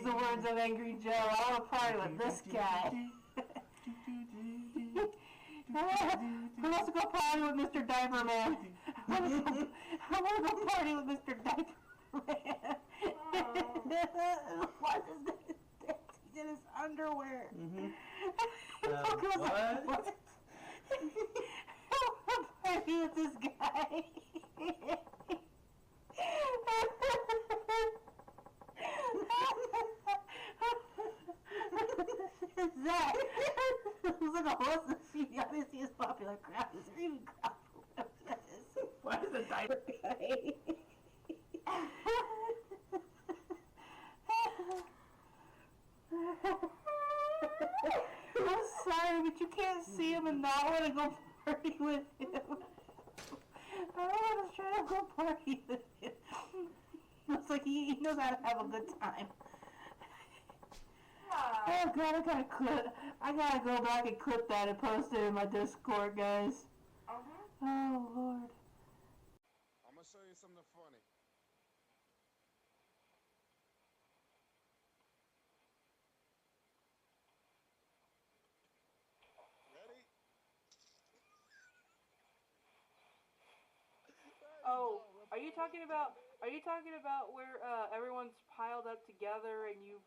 use the words of Angry Joe. I want to party with this guy. Who wants to go party with Mr. Diaper Man? I want to go party with Mr. Diaper Man. What is this? He's in his underwear. What? I want to party with this guy. That looks like a horse that she honestly is popular crap. Is there even crap? Why is the diaper guy? I'm sorry, but you can't see him and not want to go party with him. I want to try to go party with him. Looks like he knows how to have a good time. Oh god, I gotta go back and clip that and post it in my Discord, guys. Oh lord. I'm gonna show you something funny. Ready? Oh, are you talking about where everyone's piled up together and you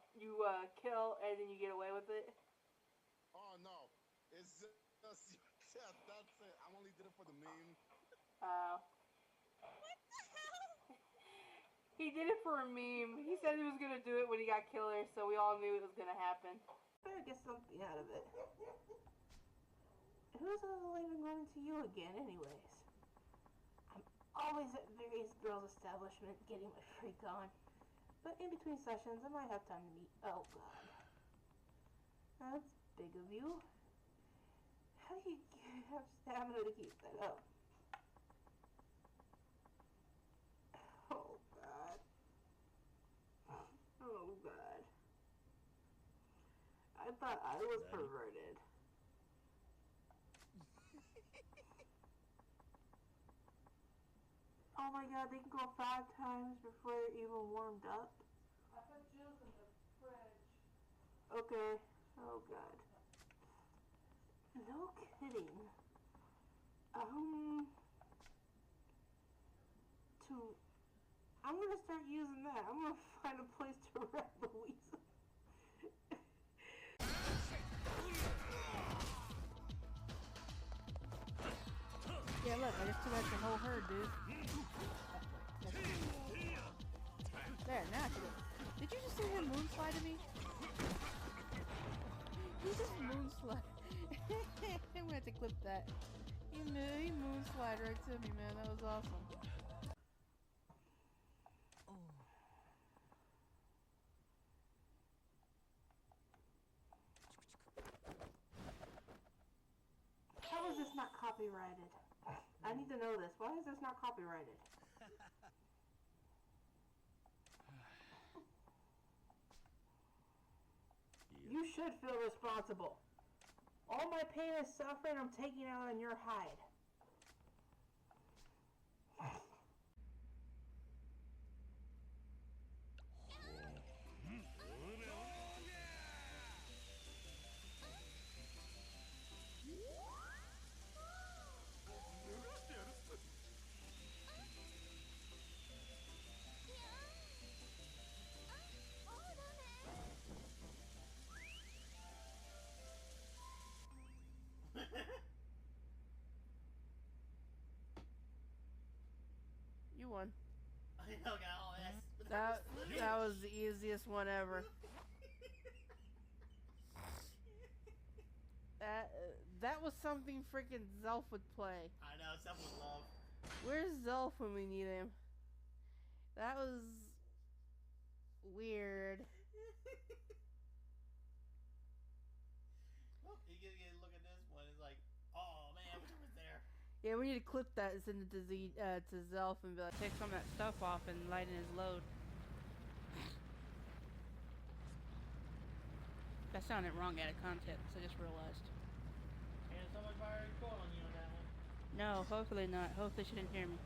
kill and then you get away with it? Oh no, it's just yeah, that's it. I only did it for the meme. What the hell? He did it for a meme. He said he was gonna do it when he got killer, so we all knew it was gonna happen. Better get something out of it. Who's even going to you again, anyways? I'm always at various girls' establishment getting my freak on. But in between sessions, I might have time to meet. Oh god. That's big of you. How do you have stamina to keep that up? Oh god. Oh god. I thought I was perverted. Oh my god, they can go 5 times before they're even warmed up? I put Jill's in the fridge. Okay. Oh god. No kidding. I'm gonna start using that. I'm gonna find a place to wrap Louisa. Yeah, look, I just took out your whole herd, dude. There, now I did you just see him moonslide to me? He just moonslide. I'm gonna have to clip that. He moonslide right to me, man. That was awesome. Oh. How is this not copyrighted? I need to know this. Why is this not copyrighted? You should feel responsible. All my pain and suffering I'm taking out on your hide. You won. I got all this. That was the easiest one ever. That was something freaking Zelf would play. I know, Zelf would love. Where's Zelf when we need him? That was weird. Well, you get a look at this one. It's like, oh man, which was there? Yeah, we need to clip that and send it to Zelf and be like, take some of that stuff off and lighten his load. That sounded wrong out of context, I just realized. And someone's already calling you on that one. No, hopefully not. Hopefully she didn't hear me.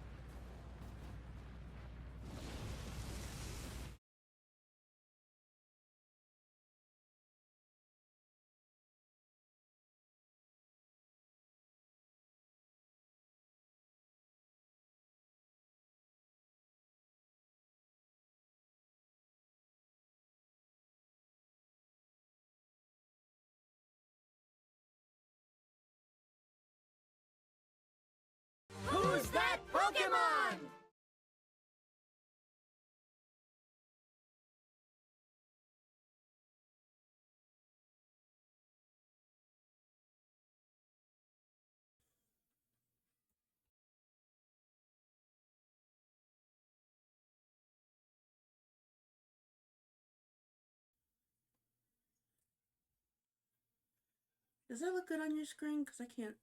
Does that look good on your screen? Because I can't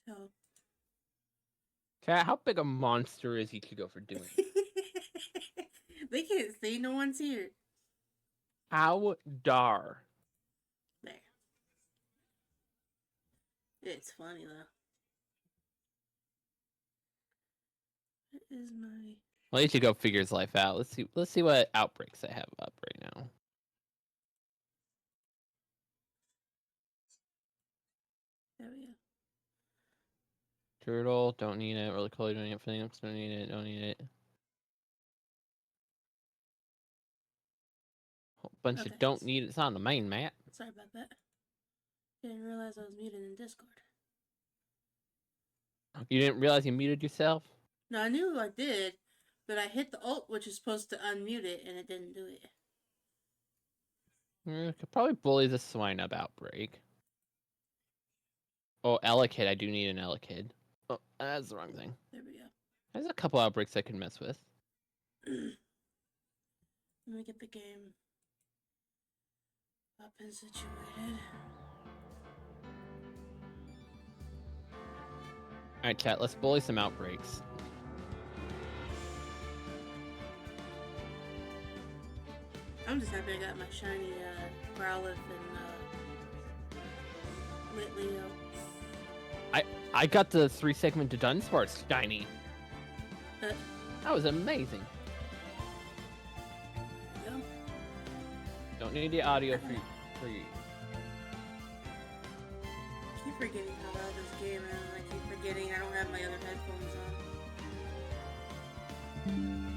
tell. Chat, how big a monster is Ichigo for doing that? They can't see. No one's here. How dar? There. It's funny though. What is my? Well, Ichigo figures life out. Let's see what outbreaks I have up right now. There we go. Turtle, don't need it. Really cool, don't need it. Phoenix, don't need it. Don't need it. Whole bunch Okay. of don't need it. It's on the main map. Sorry about that. Didn't realize I was muted in Discord. You didn't realize you muted yourself? No, I knew I did, but I hit the Alt, which is supposed to unmute it, and it didn't do it. Could probably bully the swine up outbreak. Oh, Elekid. I do need an Elekid. Oh, that's the wrong thing. There we go. There's a couple outbreaks I can mess with. Let me get the game up and situated. Alright, chat, let's bully some outbreaks. I'm just happy I got my shiny Growlithe and Lit Leo. I got the 3-segment Dunsparce shiny. Uh, That was amazing. There we go. Don't need the audio for you. I keep forgetting how loud this game is. I keep forgetting I don't have my other headphones on.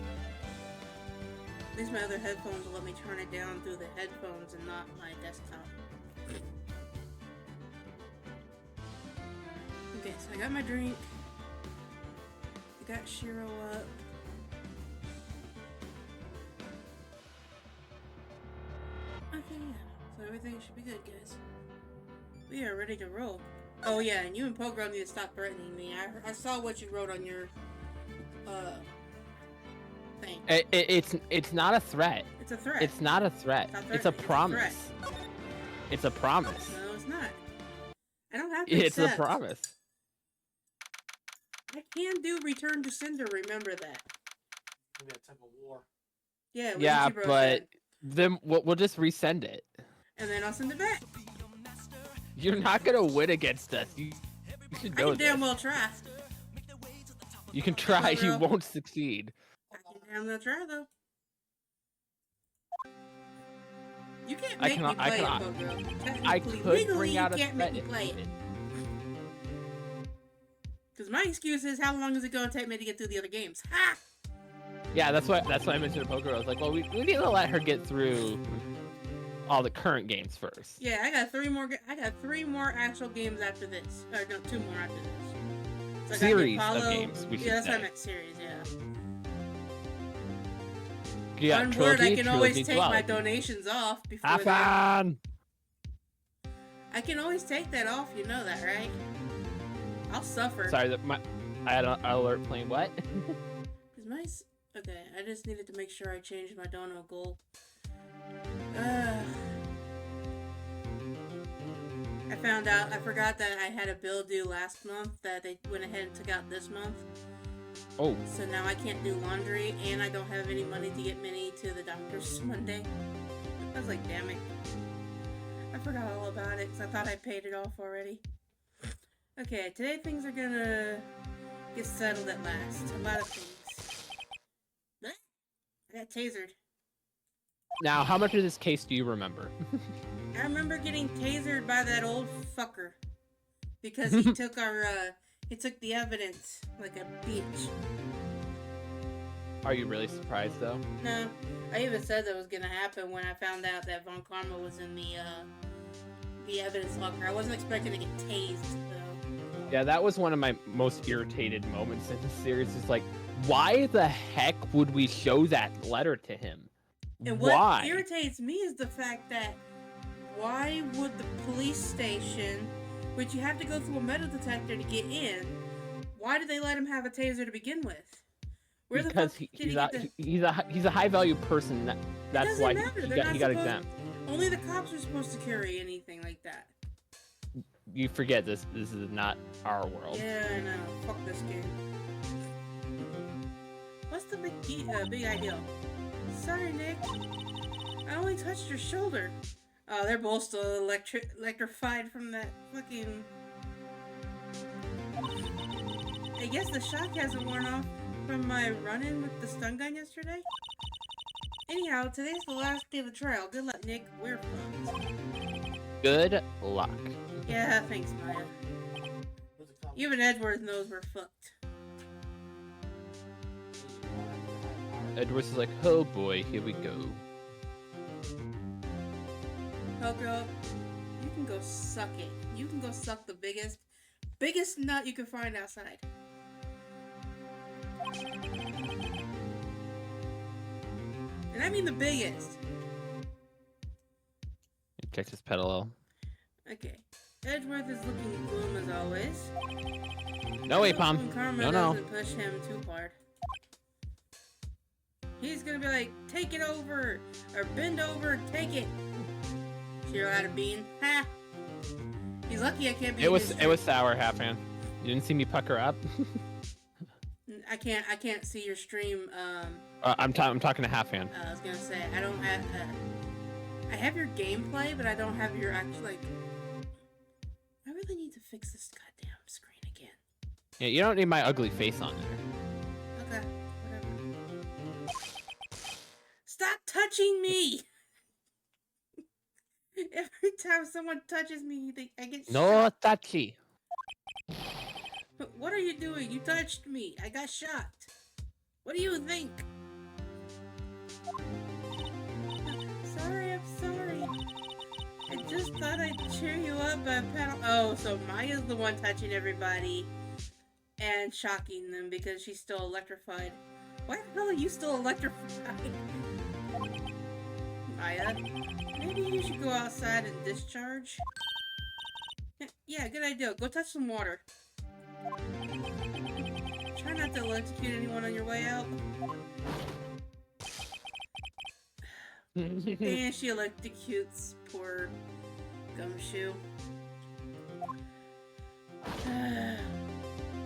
At least my other headphones will let me turn it down through the headphones and not my desktop. Okay, so I got my drink. I got Shiro up. Okay, yeah. So everything should be good, guys. We are ready to roll. Oh yeah, and you and Pogro need to stop threatening me. I saw what you wrote on your thing. It's not a threat. It's a threat. It's not a threat. It's a promise. It's a promise. No, it's not. I don't have to It's a accept. promise. I can do Return to Cinder, remember that. Maybe a type of war. Yeah, what Yeah, Ichibro but said. then we'll just resend it. And then I'll send it back. You're not gonna win against us. You should I know can damn this. well try. You can try. You Girl. won't succeed. I can damn well try, though. You can't I make cannot- me I play it, cannot- Pogro. I Technically, could legally, bring out a you can't make threat me if play it. needed. Because my excuse is, how long is it going to take me to get through the other games? Ha! Yeah, that's why I mentioned to Poker. I was like, well, we need to let her get through all the current games first. Yeah, I got three more actual games after this. Or no, 2 more after this. So I gotta Series get of Paulo- games, we should Yeah, that's what I say. meant, series, yeah. Yeah, One trilogy, word, I can always trilogy take my 12. donations off before Have then. fun! I can always take that off, you know that, right? I'll suffer. Sorry, I had an alert playing what? Is my... Okay, I just needed to make sure I changed my dono goal. I forgot that I had a bill due last month that they went ahead and took out this month. Oh, So now I can't do laundry, and I don't have any money to get Minnie to the doctor's Monday. I was like, damn it. I forgot all about it, because I thought I paid it off already. Okay, today things are gonna get settled at last. A lot of things. I got tasered. now how much of this case do you remember? I remember getting tasered by that old fucker. Because he took he took the evidence like a bitch. Are you really surprised though? No, I even said that was gonna happen when I found out that Von Karma was in the evidence locker. I wasn't expecting to get tased, though. Yeah, that was one of my most irritated moments in the series. Is like, why the heck would we show that letter to him? And what Why? irritates me is the fact that why would the police station, which you have to go through a metal detector to get in, why did they let him have a taser to begin with? Where Because the fuck did he get the... he's a high value person. That's doesn't why matter. he They're got not he got supposed- exempt. Only the cops are supposed to carry anything like that. you forget this is not our world. Yeah, I know. Fuck this game. What's the big idea? Sorry, Nick. I only touched your shoulder. Oh, they're both still electrified from that fucking... I guess the shock hasn't worn off from my run-in with the stun gun yesterday. Anyhow, today's the last day of the trial. Good luck, Nick. We're fucked. Good luck. Yeah, thanks, Maya. Even Edgeworth knows we're fucked. Edwards is like, oh boy, here we go. Oh, girl, you can go suck it. You can go suck the biggest nut you can find outside. And I mean the biggest. Check this pedal. Okay. Edgeworth is looking gloom as always. No way, Pom. Karma No. doesn't push him too hard. He's gonna be like, take it over! Or bend over, take it! Shiro had a bean. Ha! He's lucky I can't be It was sour, Half Man. You didn't see me pucker up. I can't see your stream. I'm talking to Half Man. I was gonna say I don't have. I have your gameplay, but I don't have your actual like. I really need to fix this goddamn screen again. Yeah, you don't need my ugly face on there. Okay, whatever. Stop touching me! Every time someone touches me, I get No shot. touchy. What are you doing? You touched me. I got shot. What do you think? Sorry, I'm sorry. I just thought I'd cheer you up by paddle. Oh, so Maya's the one touching everybody and shocking them because she's still electrified. Why the hell are you still electrified? Maya, maybe you should go outside and discharge. Yeah, good idea. Go touch some water. Try not to electrocute anyone on your way out. And she electrocutes poor Gumshoe.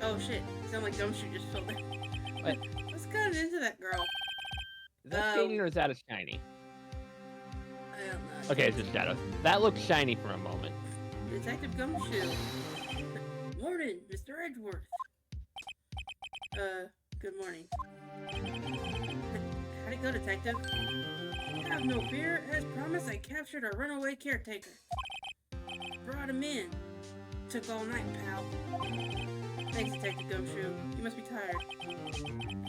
Oh shit, it sounded like Gumshoe just fell down. What? What's gotten into that girl? Is that fading or is that a shiny? I don't know. Okay, it's a shadow. That looks shiny for a moment. Detective Gumshoe. Morning, Mr. Edgeworth. Good morning. How'd it go, Detective? Have no fear. As promised, I captured our runaway caretaker. Brought him in. Took all night, pal. Thanks, Detective Gumshoe. You must be tired.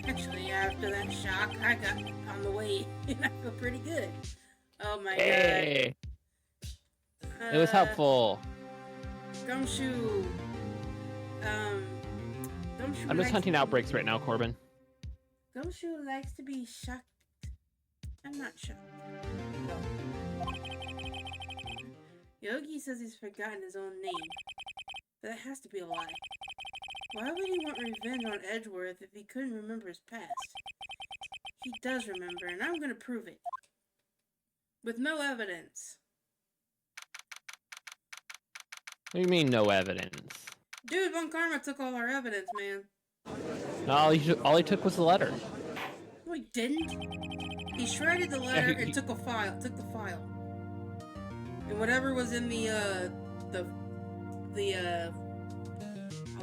Actually, after that shock, I got on the way, and I feel pretty good. Oh my Hey! god. It was helpful. Gumshoe. Gumshoe I'm just hunting outbreaks right now, Corbin. Gumshoe likes to be shocked. I'm not shocked. No. Yogi says he's forgotten his own name. But that has to be a lie. Why would he want revenge on Edgeworth if he couldn't remember his past? He does remember, and I'm gonna prove it. With no evidence. What do you mean, no evidence? Dude, Von Karma took all our evidence, man. No, all he took was the letter. No, he didn't. He shredded the letter and took the file. And whatever was in the I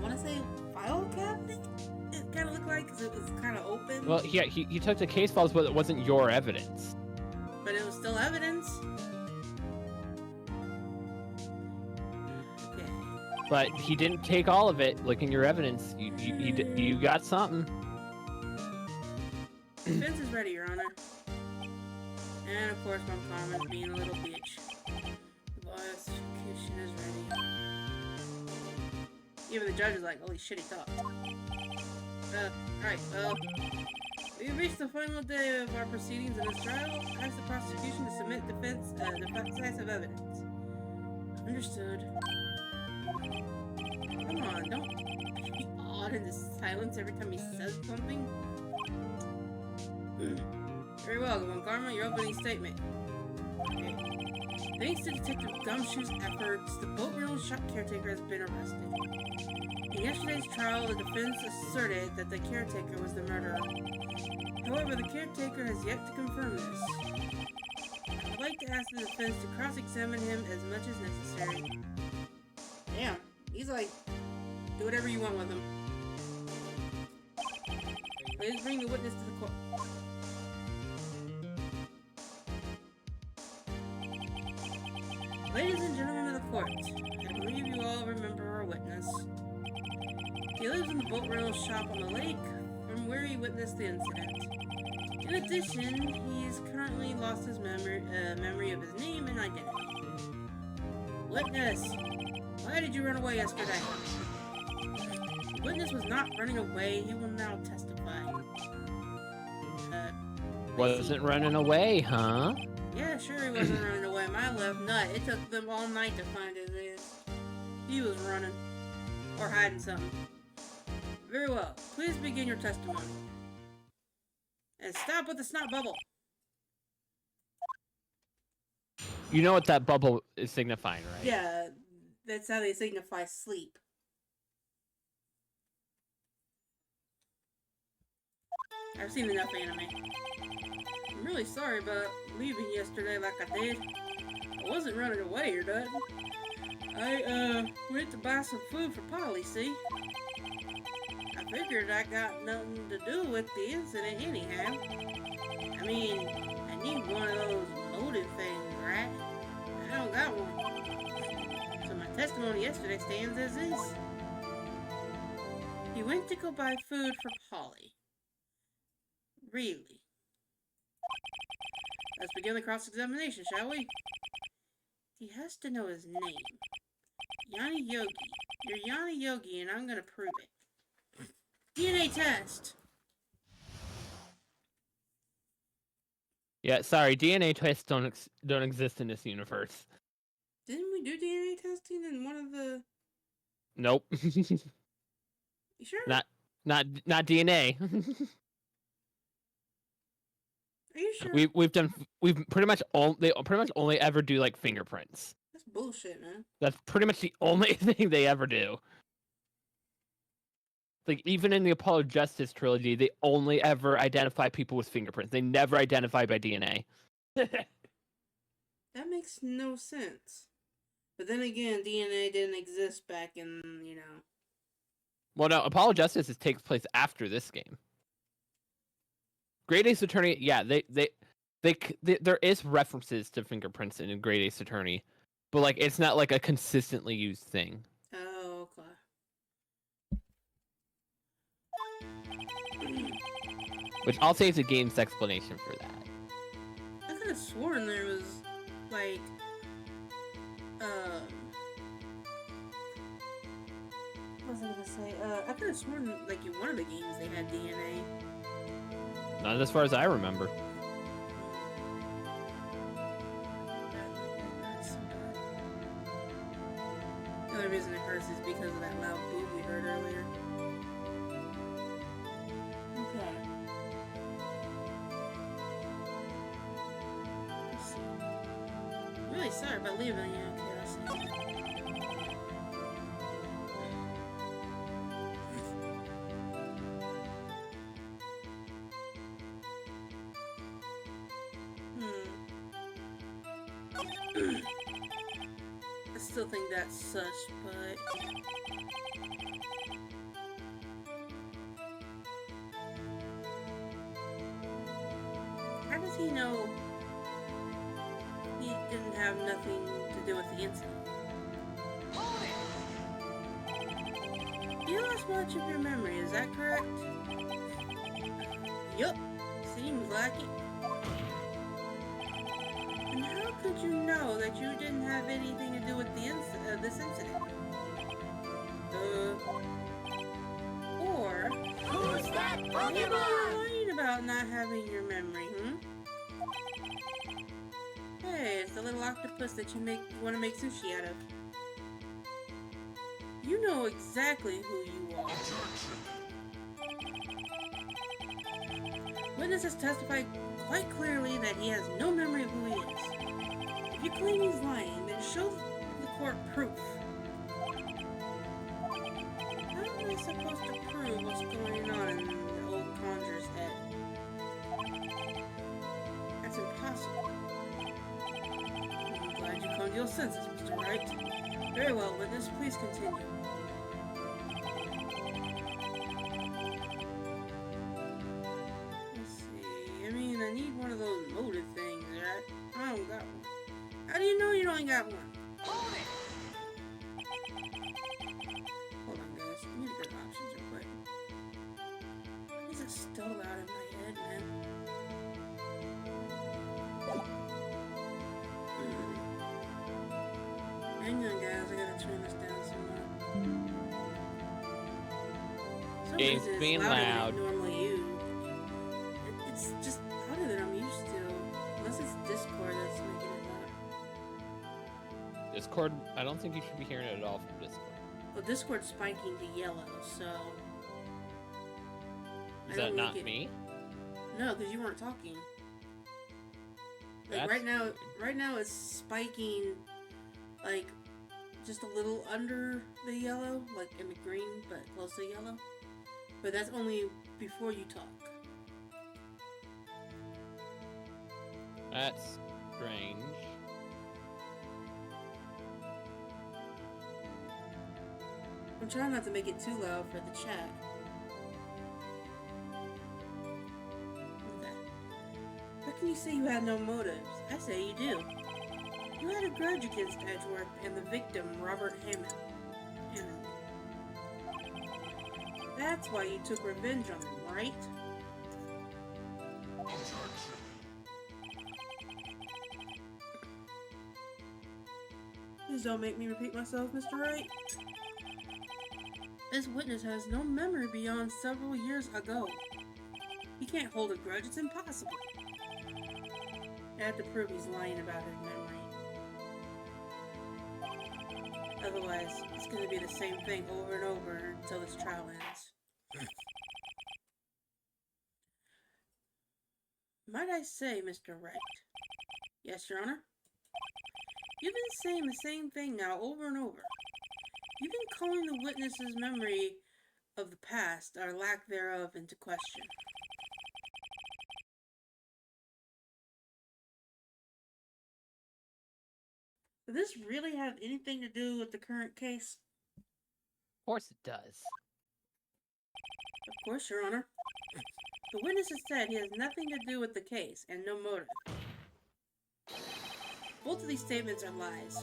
want to say file cabinet. It kind of looked like because it was kind of open. Well, yeah, he took the case files, but it wasn't your evidence. But it was still evidence. Okay. But he didn't take all of it. Looking your evidence, you got something. Defense is ready, Your Honor. And of course, Mom Carmen's being a little bitch. The prosecution is ready. Even the judge is like, holy shit, he talked. Alright, well, we've reached the final day of our proceedings in this trial. Ask the prosecution to submit decisive evidence. Understood. Come on, don't be awed into silence every time he says something. Very well, Von Karma, your opening statement. Okay. Thanks to Detective Gumshoe's efforts, the boat rental shop caretaker has been arrested. In yesterday's trial, the defense asserted that the caretaker was the murderer. However, the caretaker has yet to confirm this. I'd like to ask the defense to cross-examine him as much as necessary. Damn, he's like, do whatever you want with him. Please bring the witness to the court. Ladies and gentlemen of the court, I believe you all remember our witness. He lives in the boat rental shop on the lake from where he witnessed the incident. In addition, he's currently lost his memory of his name and identity. Witness, why did you run away yesterday? The witness was not running away. He will now testify. Wasn't running away, huh? Yeah, sure he wasn't running away. My left nut. It took them all night to find his ass. He was running. Or hiding something. Very well. Please begin your testimony. And stop with the snot bubble. You know what that bubble is signifying, right? Yeah, that's how they signify sleep. I've seen enough anime. I'm really sorry about leaving yesterday like I did. I wasn't running away or nothing. I, went to buy some food for Polly, see? I figured I got nothing to do with the incident anyhow. I mean, I need one of those motive things, right? I don't got one. So my testimony yesterday stands as is. He went to go buy food for Polly. Really? Let's begin the cross-examination, shall we? He has to know his name. Yanni Yogi. You're Yanni Yogi, and I'm gonna prove it. DNA test! Yeah, sorry, DNA tests don't exist in this universe. Didn't we do DNA testing in one of the... Nope. You sure? Not DNA. Are you sure? We've pretty much only ever do like fingerprints. That's bullshit, man. That's pretty much the only thing they ever do. Like, even in the Apollo Justice trilogy, they only ever identify people with fingerprints. They never identify by DNA. That makes no sense. But then again, DNA didn't exist back in, you know... Well, no, Apollo Justice takes place after this game. Great Ace Attorney, yeah, there is references to fingerprints in Great Ace Attorney, but like it's not like a consistently used thing. Oh, okay. Which I'll say is a game's explanation for that. I could have sworn there was, like, what was I gonna say? I could have sworn, like, in one of the games they had DNA. Not as far as I remember. The only reason it hurts is because of that loud boom we heard earlier. Okay. Let's see. I'm really sorry about leaving you. Okay, let's see. I still think that's sus, but... How does he know he didn't have nothing to do with the incident? You lost much of your memory, is that correct? Yup, seems like it. And how could you know that you didn't have anything to do with the this incident? Or... Who's that Pokemon? Maybe you're lying about not having your memory, Hey, it's the little octopus that you want to make sushi out of. You know exactly who you are. Witness has testified quite clearly that he has no memory of who he is. If you claim he's lying, then show the court proof. How am I supposed to prove what's going on in the old conjurer's head? That's impossible. I'm glad you come to your senses, Mr. Wright. Very well, witness, please continue. Let's see. I mean, I need one of those motive things, right? I don't got one. How do you know you don't got one? Hold on, guys. I need to get options real quick. Why is it still out in my head, man? Hang on, guys. I gotta turn this down somewhere. Some Game's reason it's being louder than loud. it normally is. It's just louder than I'm used to. Unless it's Discord that's making it loud. Discord, I don't think you should be hearing it at all from Discord. Well, Discord's spiking to yellow, so... I Is don't that not like it. me? No, because you weren't talking. Like That's right now it's spiking, like, just a little under the yellow, like in the green, but close to yellow. But that's only before you talk. That's strange. I'm trying not to make it too loud for the chat. Okay. How can you say you had no motives? I say you do. You had a grudge against Edgeworth and the victim, Robert Hammond. That's why you took revenge on him, right? Please don't make me repeat myself, Mr. Wright. This witness has no memory beyond several years ago. He can't hold a grudge, it's impossible. I have to prove he's lying about his memory. Otherwise, it's going to be the same thing over and over until this trial ends. Might I say, Mr. Wright? Yes, Your Honor? You've been saying the same thing now over and over. You've been calling the witness's memory of the past, or lack thereof, into question. Does this really have anything to do with the current case? Of course it does. Of course, Your Honor. The witness has said he has nothing to do with the case, and no motive. Both of these statements are lies.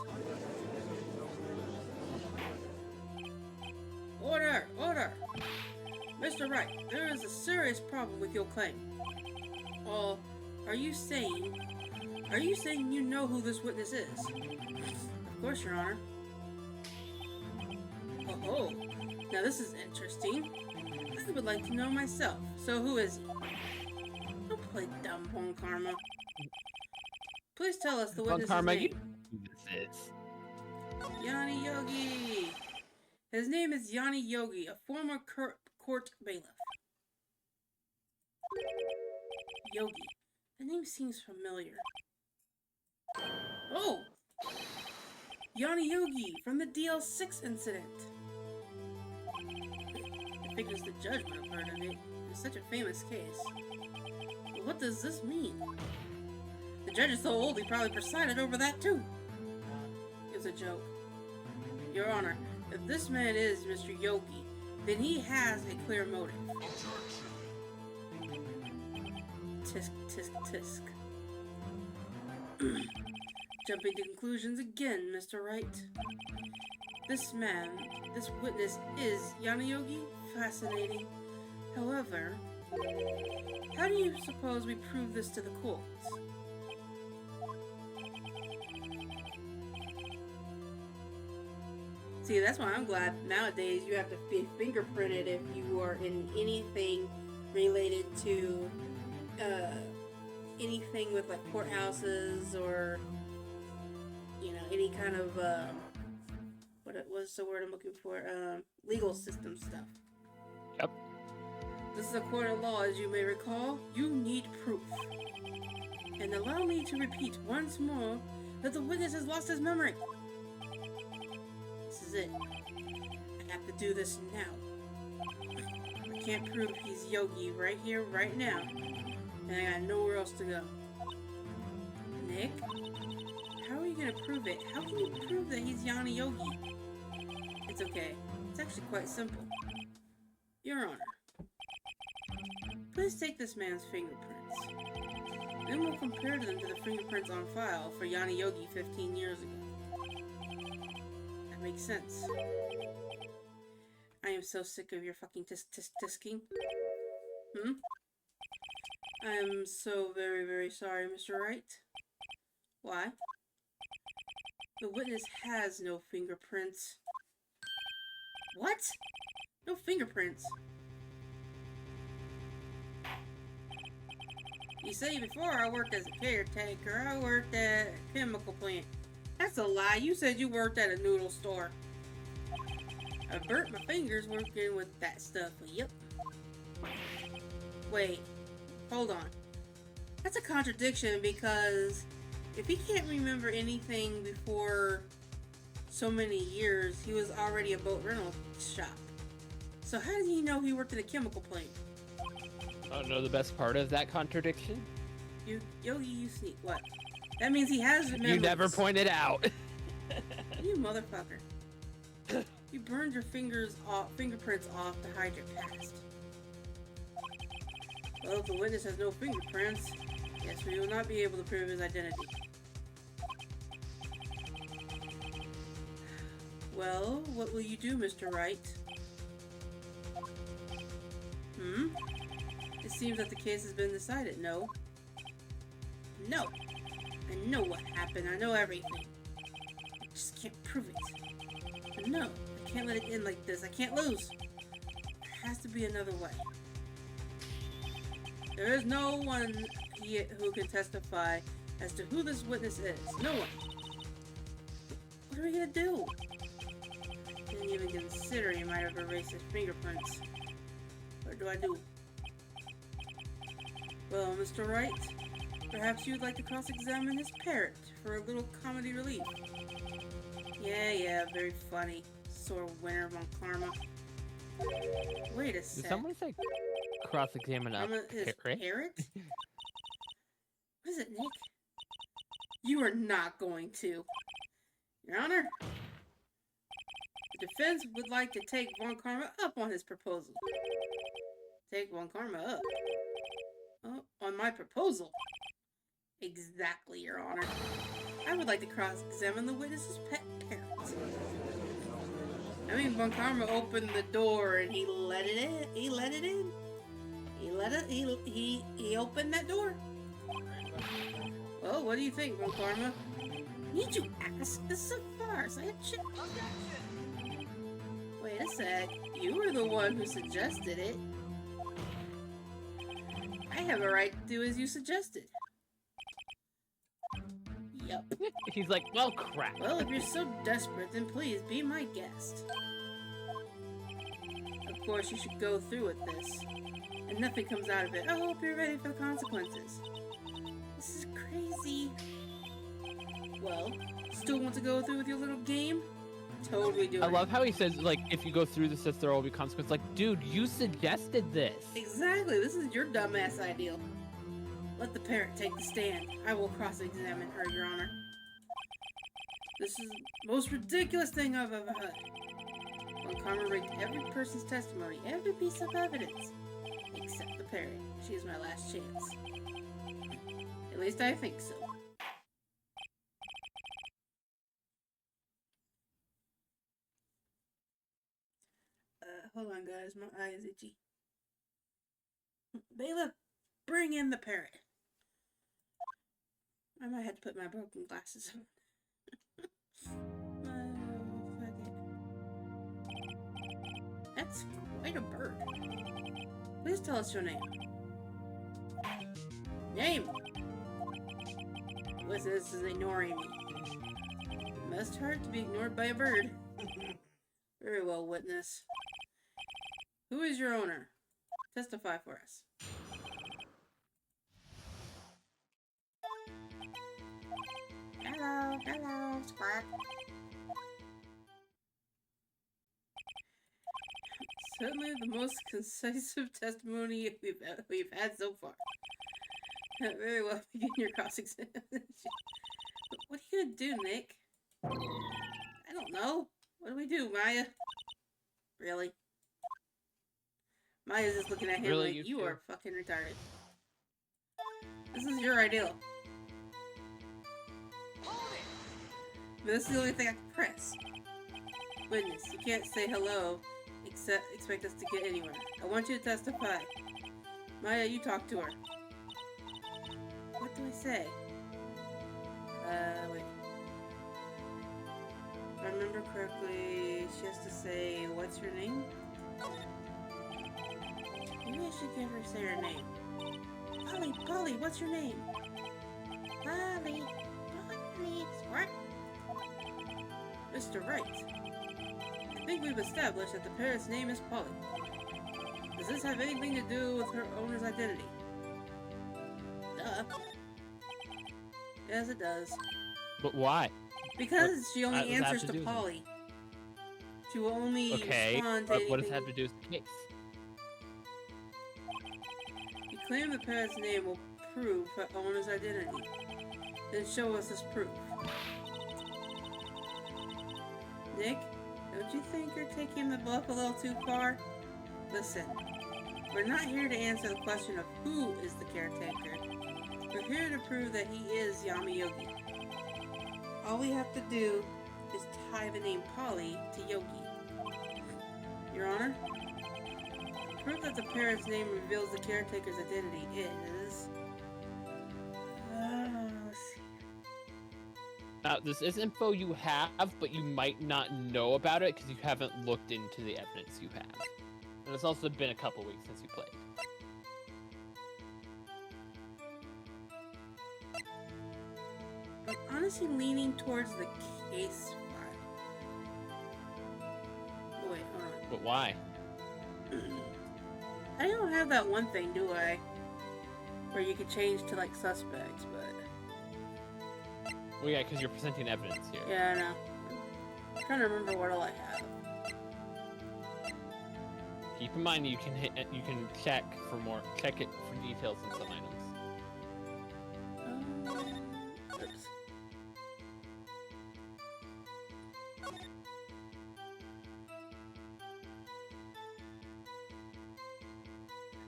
Order! Order! Mr. Wright, there is a serious problem with your claim. Are you saying you know who this witness is? Of course, Your Honor. Oh, now this is interesting. I would like to know myself. So who is he? Don't play dumb, Bon Karma. Please tell us the witness's Karma, name. you know who this is. Yanni Yogi. His name is Yanni Yogi, a former court bailiff. Yogi. The name seems familiar. Oh! Yanni Yogi from the DL6 incident. I figures the judge would have heard of it. It's such a famous case. But what does this mean? The judge is so old he probably presided over that too. It was a joke. Your Honor, if this man is Mr. Yogi, then he has a clear motive. Tisk, tisk, tisk. Jumping to conclusions again, Mr. Wright. This man, this witness is Yanni Yogi? Fascinating. However, how do you suppose we prove this to the courts? See, that's why I'm glad nowadays you have to be fingerprinted if you are in anything related to anything with like courthouses or, you know, any kind of what's the word I'm looking for? Legal system stuff. Yep. This is a court of law, as you may recall. You need proof. And allow me to repeat once more that the witness has lost his memory. This is it. I have to do this now. I can't prove he's Yogi right here, right now. And I got nowhere else to go. Nick? How are you gonna prove it? How can you prove that he's Yana Yogi? It's okay. It's actually quite simple. Your Honor, please take this man's fingerprints. Then we'll compare them to the fingerprints on file for Yana Yogi 15 years ago. That makes sense. I am so sick of your fucking tisking. I am so very, very sorry, Mr. Wright. Why? The witness has no fingerprints. What? No fingerprints? You say before I worked as a caretaker, I worked at a chemical plant. That's a lie. You said you worked at a noodle store. I burnt my fingers working with that stuff. Yep. Wait. Hold on. That's a contradiction because if he can't remember anything before so many years, he was already a boat rental shop. So how did he know he worked at a chemical plant? I don't know the best part of that contradiction. Yogi, you sneak. What? That means he has memories. You never pointed out. You motherfucker. You burned your fingerprints off to hide your past. Well, if the witness has no fingerprints, yes, we will not be able to prove his identity. Well, what will you do, Mr. Wright? It seems that the case has been decided, no? No! I know what happened, I know everything. I just can't prove it. No, I can't let it end like this, I can't lose. There has to be another way. There is no one who can testify as to who this witness is. No one. What are we gonna do? Didn't even consider he might have erased his fingerprints. What do I do? Well, Mr. Wright, perhaps you'd like to cross-examine his parrot for a little comedy relief. Yeah, very funny. Sore winner von Karma. Wait a sec. Did someone say cross-examine a parrot? What is it, Nick? You are not going to. Your Honor, the defense would like to take von Karma up on his proposal. Take von Karma up? Oh, on my proposal? Exactly, Your Honor. I would like to cross-examine the witness's pet parrot. I mean, von Karma opened the door and he let it in. He let it in. He opened that door. Well, what do you think, von Karma? Need you ask? This is a farce. I had checked. Wait a sec. You were the one who suggested it. I have a right to do as you suggested. Yup. He's like, well, crap. Well, if you're so desperate, then please be my guest. Of course, you should go through with this. And nothing comes out of it. I hope you're ready for the consequences. This is crazy. Well, still want to go through with your little game? Totally do it. I love how he says, like, if you go through this, there will be consequences. Like, dude, you suggested this. Exactly. This is your dumbass ideal. Let the parrot take the stand. I will cross-examine her, Your Honor. This is the most ridiculous thing I've ever heard. Von Karma rigged every person's testimony, every piece of evidence, except the parrot. She is my last chance. At least I think so. Hold on, guys. My eye is itchy. Bailiff, bring in the parrot. I might have to put my broken glasses on. That's quite a bird. Please tell us your name. Name! Listen, this is ignoring me. It must hurt to be ignored by a bird. Very well, witness. Who is your owner? Testify for us. Hello. Hello, Squawk. Certainly the most concisive testimony we've had so far. Very well, begin your cross-examination. What are you gonna do, Nick? I don't know. What do we do, Maya? Really? Maya's just looking at him Really, like, you you two? are fucking retarded. This is your ideal. But this is the only thing I can press. Witness, you can't say hello, expect us to get anywhere. I want you to testify. Maya, you talk to her. What do I say? Wait. If I remember correctly, she has to say, what's your name? Maybe I should get her to say her name. Polly, what's your name? Polly, what? Mr. Wright. I think we've established that the parrot's name is Polly. Does this have anything to do with her owner's identity? Duh. Yes, it does. But why? Because she only does that have answers to to do with it? Polly. She will only Okay, respond to but what does anything. that have to do with the case? You claim the parrot's name will prove her owner's identity. Then show us this proof. Nick, don't you think you're taking the bluff a little too far? Listen, we're not here to answer the question of who is the caretaker. We're here to prove that he is Yami Yogi. All we have to do is tie the name Polly to Yogi. Your Honor, proof that the parrot's name reveals the caretaker's identity is... let's see. Now, this is info you have, but you might not know about it because you haven't looked into the evidence you have. And it's also been a couple weeks since you played. I'm honestly leaning towards the case file. Oh wait, hold on. But why? I don't have that one thing, do I? Where you could change to like suspects, but Well, yeah, because you're presenting evidence here. yeah, I know. I'm trying to remember what all I have. Keep in mind you can check it for details in some items. Oops.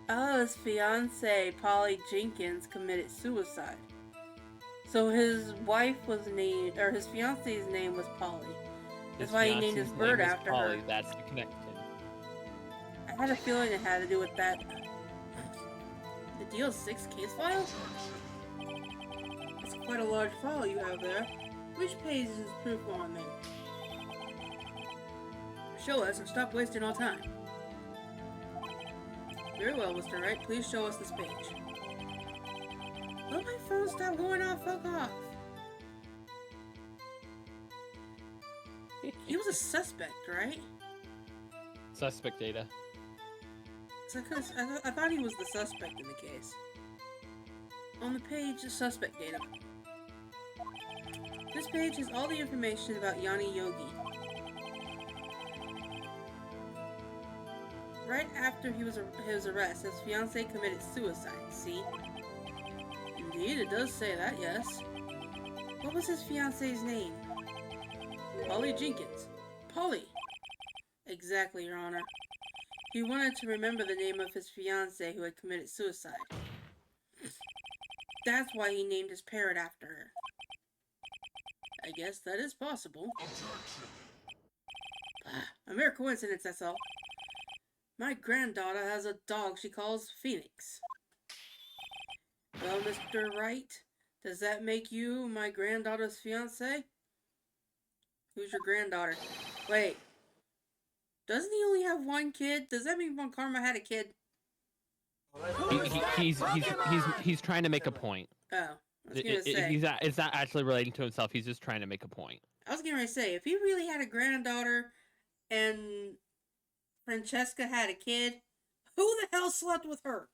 Oh, his fiance, Polly Jenkins, committed suicide. So his wife was named, or his fiance's name was Polly. That's why he named his fiance's bird name is after Polly. her. That's the connection. I had a feeling it had to do with that. The deal is 6 case files? It's quite a large file you have there. Which page is this proof on then? Show us and stop wasting our time. Very well, Mr. Wright. Please show us this page. Will my phone stop going off? Fuck off. He was a suspect, right? Suspect data. I thought he was the suspect in the case. On the page, suspect data. This page has all the information about Yami Yogi. Right after his arrest, his fiancée committed suicide, see? Indeed, it does say that, yes. What was his fiancée's name? Polly Jenkins. Polly! Exactly, Your Honor. He wanted to remember the name of his fiancée who had committed suicide. That's why he named his parrot after her. I guess that is possible. A mere coincidence, that's all. My granddaughter has a dog she calls Phoenix. Well, Mr. Wright, does that make you my granddaughter's fiancé? Who's your granddaughter? Wait. Doesn't he only have one kid? Does that mean Von Karma had a kid? He's trying to make a point. Oh, I was gonna say. It's not actually relating to himself. He's just trying to make a point. I was gonna say, if he really had a granddaughter and Francesca had a kid, who the hell slept with her?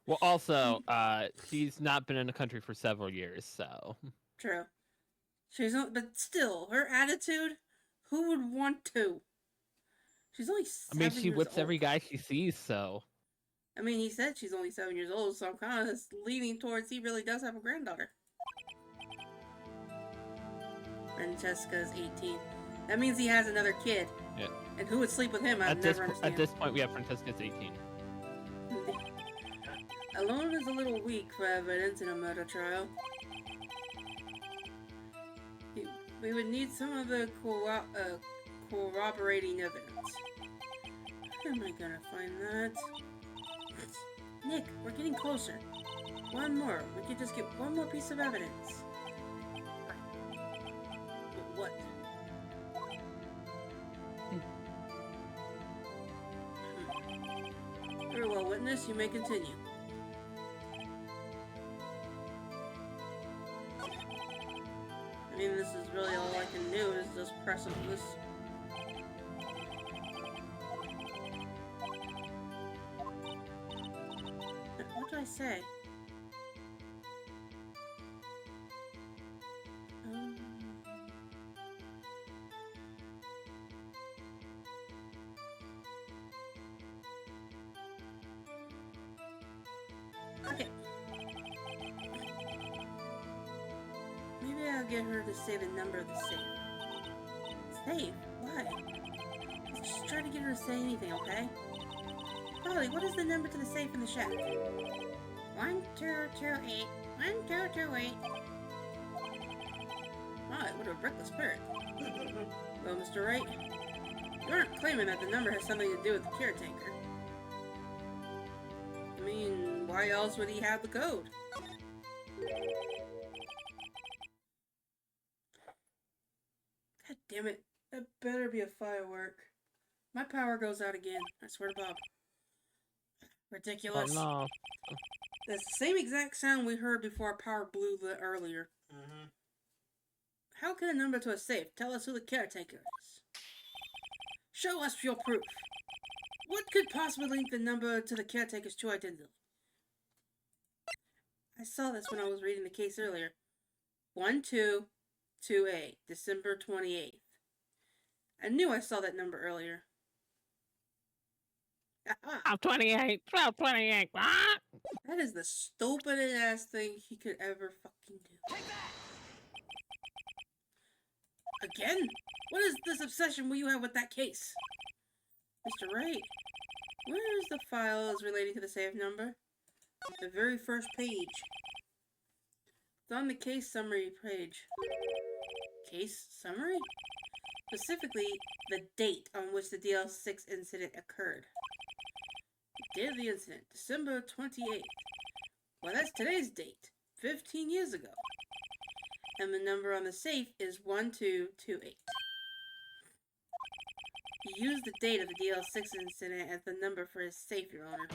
Well, also, she's not been in the country for several years, so. True. She's not, but still, her attitude. Who would want to? She's only 7 I mean, she years whips old. every guy she sees, so. I mean, he said she's only 7 years old, so I'm kind of leaning towards he really does have a granddaughter. Francesca's 18. That means he has another kid. Yeah. And who would sleep with him? I've never understood. At this point, we have Francesca's 18. Alone is a little weak for evidence in a murder trial. We would need some of the corroborating evidence. Where am I gonna find that? Nick, we're getting closer. One more. We could just get one more piece of evidence. But what? Very well, witness. You may continue. I mean, this is really all I can do is just press on this. What do I say? Okay. Maybe I'll get her to say the number of the safe. Safe? Why? Just try to get her to say anything, okay? Polly, what is the number to the safe in the shack? 1228. 1228. My, what a reckless spirit. Well, Mr. Wright, you aren't claiming that the number has something to do with the caretaker. I mean, why else would he have the code? God damn it. That better be a firework. My power goes out again. I swear to Bob. Ridiculous. Oh, no. That's the same exact sound we heard before our power blew earlier. Mm-hmm. How can a number to a safe tell us who the caretaker is? Show us your proof. What could possibly link the number to the caretaker's true identity? I saw this when I was reading the case earlier. 1228, December 28th. I knew I saw that number earlier. Aha! 1228, 1228, ah! That is the stupidest ass thing he could ever fucking do. Again? What is this obsession you have with that case? Mr. Wright, where is the files relating to the safe number? The very first page. It's on the case summary page. Case summary? Specifically, the date on which the DL6 incident occurred. The date of the incident, December 28th. Well, that's today's date, 15 years ago. And the number on the safe is 1228. He used the date of the DL6 incident as the number for his safe, Your Honor.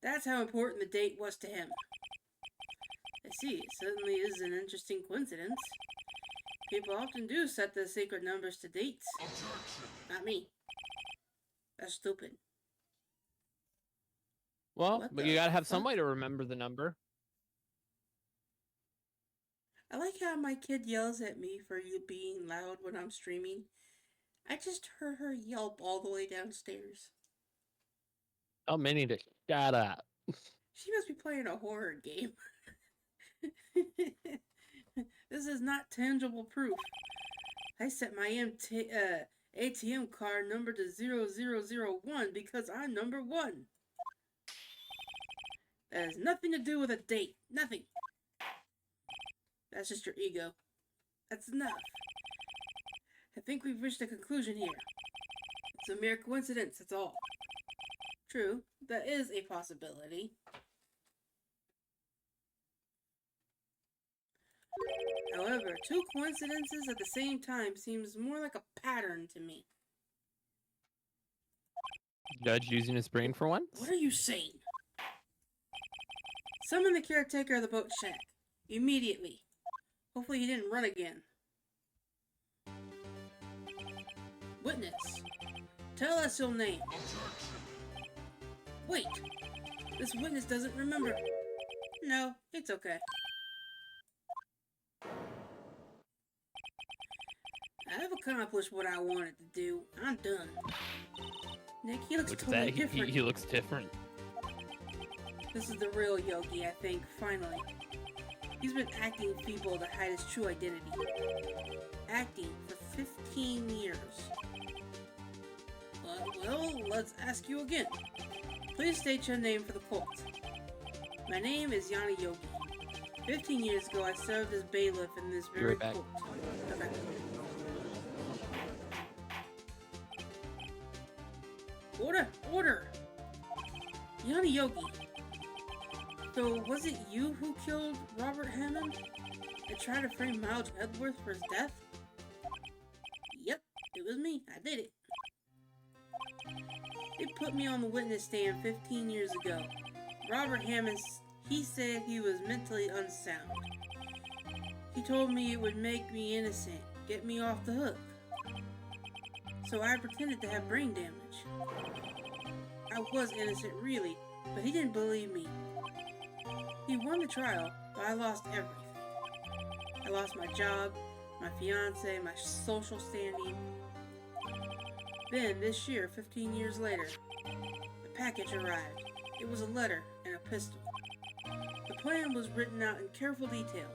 That's how important the date was to him. I see, it certainly is an interesting coincidence. People often do set their secret numbers to dates. Objection. Not me. That's stupid. Well, What but the you gotta have fuck? some way to remember the number. I like how my kid yells at me for you being loud when I'm streaming. I just heard her yelp all the way downstairs. Oh, Minnie to shut up. She must be playing a horror game. This is not tangible proof. I set my ATM card number to 0001 because I'm number 1. That has nothing to do with a date. Nothing. That's just your ego. That's enough. I think we've reached a conclusion here. It's a mere coincidence, that's all. True, that is a possibility. However, two coincidences at the same time seems more like a pattern to me. Judge using his brain for once? What are you saying? Summon the caretaker of the boat shack. Immediately. Hopefully he didn't run again. Witness. Tell us your name. Wait. This witness doesn't remember. No, it's okay. I've accomplished what I wanted to do. I'm done. Nick, he looks Look at totally that. different. He looks different. This is the real Yogi, I think, finally. He's been acting feeble to hide his true identity. Acting for 15 years. Well, let's ask you again. Please state your name for the court. My name is Yanni Yogi. 15 years ago, I served as bailiff in this very right back. court. Okay. Order! Order! Yanni Yogi. So, was it you who killed Robert Hammond and tried to frame Miles Edgeworth for his death? Yep, it was me. I did it. They put me on the witness stand 15 years ago. Robert Hammond, he said he was mentally unsound. He told me it would make me innocent, get me off the hook. So I pretended to have brain damage. I was innocent, really, but he didn't believe me. He won the trial, but I lost everything. I lost my job, my fiance, my social standing. Then, this year, 15 years later, the package arrived. It was a letter and a pistol. The plan was written out in careful detail.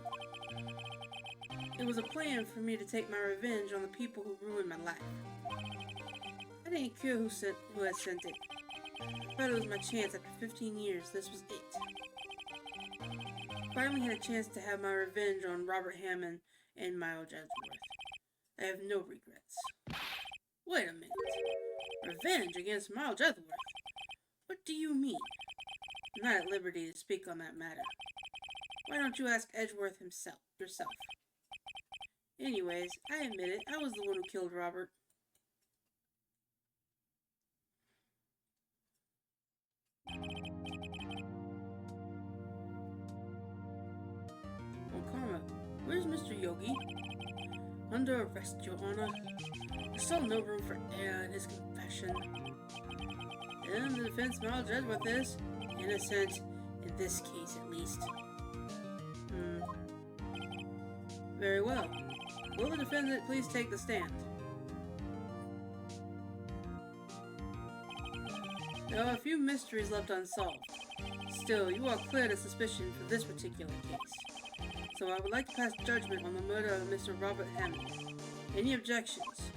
It was a plan for me to take my revenge on the people who ruined my life. I didn't care who had sent it. I thought it was my chance after 15 years. This was it. Finally had a chance to have my revenge on Robert Hammond and Miles Edgeworth. I have no regrets. Wait a minute. Revenge against Miles Edgeworth? What do you mean? I'm not at liberty to speak on that matter. Why don't you ask Edgeworth yourself? Anyways, I admit it, I was the one who killed Robert. Oh, Karma, where's Mr. Yogi? Under arrest, Your Honor. I saw no room for error in his confession. And the defense Miles Edgeworth is innocent, in this case at least. Very well. Will the defendant please take the stand? There are a few mysteries left unsolved. Still, you are cleared of suspicion for this particular case. So I would like to pass judgment on the murder of Mr. Robert Hammond. Any objections?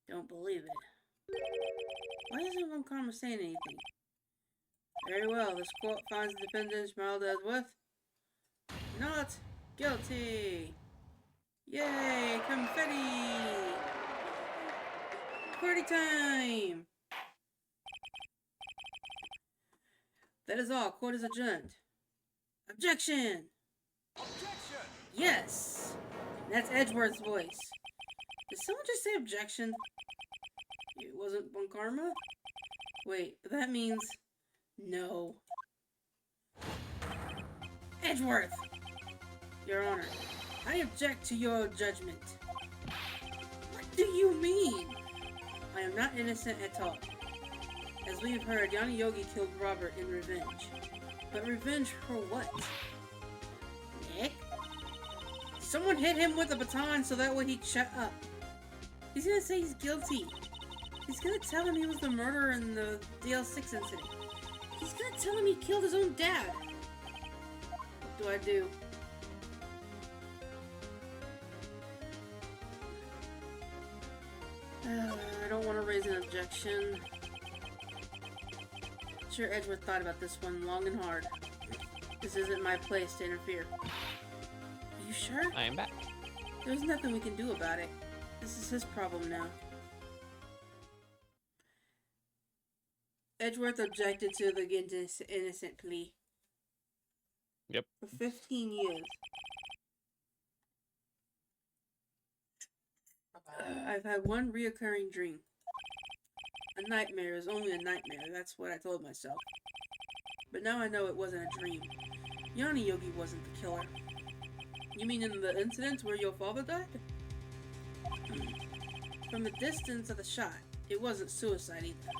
Don't believe it. Why isn't One Karma saying anything? Very well, this court finds the defendant, Miles Edgeworth, not guilty! Yay! Confetti! Party time! That is all. Court is adjourned. Objection! Objection! Yes! That's Edgeworth's voice. Did someone just say objection? It wasn't One Karma? Wait, but that means no. Edgeworth! Your Honor, I object to your judgment. What do you mean? I am not innocent at all. As we've heard, Yanni Yogi killed Robert in revenge. But revenge for what? Nick? Someone hit him with a baton so that way he'd shut up. He's gonna say he's guilty. He's gonna tell him he was the murderer in the DL6 incident. He's gonna tell him he killed his own dad. What do I do? I don't want to raise an objection. I'm sure Edgeworth thought about this one long and hard. This isn't my place to interfere. Are you sure? I am back. There's nothing we can do about it. This is his problem now. Edgeworth objected to the innocent plea. Yep. For 15 years. I've had one reoccurring dream. A nightmare is only a nightmare, that's what I told myself. But now I know it wasn't a dream. Yanni Yogi wasn't the killer. You mean in the incident where your father died? From the distance of the shot, it wasn't suicide either.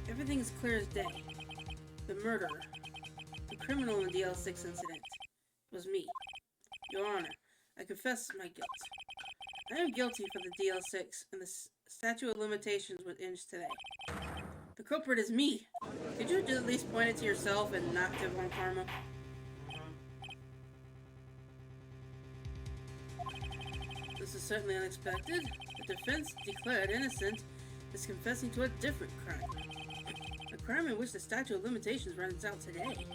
Everything is clear as day. The murderer, the criminal in the DL6 incident, was me. Your Honor, I confess my guilt. I am guilty for the DL6, and the statute of limitations would end today. The culprit is me. Could you at least point it to yourself and not give on karma? This is certainly unexpected. The defense declared innocent is confessing to a different crime. A crime in which the statute of limitations runs out today.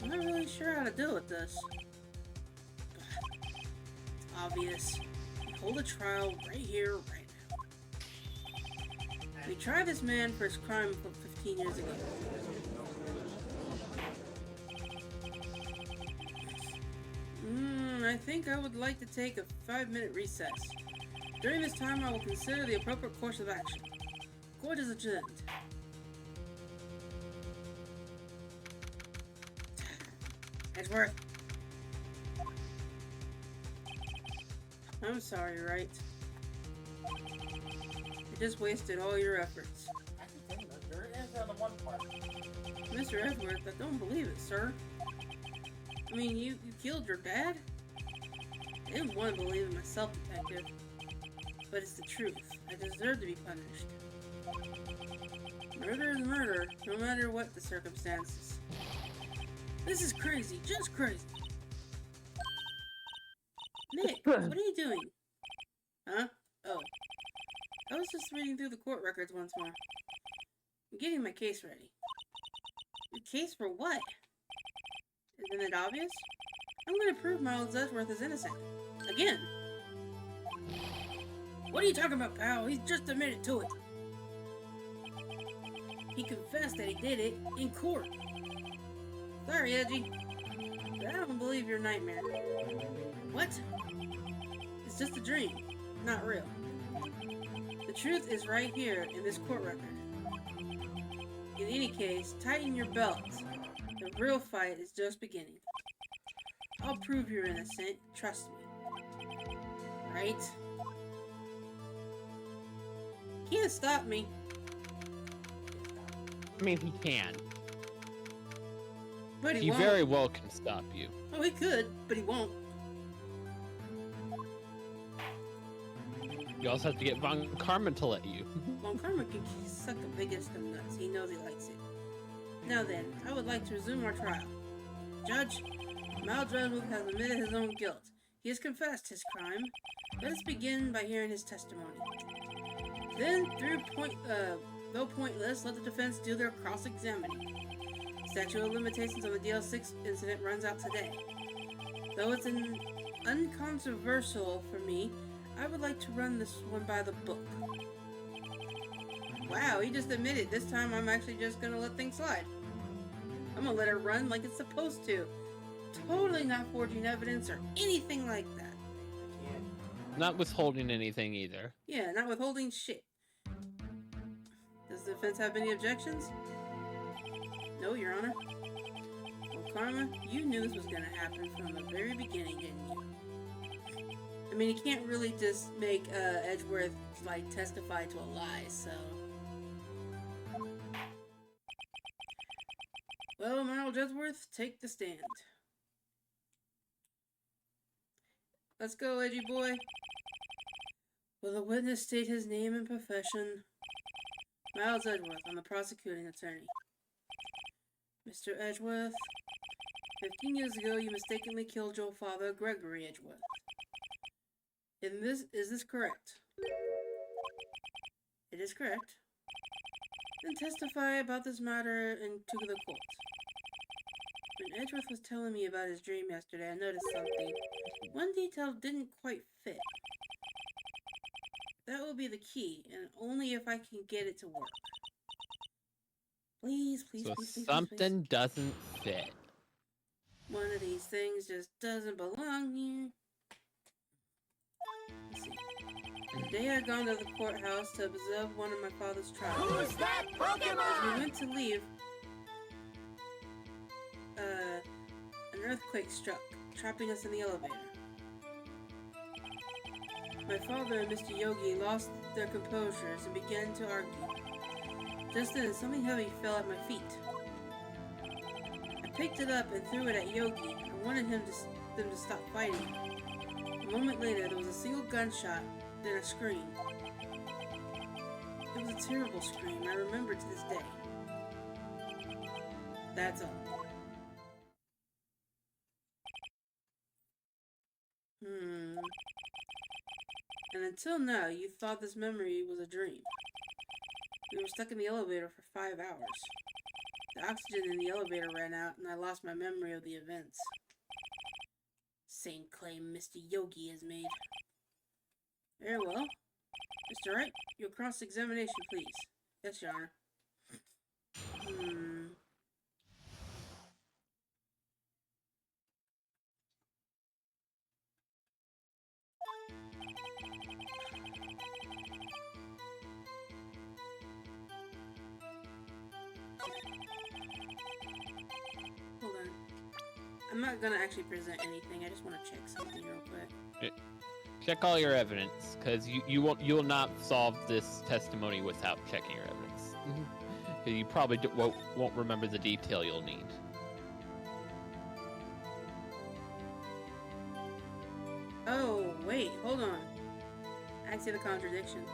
I'm not really sure how to deal with this. It's obvious. We hold a trial right here, right now. We tried this man for his crime from 15 years ago. I think I would like to take a 5-minute recess. During this time, I will consider the appropriate course of action. Court is adjourned. Edgeworth. I'm sorry, right? I just wasted all your efforts. There is on the one part. Mr. Edgeworth, I don't believe it, sir. I mean, you killed your dad? I didn't want to believe it myself, detective. But it's the truth. I deserve to be punished. Murder is murder, no matter what the circumstances. This is crazy, just crazy. Nick, what are you doing? Huh? Oh. I was just reading through the court records once more. I'm getting my case ready. Your case for what? Isn't it obvious? I'm going to prove Miles Edgeworth is innocent. Again. What are you talking about, pal? He's just admitted to it. He confessed that he did it in court. Sorry, Edgy. But I don't believe your nightmare. What? It's just a dream. Not real. The truth is right here in this court record. In any case, tighten your belts. The real fight is just beginning. I'll prove you're innocent. Trust me. Right? Can't stop me. I mean, he can. But He won't. very well can stop you. Oh, he could, but he won't. You also have to get Von Karma to let you. Well, Karma can suck the biggest of nuts. He knows he likes it. Now then, I would like to resume our trial. Judge, Miles Edgeworth has admitted his own guilt. He has confessed his crime. Let us begin by hearing his testimony. Then, though pointless, let the defense do their cross-examining. Statute of limitations on the DL6 incident runs out today. Though it's an uncontroversial for me, I would like to run this one by the book. Wow, he just admitted. This time I'm actually just gonna let things slide. I'm gonna let it run like it's supposed to. Totally not forging evidence or anything like that. Not withholding anything either. Yeah, not withholding shit. Does the defense have any objections? No, Your Honor. Well, Karma, you knew this was gonna happen from the very beginning, didn't you? I mean, you can't really just make Edgeworth, like, testify to a lie, so... Well, Miles Edgeworth, take the stand. Let's go, Edgy boy. Will the witness state his name and profession? Miles Edgeworth, I'm the prosecuting attorney. Mr. Edgeworth, 15 years ago you mistakenly killed your father, Gregory Edgeworth. Is this correct? It is correct. Then testify about this matter to the court. When Edgeworth was telling me about his dream yesterday, I noticed something. One detail didn't quite fit. That will be the key, and only if I can get it to work. Please, please, So please, please, something please. doesn't fit. One of these things just doesn't belong here. Let's see. Today I had gone to the courthouse to observe one of my father's trials. Who's that Pokemon? As we went to leave, an earthquake struck, trapping us in the elevator. My father and Mr. Yogi lost their composures and began to argue. Just then, something heavy fell at my feet. I picked it up and threw it at Yogi. I wanted him them to stop fighting. A moment later, there was a single gunshot, then a scream. It was a terrible scream. I remember to this day. That's all. And until now, you thought this memory was a dream. We were stuck in the elevator for 5 hours. The oxygen in the elevator ran out, and I lost my memory of the events. Same claim Mr. Yogi has made. Very well. Mr. Wright, your cross-examination, please. Yes, Your Honor. Hold on. I'm not gonna actually present anything. I just want to check something real quick. Check all your evidence, because you will not solve this testimony without checking your evidence. You probably won't remember the detail you'll need. Oh, wait, hold on. I see the contradiction.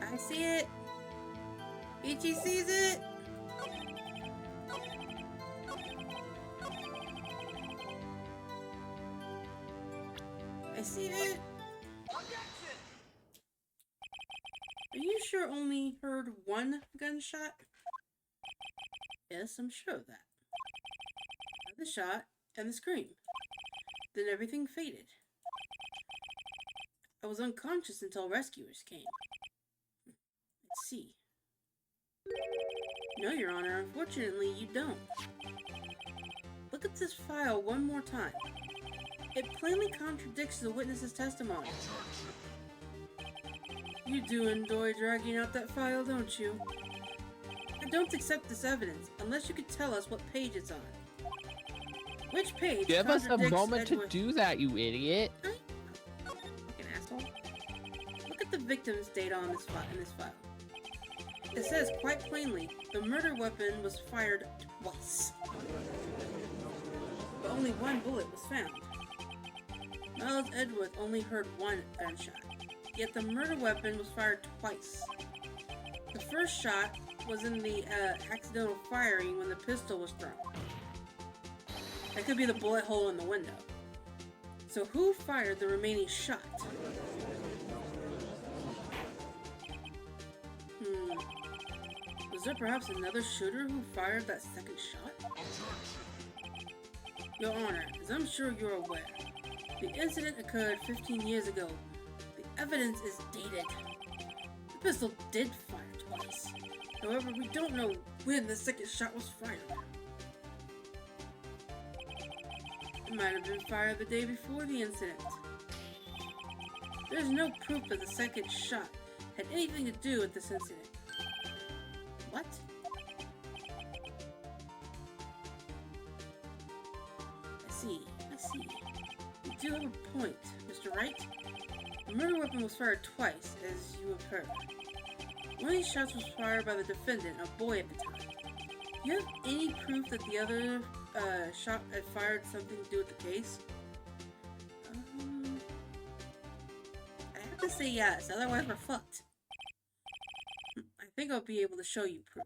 I see it! Ichi sees it! I see it! Are you sure only heard one gunshot? Yes, I'm sure of that. The shot and the scream. Then everything faded. I was unconscious until rescuers came. Let's see. No, Your Honor, unfortunately you don't. Look at this file one more time. It plainly contradicts the witness's testimony. You do enjoy dragging out that file, don't you? I don't accept this evidence unless you could tell us what page it's on. Which page Give us a contradicts moment Edgeworth? to do that, you idiot. Fucking asshole. Look at the victim's data on this in this file. It says quite plainly, the murder weapon was fired twice. But only one bullet was found. Miles Edgeworth only heard one gunshot, yet the murder weapon was fired twice. The first shot was in the accidental firing when the pistol was thrown. That could be the bullet hole in the window. So who fired the remaining shot? Was there perhaps another shooter who fired that second shot? Your Honor, as I'm sure you're aware, the incident occurred 15 years ago. The evidence is dated. The pistol did fire twice. However, we don't know when the second shot was fired. It might have been fired the day before the incident. There's no proof that the second shot had anything to do with this incident. What? I see. You do have a point, Mr. Wright. The murder weapon was fired twice, as you have heard. One of these shots was fired by the defendant, a boy at the time. Do you have any proof that the other shot had fired something to do with the case? I have to say yes, otherwise we're fucked. I think I'll be able to show you proof.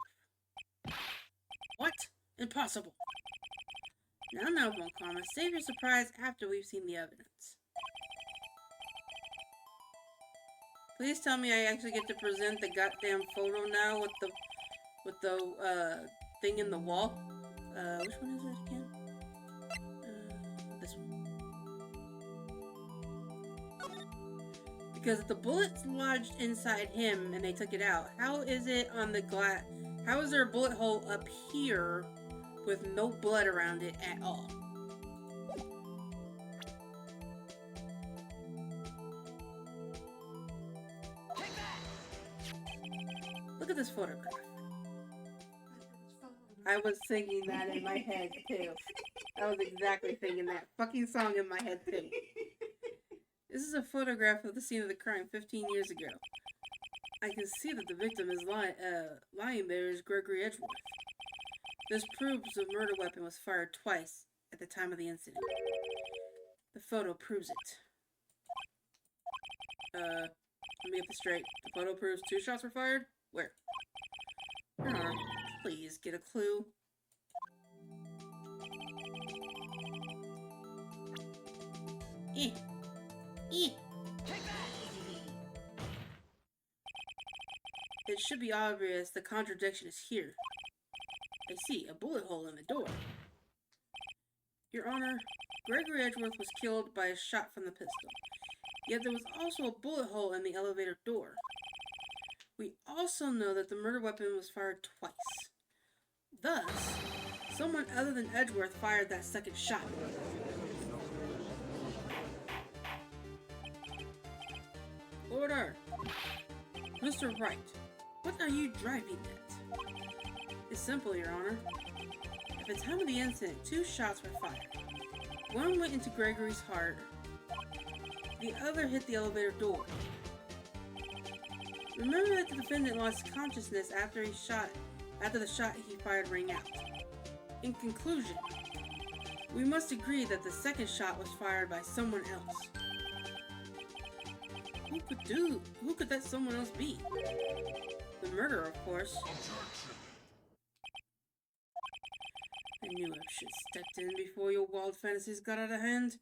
What? Impossible. Now, Von Karma, save your surprise after we've seen the evidence. Please tell me I actually get to present the goddamn photo now with the thing in the wall. Which one is it again? This one. Because if the bullet's lodged inside him and they took it out, how is it on the glass? How is there a bullet hole up here with no blood around it at all? Look at this photograph. I was singing that in my head too. I was exactly singing that fucking song in my head too. This is a photograph of the scene of the crime 15 years ago. I can see that the victim is lying there is Gregory Edgeworth. This proves the murder weapon was fired twice at the time of the incident. The photo proves it. Let me get this straight. The photo proves 2 shots were fired? Where? Your Honor, please get a clue. Eh. Eh. It should be obvious the contradiction is here. I see a bullet hole in the door. Your Honor, Gregory Edgeworth was killed by a shot from the pistol. Yet there was also a bullet hole in the elevator door. We also know that the murder weapon was fired twice. Thus, someone other than Edgeworth fired that second shot. Order! Mr. Wright, what are you driving at? It's simple, Your Honor. At the time of the incident, 2 shots were fired. One went into Gregory's heart. The other hit the elevator door. Remember that the defendant lost consciousness after the shot he fired rang out. In conclusion, we must agree that the second shot was fired by someone else. Who could that someone else be? The murderer, of course. I knew I should have stepped in before your wild fantasies got out of hand.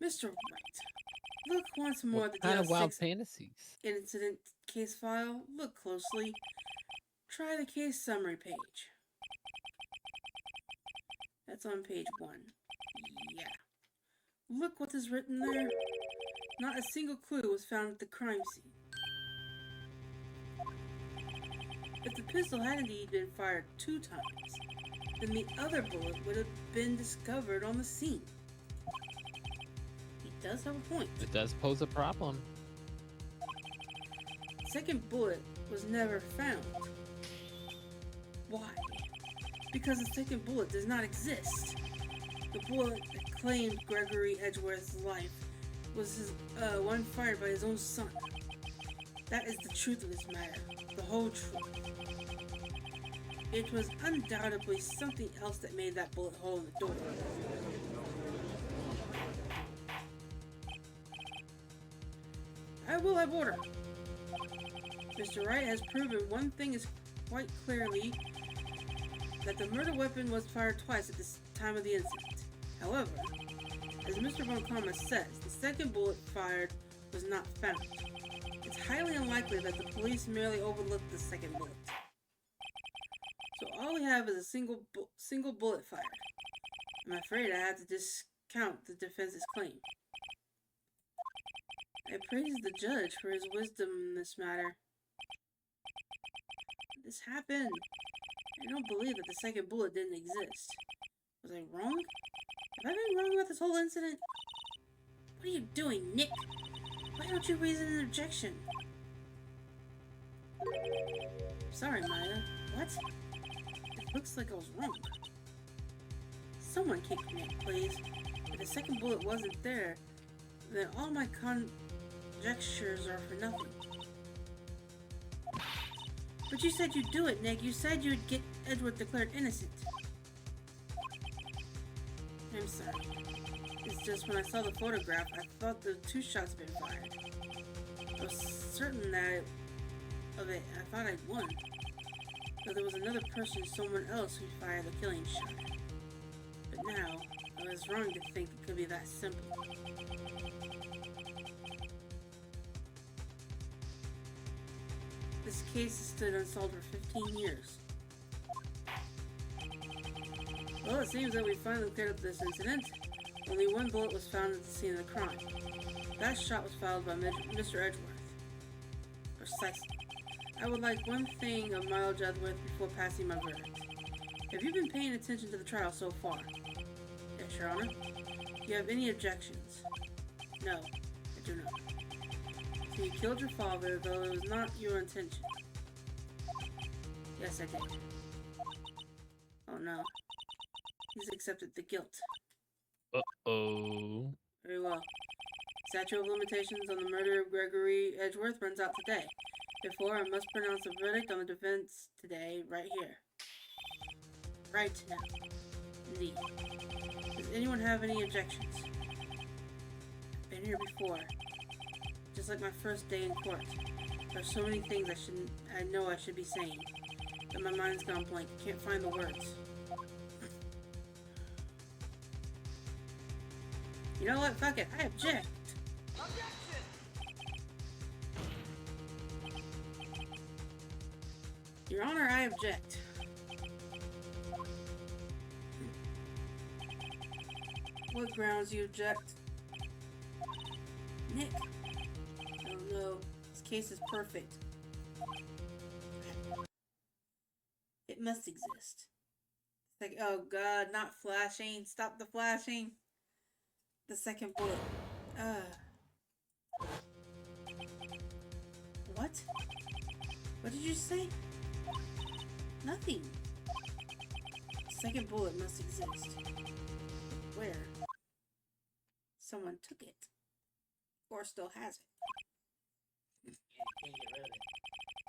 Mr. Wright, look once more at the Kind of wild DL6 fantasies. incident case file. Look closely. Try the case summary page. That's on page 1. Yeah. Look what is written there. Not a single clue was found at the crime scene. If the pistol had indeed been fired 2 times, then the other bullet would have been discovered on the scene. He does have a point. It does pose a problem. Second bullet was never found. Why? Because the second bullet does not exist. The bullet that claimed Gregory Edgeworth's life was his, one fired by his own son. That is the truth of this matter. The whole truth. It was undoubtedly something else that made that bullet hole in the door. I will have order. Mr. Wright has proven one thing is quite clearly that the murder weapon was fired twice at the time of the incident. However, as Mr. Von Karma says, the second bullet fired was not found. It's highly unlikely that the police merely overlooked the second bullet. So all we have is a single bullet fired. I'm afraid I have to discount the defense's claim. I praise the judge for his wisdom in this matter. This happened. I don't believe that the second bullet didn't exist. Was I wrong? Have I been wrong about this whole incident? What are you doing, Nick? Why don't you raise an objection? Sorry, Maya. What? It looks like I was wrong. Someone kick Nick, please. If the second bullet wasn't there, then all my conjectures are for nothing. But you said you'd do it, Nick. You said you'd get Edgeworth declared innocent. I'm sorry. It's just when I saw the photograph, I thought the 2 shots had been fired. I was certain of it. I thought I'd won. But there was another person, someone else, who fired the killing shot. But now, I was wrong to think it could be that simple. This case has stood unsolved for 15 years. Well, it seems that we finally cleared up this incident. Only 1 bullet was found at the scene of the crime. That shot was fired by Mr. Edgeworth. Precisely. I would like one thing of Miles Edgeworth before passing my verdict. Have you been paying attention to the trial so far? Yes, Your Honor. Do you have any objections? No, I do not. So you killed your father, though it was not your intention. Yes, I did. Oh no. He's accepted the guilt. Uh-oh. Very well. Statute of limitations on the murder of Gregory Edgeworth runs out today. Therefore, I must pronounce a verdict on the defense today, right here. Right now. Indeed. anyone have any objections? I've been here before. Just like my first day in court. There's so many things I know I should be saying. But my mind's gone blank. I can't find the words. You know what? Fuck it. I object. Your Honor, I object. What grounds you object? Nick. I don't know. This case is perfect. It must exist. It's like, oh god, not flashing. Stop the flashing. The second bullet. What? What did you say? Nothing. The second bullet must exist. Where? Someone took it. Or still has it.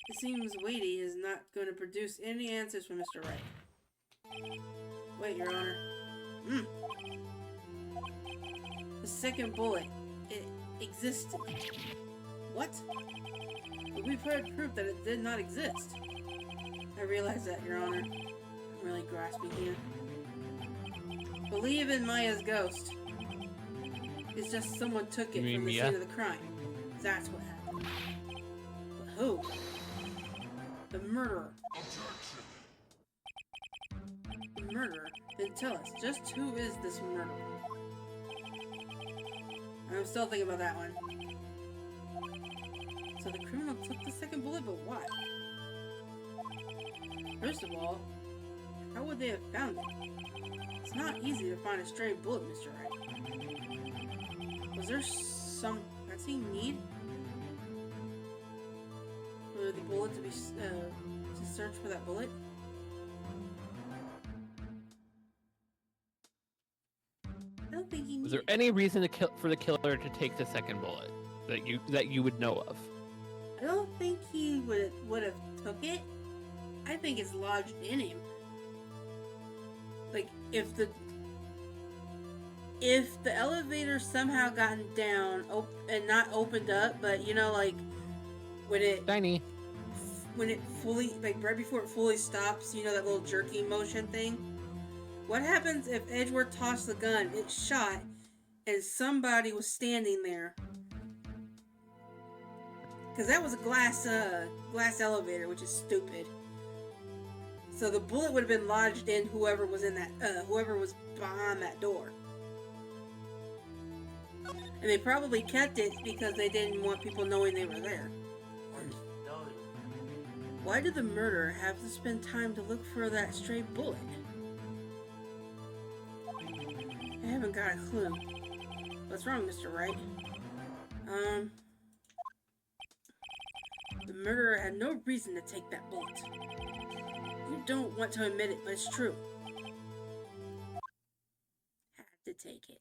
It seems weighty is not going to produce any answers from Mr. Wright. Wait, Your Honor. The second bullet. It existed. What? But we've heard proof that it did not exist. I realize that, Your Honor. I'm really grasping here. Believe in Maya's ghost. It's just someone took it from the scene of the crime. That's what happened. But who? The murderer. The murderer? Then tell us, just who is this murderer? I'm still thinking about that one. So the criminal took the second bullet, but why? First of all, how would they have found it? It's not easy to find a stray bullet, Mr. Wright. Was there some pressing need for the bullet to be to search for that bullet? I don't think he. Was there any reason for the killer to take the second bullet that you would know of? I don't think he would have took it. I think it's lodged in him. Like if the elevator somehow gotten down and not opened up, but you know, like when it fully, like right before it fully stops, you know, that little jerky motion thing. What happens if Edgeworth tossed the gun, it shot, and somebody was standing there? Because that was a glass elevator, which is stupid. So the bullet would have been lodged in whoever was in that, whoever was behind that door. And they probably kept it because they didn't want people knowing they were there. Why did the murderer have to spend time to look for that stray bullet? I haven't got a clue. What's wrong, Mr. Wright? The murderer had no reason to take that bullet. You don't want to admit it, but it's true. Had to take it.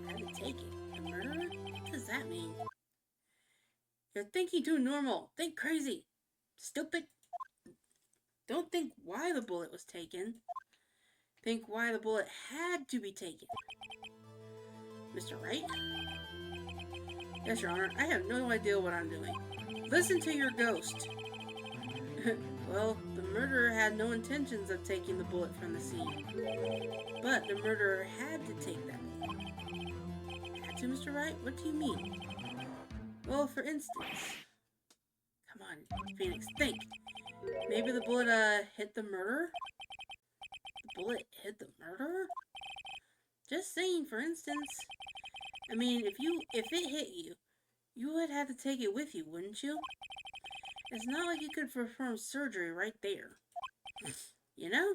Had to take it. The murderer? What does that mean? You're thinking too normal. Think crazy. Stupid. Don't think why the bullet was taken. Think why the bullet had to be taken. Mr. Wright? Yes, Your Honor. I have no idea what I'm doing. Listen to your ghost. Well, the murderer had no intentions of taking the bullet from the scene. But the murderer had to take that bullet. Had to, Mr. Wright? What do you mean? Well, for instance... Come on, Phoenix, think. Maybe the bullet, hit the murderer? The bullet hit the murderer? Just saying, for instance. I mean, if it hit you, you would have to take it with you, wouldn't you? It's not like you could perform surgery right there. You know?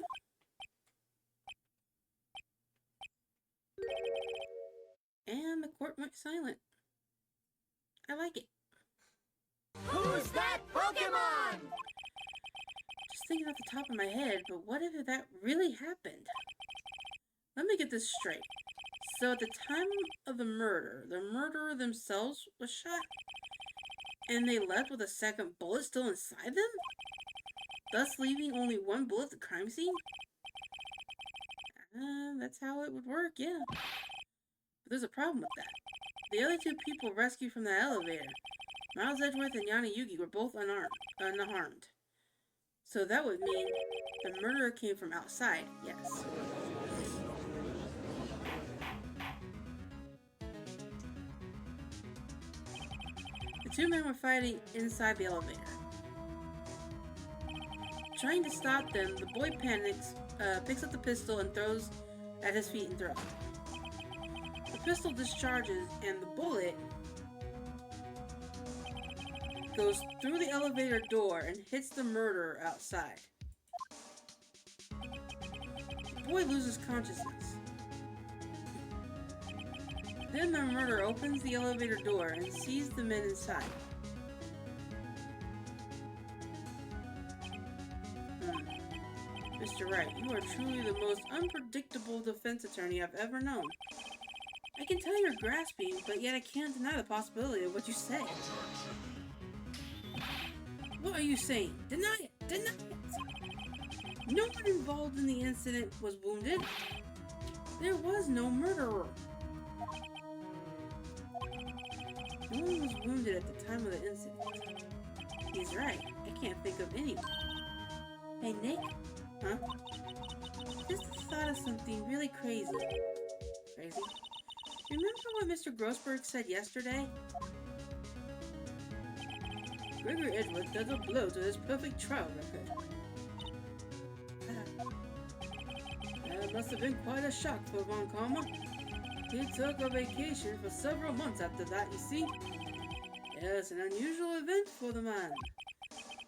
And the court went silent. I like it. Who's that Pokemon? Just thinking off the top of my head, but what if that really happened? Let me get this straight. So at the time of the murderer themselves was shot? And they left with a second bullet still inside them? Thus leaving only one bullet at the crime scene? that's how it would work, yeah. But there's a problem with that. The other two people rescued from the elevator, Miles Edgeworth and Yana Yugi, were both unharmed. So that would mean the murderer came from outside, yes. The two men were fighting inside the elevator. Trying to stop them, the boy panics, picks up the pistol and throws at his feet and throws it. The pistol discharges and the bullet goes through the elevator door and hits the murderer outside. The boy loses consciousness. Then the murderer opens the elevator door and sees the men inside. Mr. Wright, you are truly the most unpredictable defense attorney I've ever known. I can tell you're grasping, but yet I can't deny the possibility of what you say. What are you saying? Deny it! Deny it! No one involved in the incident was wounded. There was no murderer. No one was wounded at the time of the incident. He's right. I can't think of anyone. Hey, Nick? Huh? Just thought of something really crazy. Crazy? Remember what Mr. Grossberg said yesterday? Gregory Edgeworth does a blow to his perfect trial record. That must have been quite a shock for Von Karma. He took a vacation for several months after that, you see. Yes, an unusual event for the man.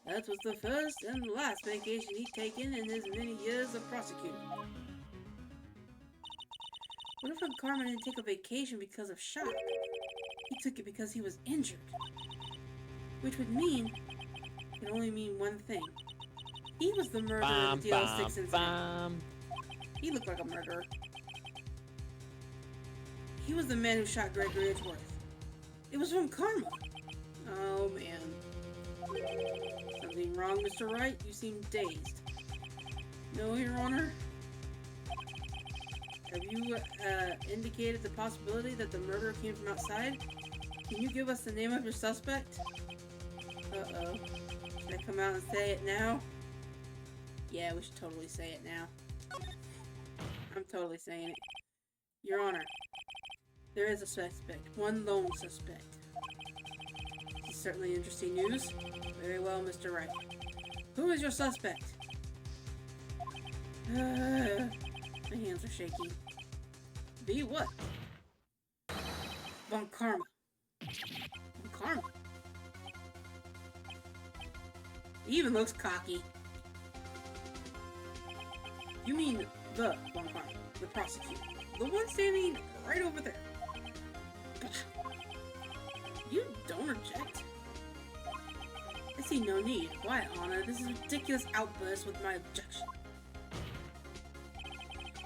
That was the first and last vacation he'd taken in his many years of prosecuting. What if Von Karma didn't take a vacation because of shock? He took it because he was injured. Which would mean, it only mean one thing. He was the murderer of the DL6 incident. He looked like a murderer. He was the man who shot Gregory Edgeworth. It was Von Karma. Oh man. Something wrong, Mr. Wright? You seem dazed. No, Your Honor. Have you indicated the possibility that the murderer came from outside? Can you give us the name of your suspect? Uh-oh. Should I come out and say it now? Yeah, we should totally say it now. I'm totally saying it. Your Honor, there is a suspect. One lone suspect. This is certainly interesting news. Very well, Mr. Wright. Who is your suspect? My hands are shaking. V what? Von Karma. Von Karma? He even looks cocky. You mean the Von Karma, the prosecutor. The one standing right over there. You don't object? I see no need. Why, Anna? This is a ridiculous outburst with my objection.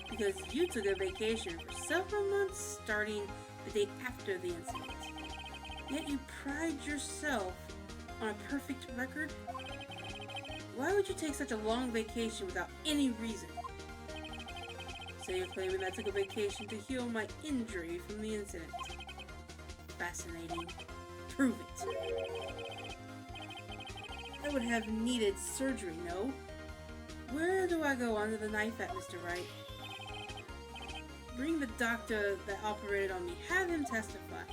Because you took a vacation for several months starting the day after the incident. Yet you pride yourself on a perfect record? Why would you take such a long vacation without any reason? So you're claiming I took a vacation to heal my injury from the incident. Fascinating. Prove it. I would have needed surgery, no? Where do I go under the knife at, Mr. Wright? Bring the doctor that operated on me. Have him testify.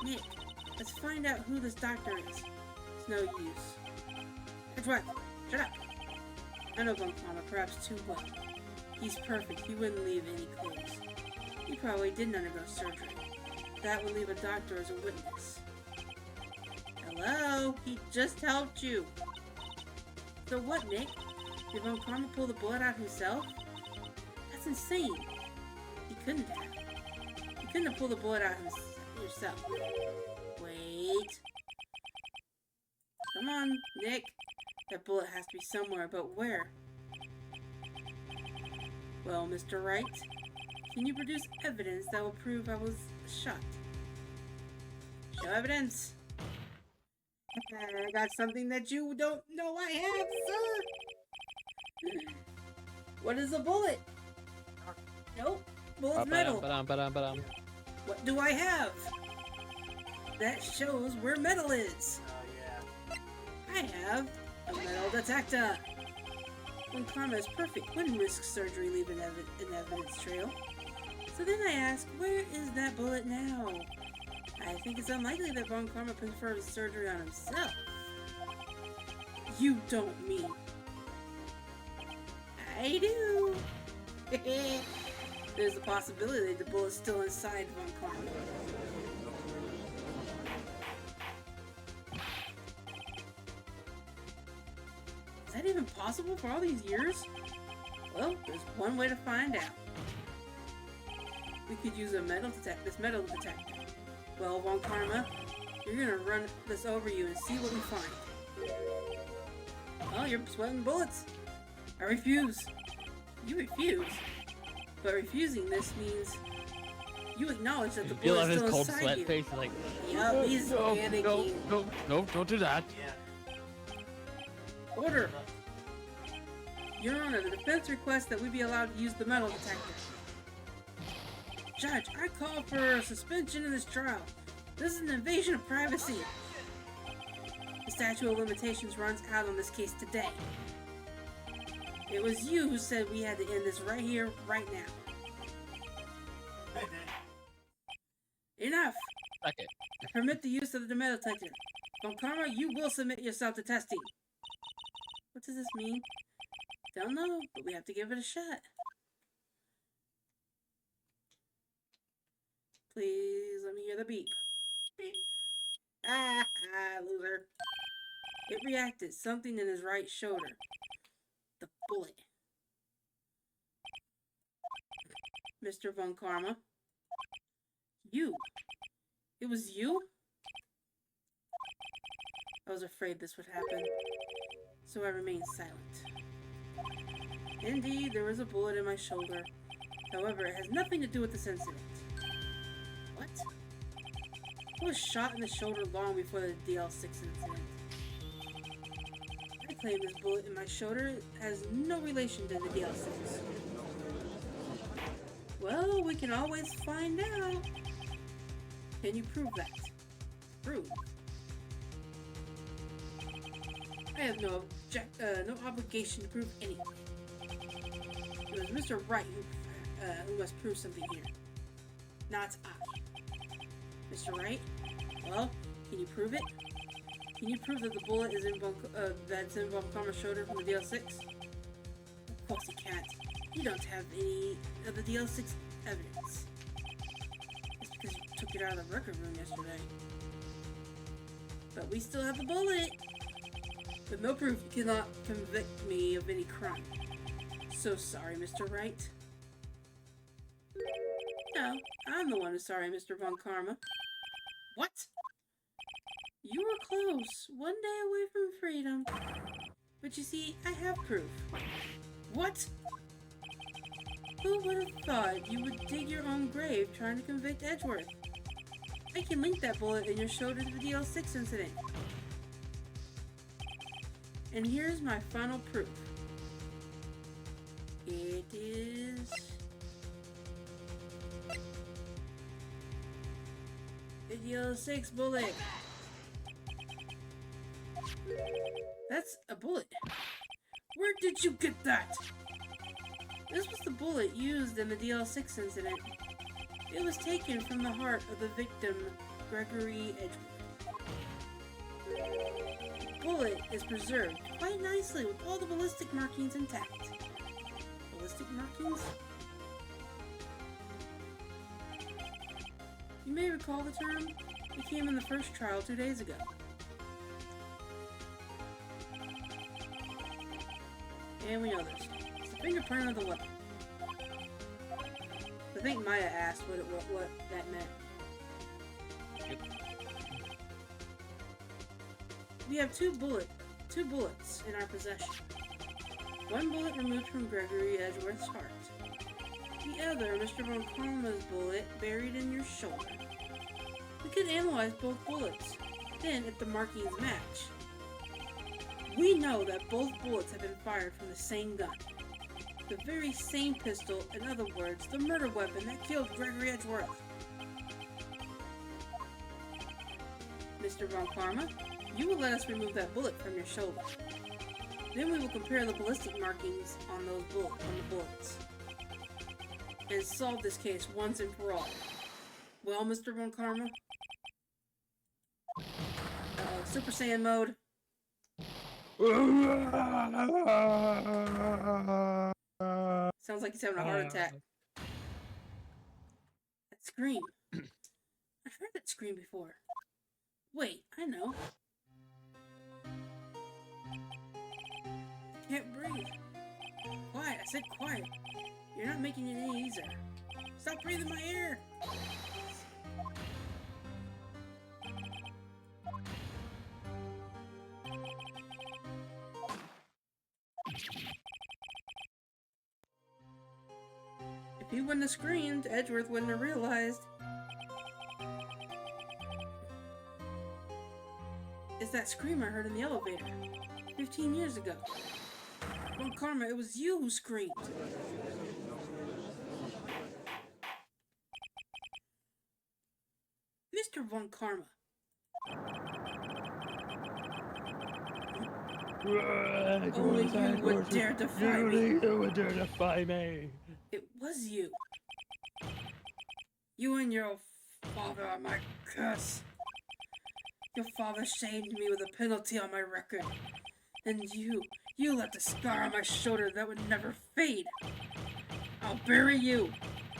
Nick, let's find out who this doctor is. It's no use. That's right. Shut up. I know Von Karma perhaps too well. He's perfect. He wouldn't leave any clues. He probably didn't undergo surgery. That would leave a doctor as a witness. Hello? He just helped you. So what, Nick? Did Von Karma pull the blood out himself? That's insane. He couldn't have. He couldn't have pulled the blood out himself. Wait. Come on, Nick. That bullet has to be somewhere, but where? Well, Mr. Wright, can you produce evidence that will prove I was shot? Show evidence. I got something that you don't know I have, sir. What is a bullet? Nope. Bullet's metal. Ba-dum. What do I have? That shows where metal is. Oh, yeah. I have a metal detector. When karma is perfect, wouldn't risk surgery leave an evidence trail. So then I ask, where is that bullet now? I think it's unlikely that Von Karma prefers surgery on himself. You don't mean. I do. There's a possibility that the bullet's still inside Von Karma. Is that even possible for all these years? Well, there's one way to find out. We could use this metal detector. Well, Von Karma, you're gonna run this over you and see what we find. Oh, you're sweating bullets. I refuse. You refuse? But refusing this means you acknowledge that the Feel bullet's his still cold inside sweat you. face, like, Yup, he's panicking. no, don't do that. Yeah. Order! Your Honor, the defense requests that we be allowed to use the metal detector. Judge, I call for a suspension in this trial. This is an invasion of privacy. The statute of limitations runs out on this case today. It was you who said we had to end this right here, right now. Enough! Okay. Permit the use of the metal detector. Von Karma, you will submit yourself to testing. What does this mean? Don't know, but we have to give it a shot. Please let me hear the beep. Beep. Loser. It reacted. Something in his right shoulder. The bullet. Mr. Von Karma. You. It was you? I was afraid this would happen, so I remained silent. Indeed, there was a bullet in my shoulder. However, it has nothing to do with this incident. What? I was shot in the shoulder long before the DL6 incident. I claim this bullet in my shoulder has no relation to the DL6. Well, we can always find out. Can you prove that? Prove? I have no obligation to prove anything. It was Mr. Wright who must prove something here, not I. Mr. Wright? Well, can you prove it? Can you prove that the bullet is in that's in Von Karma's shoulder from the DL6? Of course he can't. You don't have any of the DL6 evidence. It's because you took it out of the record room yesterday. But we still have the bullet! With no proof, you cannot convict me of any crime. So sorry, Mr. Wright. No, I'm the one who's sorry, Mr. Von Karma. What? You were close, one day away from freedom. But you see, I have proof. What? Who would have thought you would dig your own grave trying to convict Edgeworth? I can link that bullet in your shoulder to the DL6 incident. And here's my final proof. It is... the DL6 bullet. That's a bullet. Where did you get that? This was the bullet used in the DL6 incident. It was taken from the heart of the victim, Gregory Edgeworth. The bullet is preserved quite nicely with all the ballistic markings intact. Ballistic markings? You may recall the term. It came in the first trial 2 days ago. And we know this. It's the fingerprint of the weapon. I think Maya asked what that meant. Yep. We have two bullets in our possession. One bullet removed from Gregory Edgeworth's heart. The other, Mr. Von Karma's bullet, buried in your shoulder. We could analyze both bullets. Then, if the markings match, we know that both bullets have been fired from the same gun. The very same pistol, in other words, the murder weapon that killed Gregory Edgeworth. Mr. Von Karma, you will let us remove that bullet from your shoulder. Then we will compare the ballistic markings on the bullets. And solve this case once and for all. Well, Mr. Von Karma? Super Saiyan mode. Sounds like he's having a heart attack. That scream. I've heard that scream before. Wait, I know. I can't breathe. Quiet, I said quiet. You're not making it any easier. Stop breathing my ear! If he wouldn't have screamed, Edgeworth wouldn't have realized. It's that scream I heard in the elevator 15 years ago. Von Karma, it was you who screamed. Mr. Von Karma. Only you would dare defy me. Only you would dare defy me. It was you. You and your father are my curse. Your father shamed me with a penalty on my record. And you left a scar on my shoulder that would never fade. I'll bury you.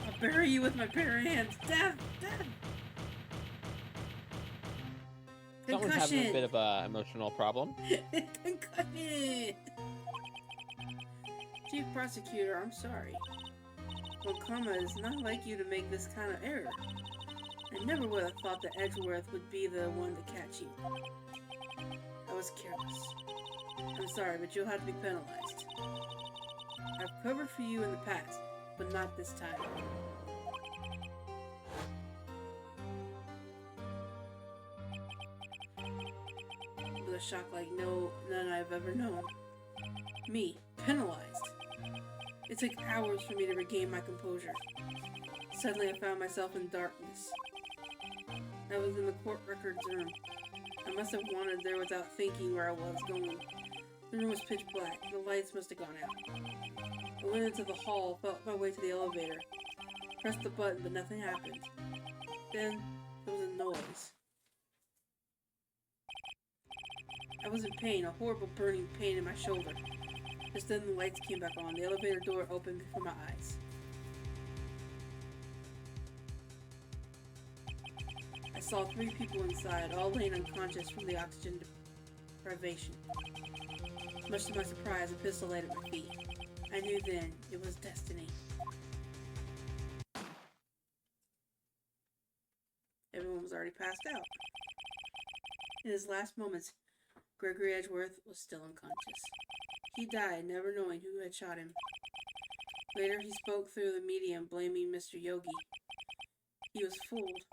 I'll bury you with my bare hands. Death! Death! Someone's having a bit of an emotional problem. Concussion! Chief Prosecutor, I'm sorry. Von Karma is not like you to make this kind of error. I never would have thought that Edgeworth would be the one to catch you. I was careless. I'm sorry, but you'll have to be penalized. I've covered for you in the past, but not this time. With a shock like none I've ever known. Me, penalized. It took hours for me to regain my composure. Suddenly I found myself in darkness. I was in the court records room. I must have wandered there without thinking where I was going. The room was pitch black. The lights must have gone out. I went into the hall, felt my way to the elevator. Pressed the button, but nothing happened. Then, there was a noise. I was in pain, a horrible burning pain in my shoulder. Just then the lights came back on. The elevator door opened before my eyes. I saw 3 people inside, all laying unconscious from the oxygen deprivation. Much to my surprise, a pistol laid at my feet. I knew then it was destiny. Everyone was already passed out. In his last moments, Gregory Edgeworth was still unconscious. He died, never knowing who had shot him. Later, he spoke through the medium, blaming Mr. Yogi. He was fooled.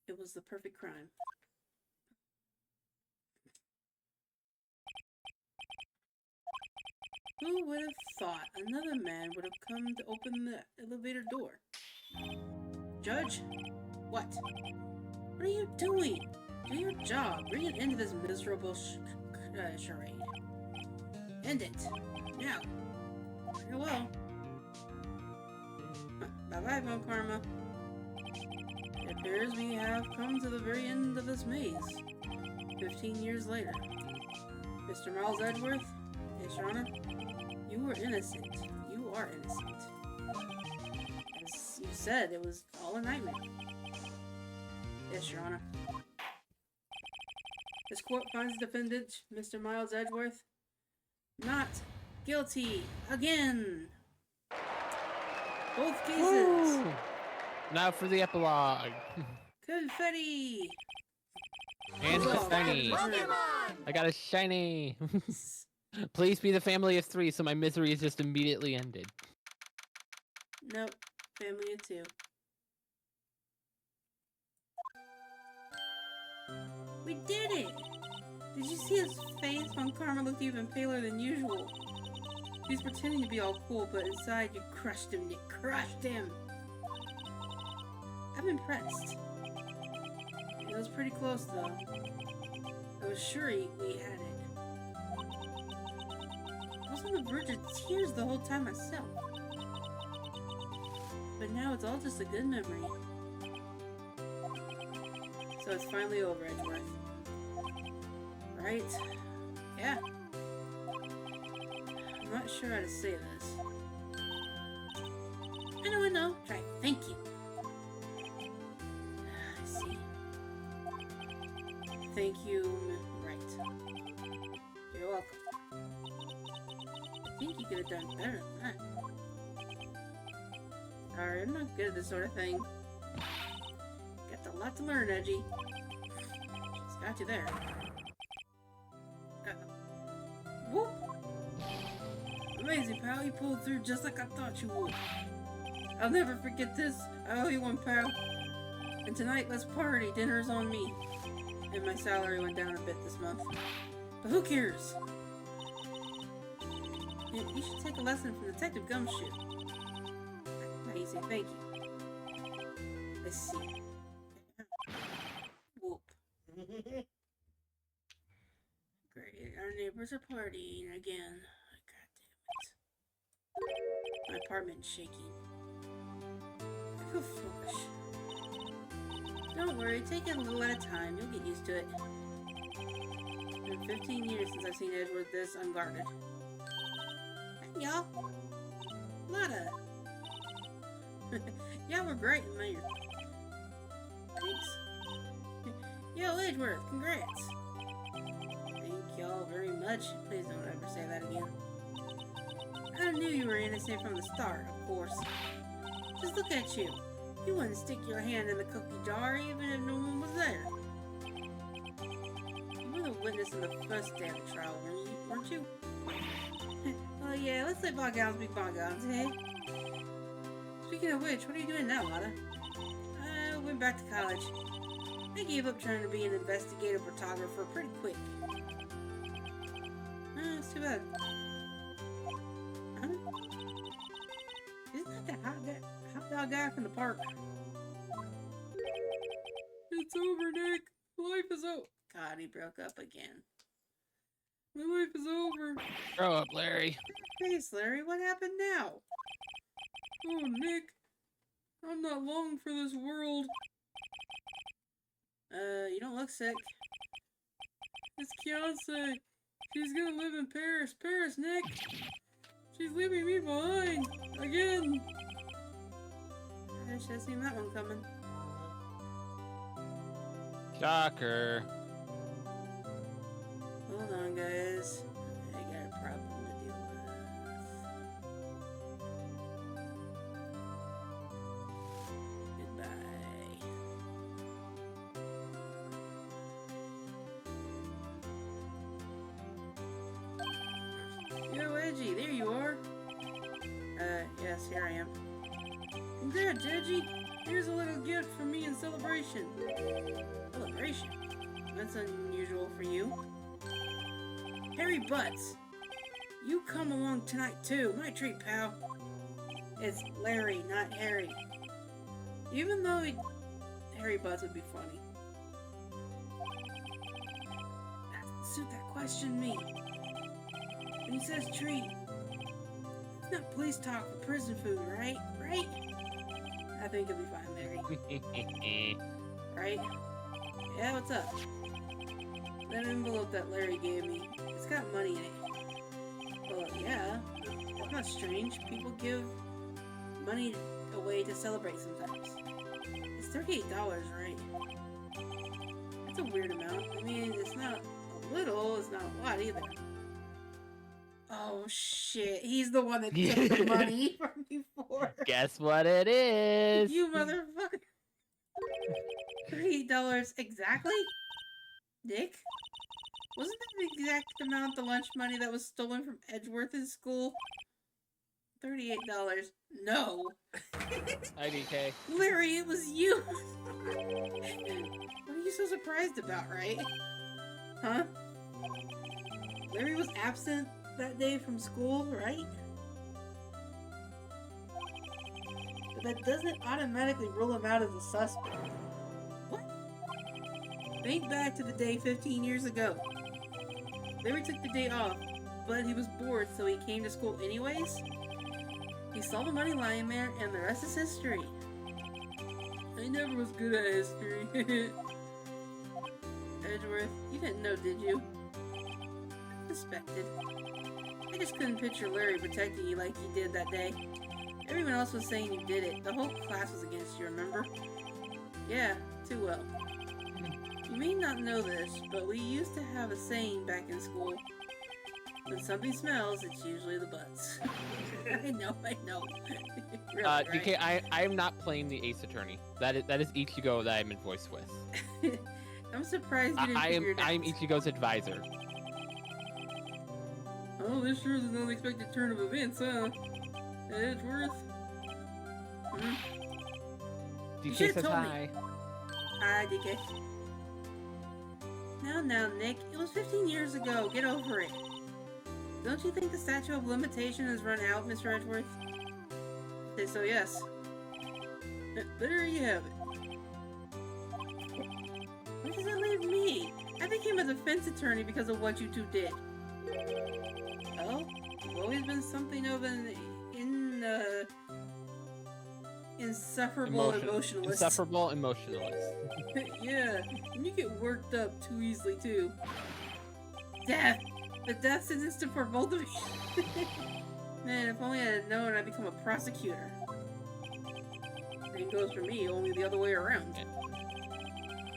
It was the perfect crime. Who would have thought another man would have come to open the elevator door? Judge? What? What are you doing? Do your job. Bring an end to this miserable charade. End it. Now. Farewell. Bye-bye, Von Karma. It appears we have come to the very end of this maze. 15 years later. Mr. Miles Edgeworth? Yes, Your Honor? You were innocent. You are innocent. As you said, it was all a nightmare. Yes, Your Honor. This court finds the defendant, Mr. Miles Edgeworth, not guilty again. Both cases. Woo! Now for the epilogue. Confetti. And Oh, shiny. Pokemon! I got a shiny. Please be the family of 3 so my misery is just immediately ended. Nope. Family of 2. We did it! Did you see his face? Von Karma looked even paler than usual. He's pretending to be all cool, but inside you crushed him, Nick. Crushed him! I'm impressed. It was pretty close, though. I was sure we had it. I was on the verge of tears the whole time myself. But now it's all just a good memory. So it's finally over, Edgeworth. Right? Yeah. I'm not sure how to say this. I know. Try thank you. I see. Thank you. Right. You're welcome. I think you could have done better than that. Sorry, I'm not good at this sort of thing. Got a lot to learn, Edgy. She's got you there. Whoop! Amazing, pal. You pulled through just like I thought you would. I'll never forget this. I owe you one, pal. And tonight, let's party. Dinner's on me. And my salary went down a bit this month. But who cares? You should take a lesson from Detective Gumshoe. How do you say thank you? Let's see. Whoop. Great. Our neighbors are partying again. God damn it. My apartment's shaking. I feel foolish. Don't worry, take it a little at a time. You'll get used to it. It's been 15 years since I've seen Edgeworth this unguarded. Hey, y'all. Lotta. Y'all were great in there. Thanks. Yo, Edgeworth, congrats. Thank y'all very much. Please don't ever say that again. I knew you were innocent from the start, of course. Just look at you. You wouldn't stick your hand in the cookie jar even if no one was there. You were the witness in the first day of the trial, weren't you? Oh yeah, let's let bygones be bygones, hey? Speaking of which, what are you doing now, Lotta? I went back to college. I gave up trying to be an investigative photographer pretty quick. It's too bad. Huh? Isn't that the hot dog guy from the park? It's over, Nick. Life is over. God, he broke up again. My life is over. Grow up, Larry. Face, Larry, what happened now? Oh, Nick. I'm not long for this world. You don't look sick. It's Kianse. She's gonna live in Paris. Paris, Nick. She's leaving me behind. Again. I should have seen that one coming. Shocker. Hold on, guys. I got a problem to deal with. Goodbye. Yo, Edgy, there you are. Yes, here I am. Congrats, Edgy. Here's a little gift from me in celebration. Celebration? That's unusual for you. Harry Butts, you come along tonight too. My treat, pal. It's Larry, not Harry. Even though Harry Butts would be funny. That doesn't suit that question me. When he says treat, it's not police talk for prison food, right? Right? I think it'll be fine, Larry. Right? Yeah, what's up? That envelope that Larry gave me, it's got money in it. Well, yeah, that's not strange. People give money away to celebrate sometimes. It's $38, right? That's a weird amount. I mean, it's not a little, it's not a lot either. Oh shit, he's the one that took the money from before. Guess what it is? You motherfucker. $38 exactly? Nick? Wasn't that the exact amount the lunch money that was stolen from Edgeworth in school? $38. No. IDK. Larry, it was you. What are you so surprised about, right? Huh? Larry was absent that day from school, right? But that doesn't automatically rule him out as a suspect. What? Think back to the day 15 years ago. Larry took the day off, but he was bored, so he came to school anyways. He saw the money lying there, and the rest is history. I never was good at history. Edgeworth, you didn't know, did you? Suspected. I just couldn't picture Larry protecting you like he did that day. Everyone else was saying you did it. The whole class was against you, remember? Yeah, too well. You may not know this, but we used to have a saying back in school. When something smells, it's usually the butts. I know. Really, right? DK, I am not playing the Ace Attorney. That is Ichigo that I'm in voice with. I'm surprised you didn't figure it out. I am Ichigo's advisor. Oh, this sure is an unexpected turn of events, huh? Edgeworth? DK says told hi. Me. Hi, DK. Now, Nick. It was 15 years ago. Get over it. Don't you think the statute of limitation has run out, Mr. Edgeworth? Say so, yes. There you have it. Where does that leave me? I became a defense attorney because of what you two did. Well, you've always been something of an insufferable emotionalist. Insufferable emotionalist. Yeah, and you get worked up too easily, too. Death! The death sentence for both of you. Man, if only I had known I'd become a prosecutor. Same goes for me, only the other way around.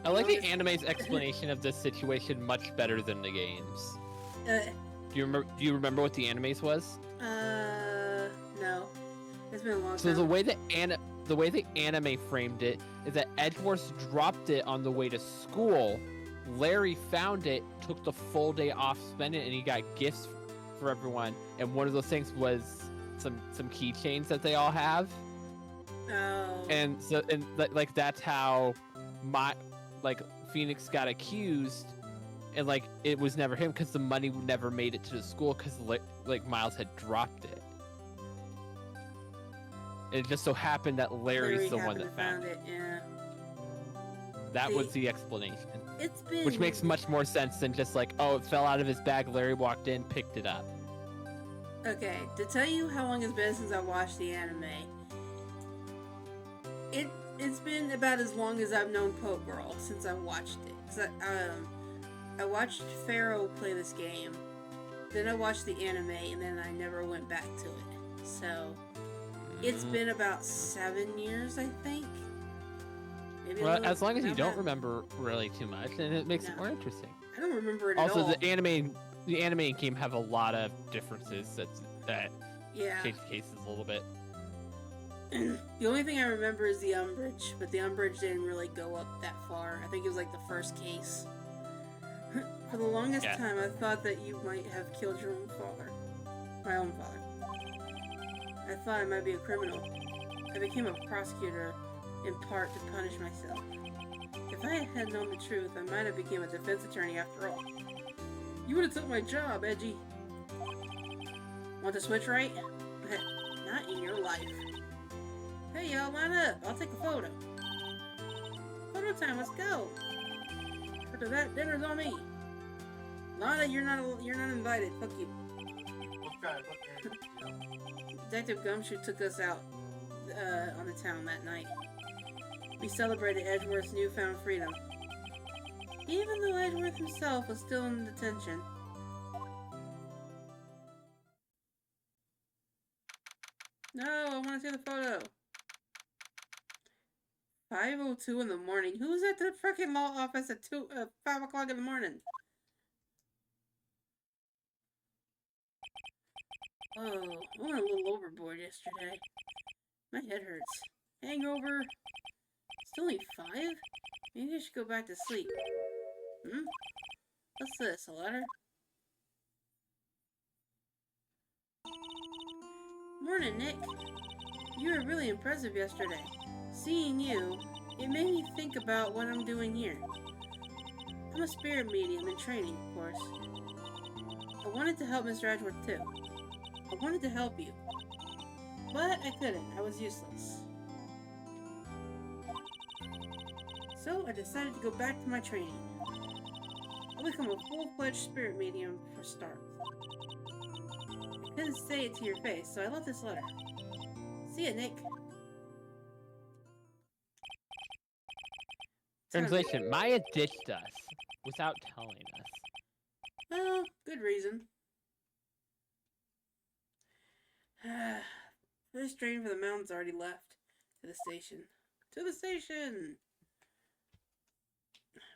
I like the anime's explanation of this situation much better than the games. Do you remember what the anime's was? No. It's been a long time. So the way the anime framed it is that Edgeworth dropped it on the way to school. Larry found it, took the full day off, spent it, and he got gifts for everyone. And one of those things was some keychains that they all have. Oh. And so like that's how Phoenix got accused, and like it was never him because the money never made it to the school because like Miles had dropped it. And it just so happened that Larry's the one that found it. Yeah. That was the explanation. It's been... Which makes much more sense than just like, oh, it fell out of his bag, Larry walked in, picked it up. Okay, to tell you how long it's been since I watched the anime, it's been about as long as I've known Poke Girl since I watched it. Cause I watched Pharaoh play this game, then I watched the anime, and then I never went back to it. So, it's been about 7 years, I think. Maybe well, as long as you don't remember really too much, and it makes it more interesting. I don't remember it at all. Also, the anime and game have a lot of differences that change the cases a little bit. The only thing I remember is the Umbridge, but the Umbridge didn't really go up that far. I think it was like the first case. For the longest time, I thought that you might have killed your own father. My own father. I thought I might be a criminal. I became a prosecutor in part to punish myself. If I had known the truth, I might have become a defense attorney after all. You would have took my job, Edgy. Want to switch right? Not in your life. Hey y'all, line up. I'll take a photo. Photo time, let's go. After that, dinner's on me. Lana, you're not invited. Fuck you. Detective Gumshoe took us out on the town that night. We celebrated Edgeworth's newfound freedom. Even though Edgeworth himself was still in detention. No, I want to see the photo. 5:02 in the morning. Who's at the freaking law office at 5 o'clock in the morning? Oh, I went a little overboard yesterday. My head hurts. Hangover. It's only 5? Maybe I should go back to sleep. What's this, a letter? Morning, Nick. You were really impressive yesterday. Seeing you, it made me think about what I'm doing here. I'm a spirit medium in training, of course. I wanted to help Mr. Edgeworth too. I wanted to help you. But I couldn't. I was useless. So I decided to go back to my training. I'll become a full-fledged spirit medium for start. I couldn't say it to your face, so I left this letter. See ya, Nick. Translation: Maya ditched us without telling us. Well, good reason. First train for the mountains already left. To the station. To the station!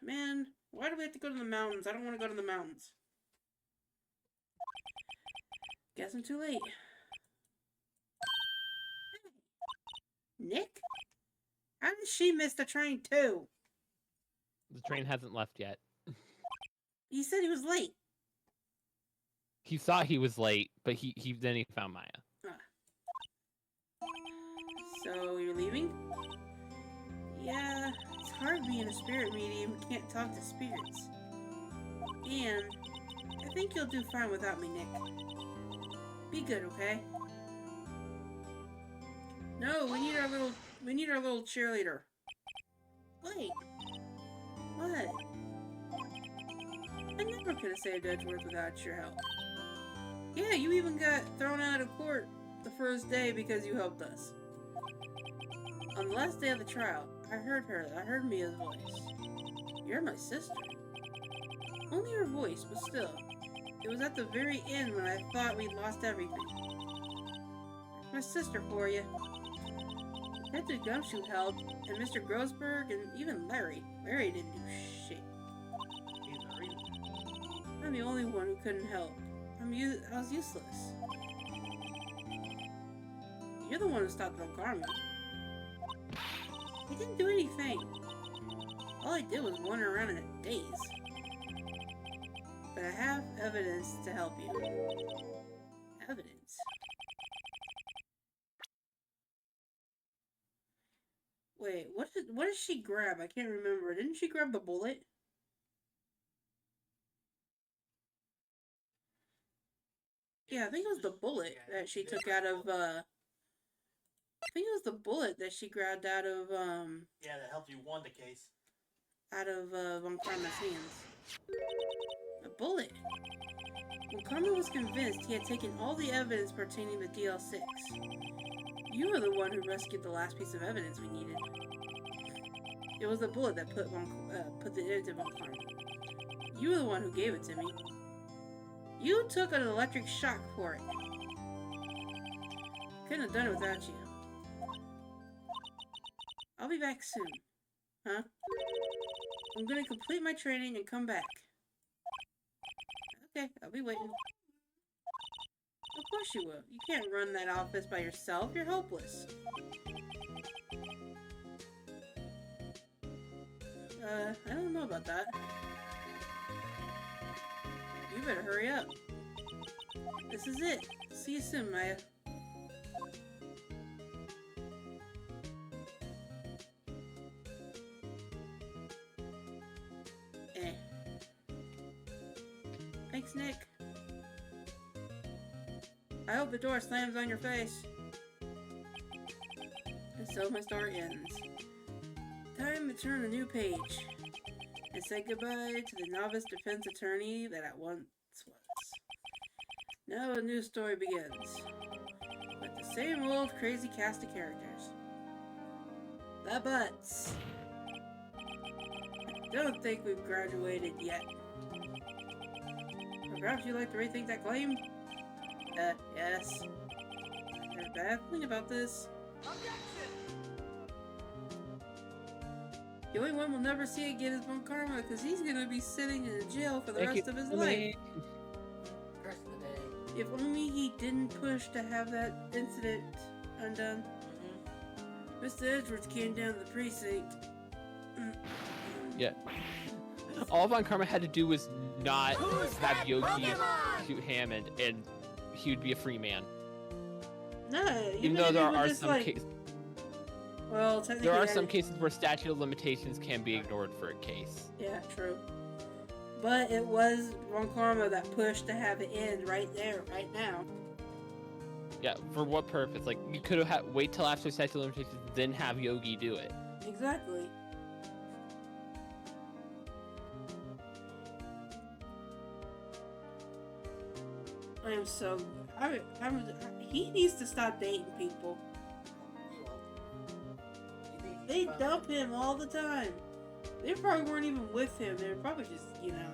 Man, why do we have to go to the mountains? I don't want to go to the mountains. Guess I'm too late. Hey, Nick? How did she miss the train too? The train hasn't left yet. He said he was late. He thought he was late, but then he found Maya. So you're leaving? Yeah, it's hard being a spirit medium who can't talk to spirits. And I think you'll do fine without me, Nick. Be good, okay? No, we need our little cheerleader. Wait. What? I never could have saved Edgeworth without your help. Yeah, you even got thrown out of court the first day because you helped us. On the last day of the trial, I heard Mia's voice. You're my sister. Only her voice, but still. It was at the very end when I thought we'd lost everything. My sister for you. Captain Gumshoe helped, and Mr. Grossberg, and even Larry. Larry didn't do shit. I'm the only one who couldn't help. I was useless. You're the one who stopped Von Karma. I didn't do anything. All I did was wander around in a daze. But I have evidence to help you. Evidence? Wait, what did she grab? I can't remember. Didn't she grab the bullet? Yeah, I think it was the bullet that she took out of, I think it was the bullet that she grabbed out of, Yeah, that helped you won the case. out of, Von Karma's hands. A bullet? When Karma was convinced he had taken all the evidence pertaining to DL6, you were the one who rescued the last piece of evidence we needed. It was the bullet that put the end to Von Karma. You were the one who gave it to me. You took an electric shock for it. Couldn't have done it without you. I'll be back soon. Huh? I'm gonna complete my training and come back. Okay, I'll be waiting. Of course you will. You can't run that office by yourself. You're hopeless. I don't know about that. You better hurry up. This is it. See you soon, Maya. Thanks, Nick. I hope the door slams on your face. And so my story ends. Time to turn a new page and say goodbye to the novice defense attorney that I once was. Now a new story begins with the same old crazy cast of characters. The Butts. I don't think we've graduated yet. Or perhaps you'd like to rethink that claim? Yes. There's a bad thing about this. The only one we'll never see again is Von Karma, because he's gonna be sitting in jail for the rest of his life. Rest of the day. If only he didn't push to have that incident undone. Mr. Edgeworth came down to the precinct. Yeah. All Von Karma had to do was not have Yogi shoot Hammond, and he would be a free man. No, even though there are some cases. Well, technically, there are some cases where statute of limitations can be ignored for a case. Yeah, true. But it was Ron Karma that pushed to have it end right there, right now. Yeah, for what purpose? Like, you could have had wait till after statute of limitations, then have Yogi do it. Exactly. I am so. He needs to stop dating people. They dump him all the time. They probably weren't even with him. They were probably just, you know.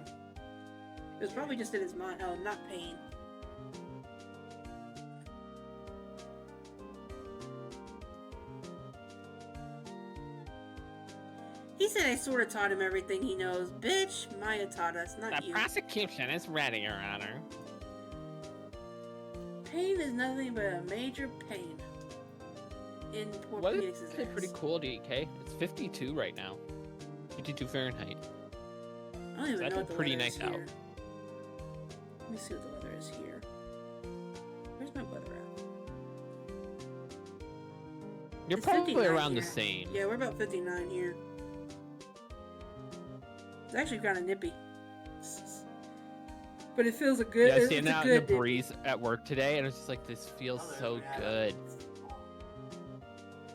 It was probably just in his mind. Oh, not pain. He said I sort of taught him everything he knows. Bitch, Maya taught us, not The you. prosecution is ready, Your Honor. Pain is nothing but a major pain. In poor What Phoenix's is ass. it pretty cool, DK? It's 52 right now. 52 Fahrenheit. I don't even That's know what the pretty weather nice is out. here. Let me see what the weather is here. Where's my weather at? You're It's probably 59 around the here. same. Yeah, we're about 59 here. It's actually kind of nippy. But it feels a good. Yeah, it's standing a out in the good breeze at work today, and it's just like, this feels so good.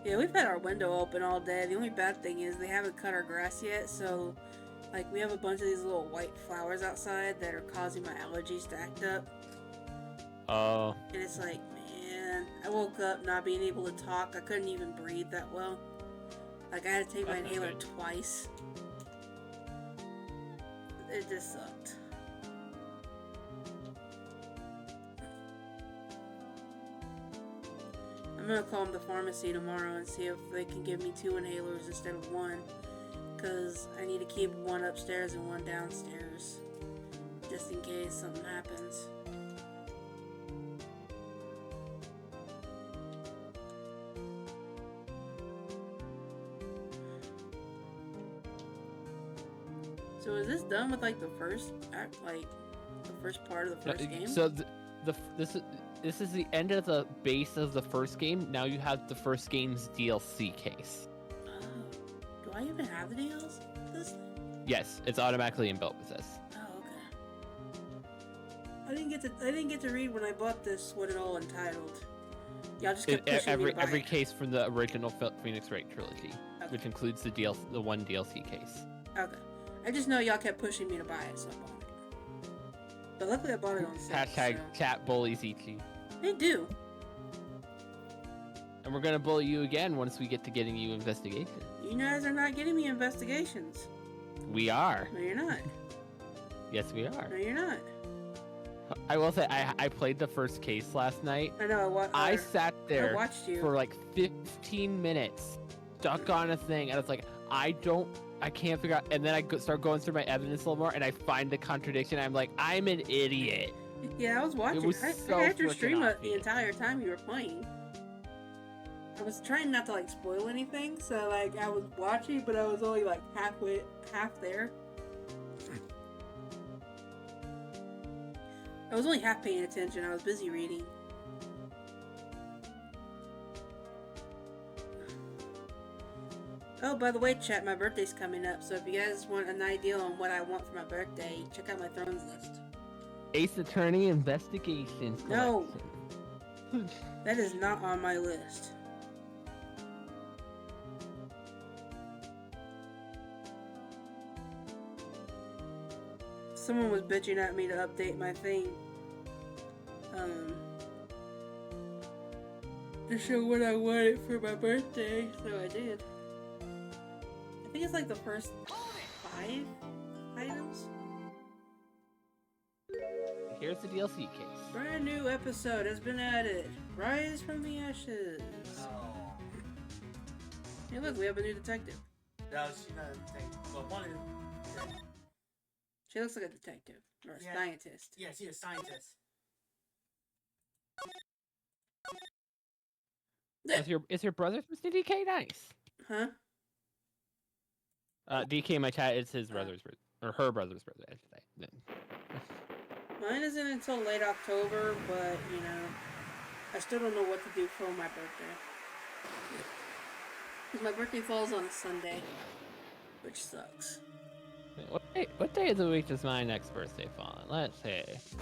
Yeah, we've had our window open all day. The only bad thing is they haven't cut our grass yet, so like we have a bunch of these little white flowers outside that are causing my allergies to act up. Oh. And it's like, man, I woke up not being able to talk. I couldn't even breathe that well. Like I had to take my That's not inhaler good. twice. It just sucked. I'm gonna call the pharmacy tomorrow and see if they can give me 2 inhalers instead of 1. Because I need to keep one upstairs and one downstairs. Just in case something happens. So is this done with like the first act, like the first part of the first game? So this is the end of the base of the first game. Now you have the first game's DLC case. Oh, do I even have the deals? This thing? Yes, it's automatically inbuilt with this. Oh, okay. I didn't get to read when I bought this what it all entitled. Y'all just kept pushing me to buy Every it. case from the original Phoenix Wright trilogy, Okay. which includes the one DLC case. Okay. I just know y'all kept pushing me to buy it, so I bought it. But luckily I bought it on sale. Hashtag so. chat bullies Ichi. They do. And we're gonna bully you again once we get to getting you investigation. You guys are not getting me investigations. We are. No, you're not. Yes, we are. No, you're not. I will say, I played the first case last night. I know. I sat there watched you. for like 15 minutes, stuck on a thing, and it's like, I can't figure out. And then I start going through my evidence a little more, and I find the contradiction. I'm like, I'm an idiot. Yeah, I was watching. It was I so had your freaking stream up the obvious. entire time you were playing. I was trying not to like spoil anything, so like I was watching, but I was only like half there. I was only half paying attention. I was busy reading. Oh, by the way, chat, my birthday's coming up, so if you guys want an idea on what I want for my birthday, check out my Thrones list. Ace Attorney Investigations. No. Collection. That is not on my list. Someone was bitching at me to update my thing. To show what I wanted for my birthday, so I did. I think it's like the first 5 items. Here's the DLC case. Brand new episode has been added. Rise from the ashes. Oh. Hey, look, we have a new detective. No, she's not a detective. Well, one is. She looks like a detective or a Yeah. scientist. Yeah, she's a scientist. Is your brother from DK? Nice. Huh? DK in my chat, it's his brother's birthday, or her brother's birthday, I should say. Mine isn't until late October, but you know, I still don't know what to do for my birthday. Because my birthday falls on a Sunday, which sucks. What day of the week does my next birthday fall on? Let's see. It's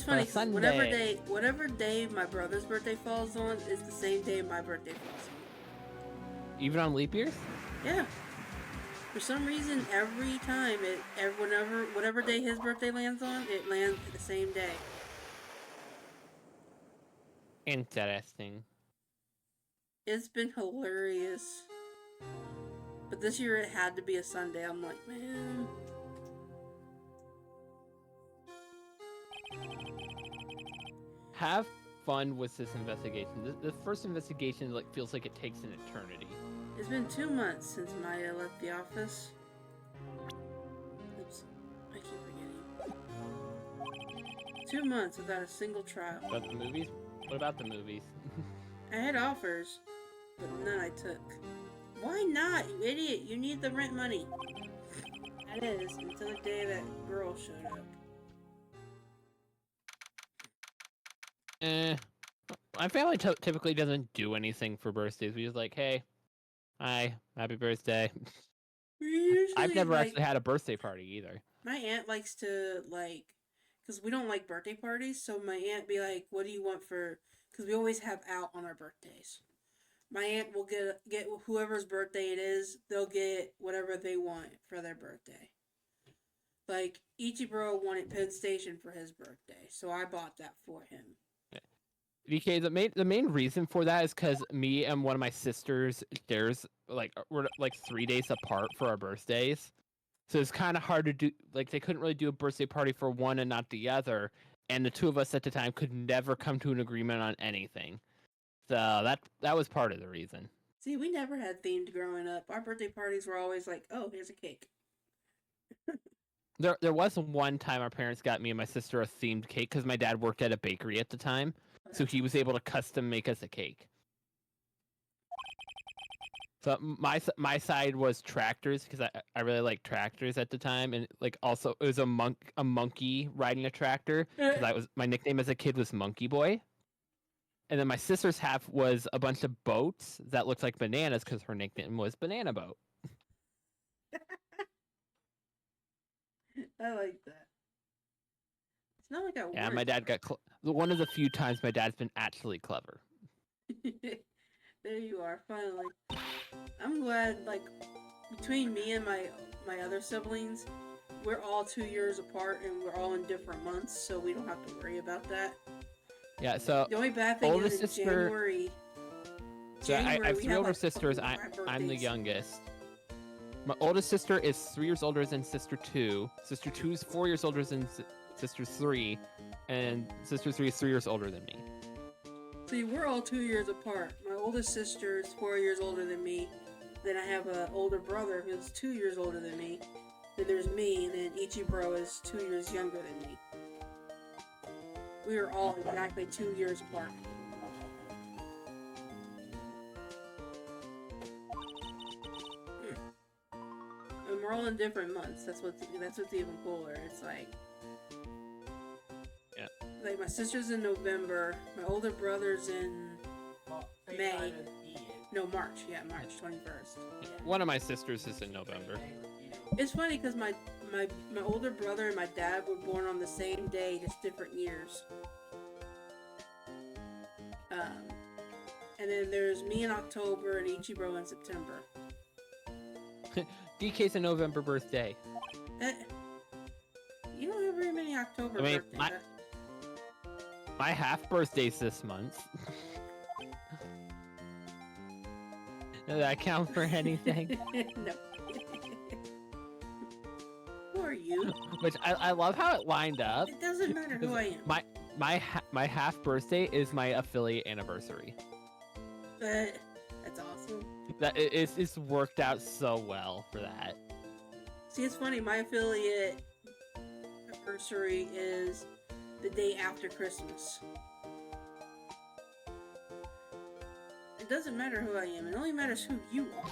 funny 'cause Sunday. whatever day my brother's birthday falls on is the same day my birthday falls on. Even on leap years? Yeah. For some reason, every time whatever day his birthday lands on, it lands the same day. Interesting. It's been hilarious. But this year it had to be a Sunday. I'm like, man. Have fun with this investigation. The first investigation feels like it takes an eternity. It's been 2 months since Maya left the office. Oops. I keep forgetting. 2 months without a single trial. About the movies? What about the movies? I had offers, but none I took. Why not, you idiot? You need the rent money. That is, until the day that girl showed up. My family typically doesn't do anything for birthdays. We just like, hey, hi, happy birthday. I've never actually had a birthday party either. My aunt likes to, because we don't like birthday parties, so my aunt be like, what do you want for, because we always have out on our birthdays. My aunt will get whoever's birthday it is, they'll get whatever they want for their birthday. Like, Ichi wanted Penn Station for his birthday, so I bought that for him. DK, the main reason for that is because me and one of my sisters, we're like 3 days apart for our birthdays. So it's kind of hard to do, they couldn't really do a birthday party for one and not the other. And the two of us at the time could never come to an agreement on anything. So that was part of the reason. See, we never had themed growing up. Our birthday parties were always like, oh, here's a cake. There was one time our parents got me and my sister a themed cake because my dad worked at a bakery at the time. So he was able to custom make us a cake. So my side was tractors because I really liked tractors at the time, and also it was a monkey riding a tractor because my nickname as a kid was Monkey Boy. And then my sister's half was a bunch of boats that looked like bananas because her nickname was Banana Boat. I like that. It's not like I Yeah, my dad got one of the few times my dad's been actually clever. There you are, finally. I'm glad, between me and my other siblings, we're all 2 years apart and we're all in different months, so we don't have to worry about that. Yeah, so the only bad thing is in January. So I have 3 older sisters. I'm the youngest. My oldest sister is 3 years older than sister 2. Sister 2 is 4 years older than sister 3, and sister 3 is 3 years older than me. See, we're all 2 years apart. My oldest sister is 4 years older than me. Then I have an older brother who's 2 years older than me. Then there's me, and then Ichi is 2 years younger than me. We are all exactly 2 years apart. And we're all in different months. That's what's even cooler. It's like my sister's in November, my older brother's in May. No, March. Yeah, March 21st. Yeah. One of my sisters is in November. It's funny because my older brother and my dad were born on the same day, just different years. And then there's me in October and Ichi in September. DK's a November birthday. You don't have very many October birthdays. My half birthday's this month. Does that count for anything? No. Who are you? Which I love how it lined up. It doesn't matter who I am. My half birthday is my affiliate anniversary. That's awesome. It's worked out so well for that. See, it's funny. My affiliate anniversary is the day after Christmas. It doesn't matter who I am. It only matters who you are.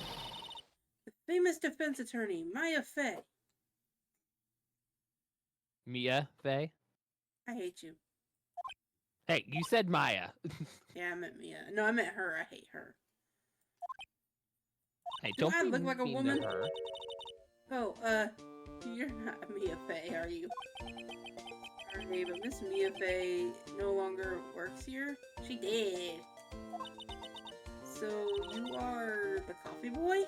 The famous defense attorney, Maya Fey. Mia Fey? I hate you. Hey, you said Maya. Yeah, I meant Mia. No, I meant her. I hate her. Hey, don't I be look like a mean woman? to her. Oh, you're not Mia Fey, are you? Sorry, but Miss Mia Fey no longer works here? She did. So, you are the coffee boy?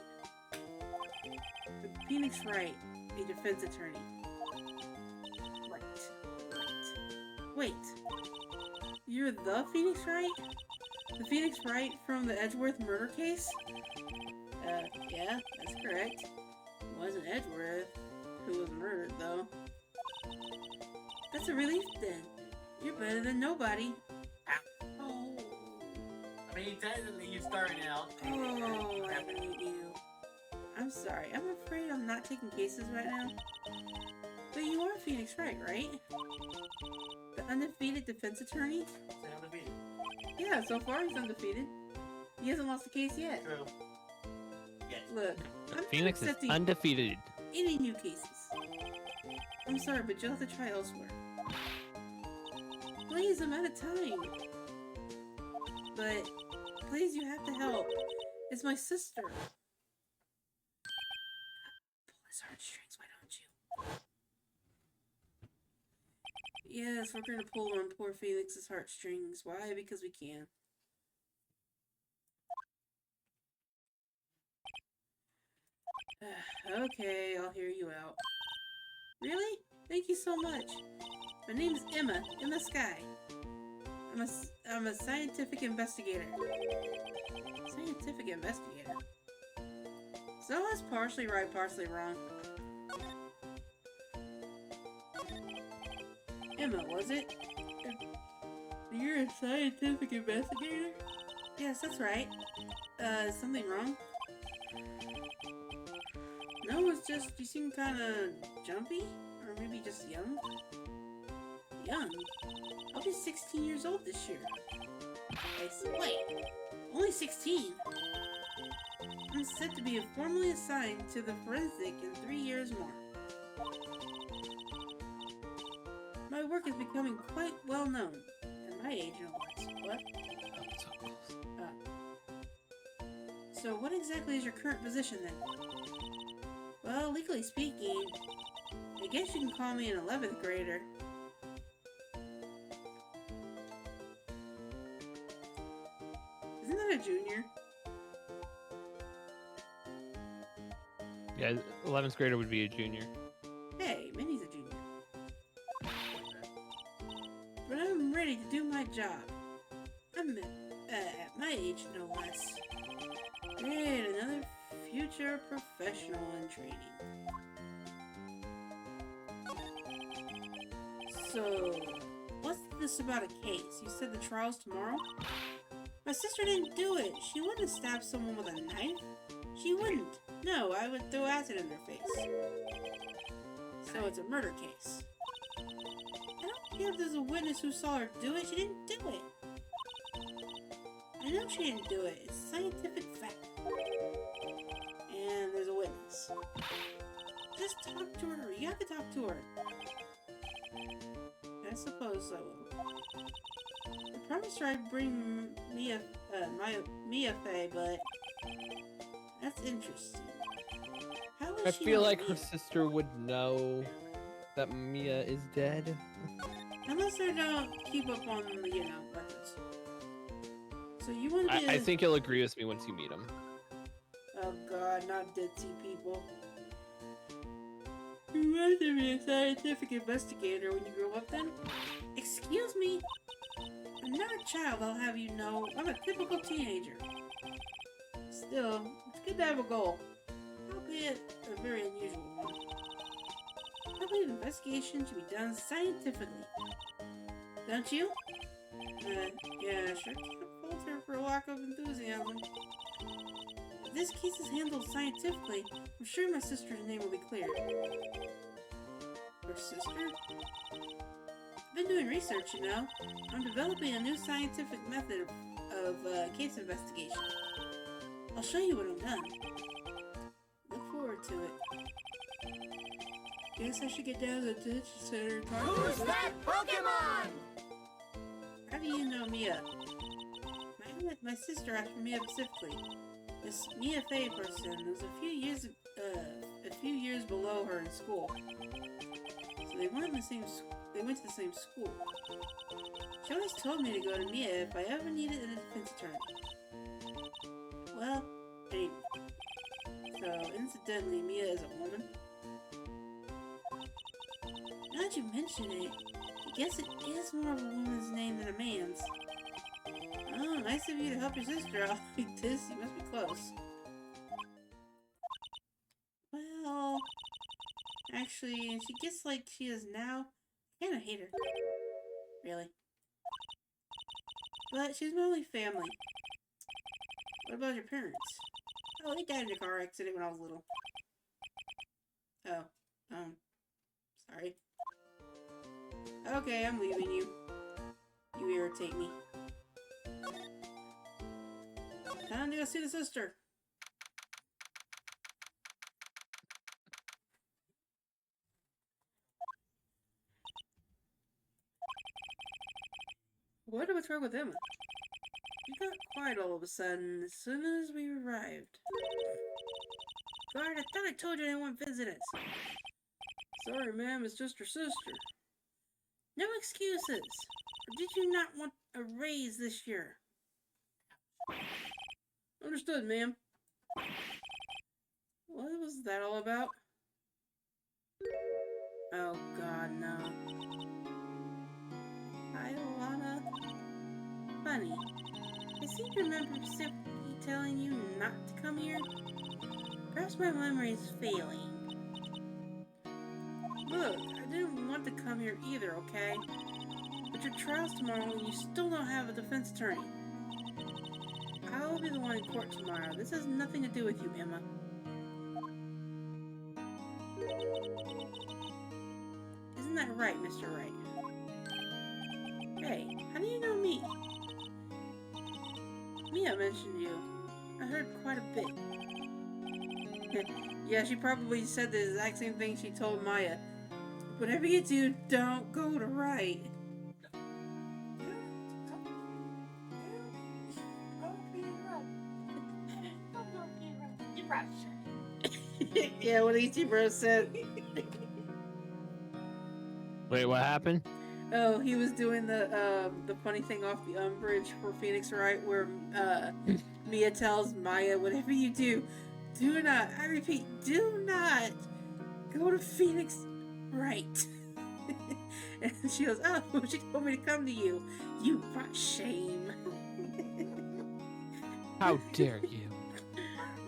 The Phoenix Wright, a defense attorney. Right. Wait. You're the Phoenix Wright? The Phoenix Wright from the Edgeworth murder case? Yeah, that's correct. It wasn't Edgeworth who was murdered, though. That's a relief, then. You're better than nobody. Oh. I mean, technically, you're starting out. Oh, I hate you. I'm sorry. I'm afraid I'm not taking cases right now. But you are Phoenix Wright, right? The undefeated defense attorney? Say undefeated. Yeah, so far he's undefeated. He hasn't lost a case yet. True. Yes. Look, I'm Phoenix is accepting undefeated. any new cases. I'm sorry, but you'll have to try elsewhere. Please, I'm out of time. But, please, you have to help. It's my sister. Pull his heartstrings, why don't you? Yes, we're gonna pull on poor Felix's heartstrings. Why? Because we can. Okay, I'll hear you out. Really? Thank you so much. My name's Emma Sky. I'm a scientific investigator. Scientific investigator? So that's partially right, partially wrong. Emma, was it? You're a scientific investigator? Yes, that's right. Something wrong? No, it's just you seem kind of jumpy, or maybe just young. Young? I'll be 16 years old this year. Wait, only 16? I'm set to be formally assigned to the forensic in 3 years more. My work is becoming quite well known, at my age no less. What? So what exactly is your current position then? Well, legally speaking, I guess you can call me an 11th grader. Isn't that a junior? Yeah, 11th grader would be a junior. Hey, Minnie's a junior. But I'm ready to do my job. I'm at my age, no less. Great, another future professional in training. So, what's this about a case? You said the trial's tomorrow? My sister didn't do it. She wouldn't stab someone with a knife. She wouldn't. No, I would throw acid in their face. So it's a murder case. I don't care if there's a witness who saw her do it. She didn't do it. I know she didn't do it. It's scientific fact. And there's a witness. Just talk to her. You have to talk to her. I suppose I will. I promised her I'd bring Mia Fey, but that's interesting. How is I she feel not like Mia? her sister would know that Mia is dead. Unless I don't keep up on the, records. So you want to be I think you'll agree with me once you meet him. Oh god, not ditzy people. You want to be a scientific investigator when you grow up then? Excuse me? I'm not a child, I'll have you know. I'm a typical teenager. Still, it's good to have a goal. Albeit a very unusual one. I believe investigation should be done scientifically. Don't you? Yeah, sure can't fault her for a lack of enthusiasm. If this case is handled scientifically, I'm sure my sister's name will be cleared. Her sister? I've been doing research, you know. I'm developing a new scientific method of case investigation. I'll show you when I'm done. Look forward to it. Guess I should get down to the detention center and talk to her. Who's that Pokemon? How do you know Mia? My sister asked for Mia specifically. This Mia Fey person was a a few years below her in school. So they went to the same school. She always told me to go to Mia if I ever needed a defense attorney. Well, anyway. So, incidentally, Mia is a woman. Now that you mention it, I guess it is more of a woman's name than a man's. Oh, nice of you to help your sister out like this. You must be close. Well, actually, she gets like she is now. I kinda hate her. Really. But she's my only family. What about your parents? Oh, they died in a car accident when I was little. Oh, sorry. Okay, I'm leaving you. You irritate me. Time to go see the sister. What's wrong with Emma? She got quiet all of a sudden as soon as we arrived. God, I thought I told you I didn't want visitors. Sorry, ma'am, it's just her sister. No excuses. Or did you not want a raise this year? Understood, ma'am. What was that all about? Oh, God, no. Hi, Alana. Funny. I seem to remember simply telling you not to come here. Perhaps my memory is failing. Look, I didn't want to come here either, okay? But your trial's tomorrow and you still don't have a defense attorney. I'll be the one in court tomorrow. This has nothing to do with you, Emma. Isn't that right, Mr. Wright? Hey, how do you know me? Mia mentioned you. I heard quite a bit. Yeah, she probably said the exact same thing she told Maya. Whatever you do, don't go to Wright. Yeah, what Ichi bro said. Wait, what happened? Oh, he was doing the funny thing off the bridge for Phoenix Wright, where Mia tells Maya, "Whatever you do, do not. I repeat, do not go to Phoenix Wright." And she goes, "Oh, she told me to come to you. You brought shame." How dare you?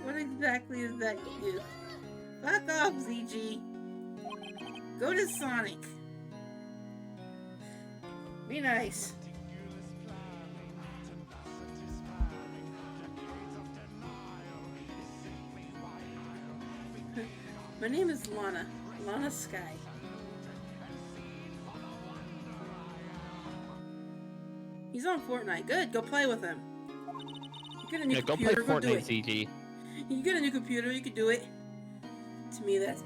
What exactly is that you do? Fuck off, ZG. Go to Sonic. Be nice. My name is Lana. Lana Sky. He's on Fortnite. Good, go play with him. You get a new Yeah, go play computer, go do Fortnite, it. CG. You get a new computer, you can do it. To me, that's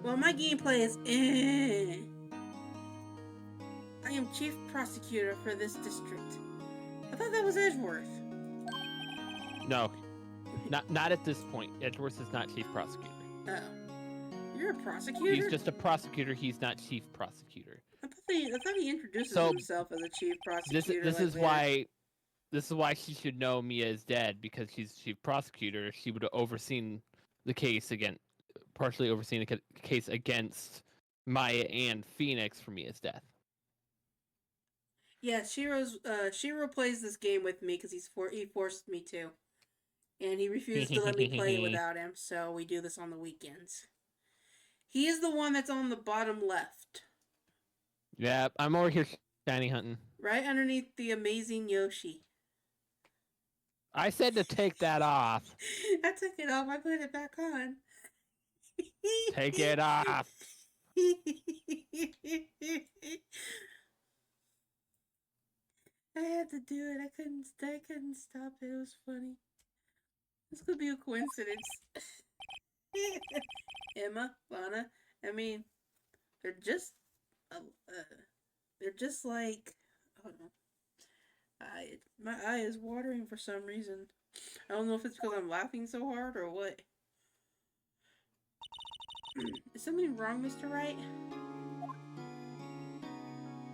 Well, my gameplay is I am chief prosecutor for this district. I thought that was Edgeworth. No, not at this point. Edgeworth is not chief prosecutor. Oh. You're a prosecutor? He's just a prosecutor. He's not chief prosecutor. I thought he introduces So, himself as a chief prosecutor. This is why she should know Mia is dead, because she's chief prosecutor. She would have overseen the case partially overseen the case against Maya and Phoenix for Mia's death. Yeah, Shiro plays this game with me because he forced me to, and he refused to let me play it without him. So we do this on the weekends. He is the one that's on the bottom left. Yeah, I'm over here shiny hunting. Right underneath the amazing Yoshi. I said to take that off. I took it off. I put it back on. Take it off. I had to do it. I couldn't stop it. It was funny. This could be a coincidence. Emma, Lana, I mean, they're just like, hold on. My eye is watering for some reason. I don't know if it's because I'm laughing so hard or what. Is something wrong, Mr. Wright?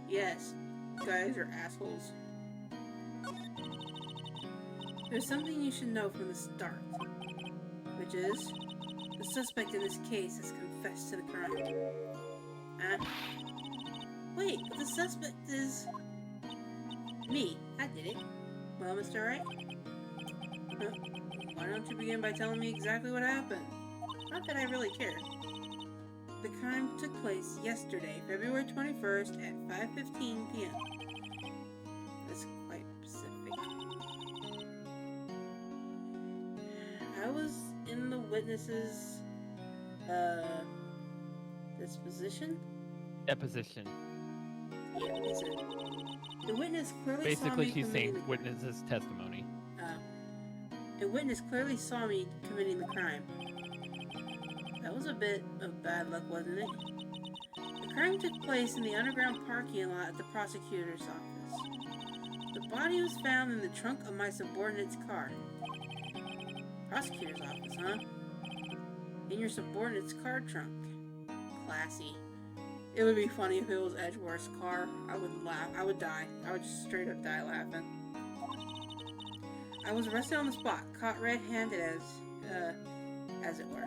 Yes, guys are assholes. There's something you should know from the start, which is the suspect in this case has confessed to the crime. Wait, but the suspect is me. I did it. Well, Mr. Wright, why don't you begin by telling me exactly what happened? Not that I really care. The crime took place yesterday, February 21st at 5:15 p.m. That's quite specific. I was in the witness's, disposition? Deposition. Yeah, is it? The witness clearly Basically, saw me she's saying committing the witness's testimony. A witness clearly saw me committing the crime. That was a bit of bad luck, wasn't it? The crime took place in the underground parking lot at the prosecutor's office. The body was found in the trunk of my subordinate's car. Prosecutor's office, huh? In your subordinate's car trunk. Classy. It would be funny if it was Edgeworth's car. I would laugh. I would die. I would just straight up die laughing. I was arrested on the spot, caught red-handed as it were.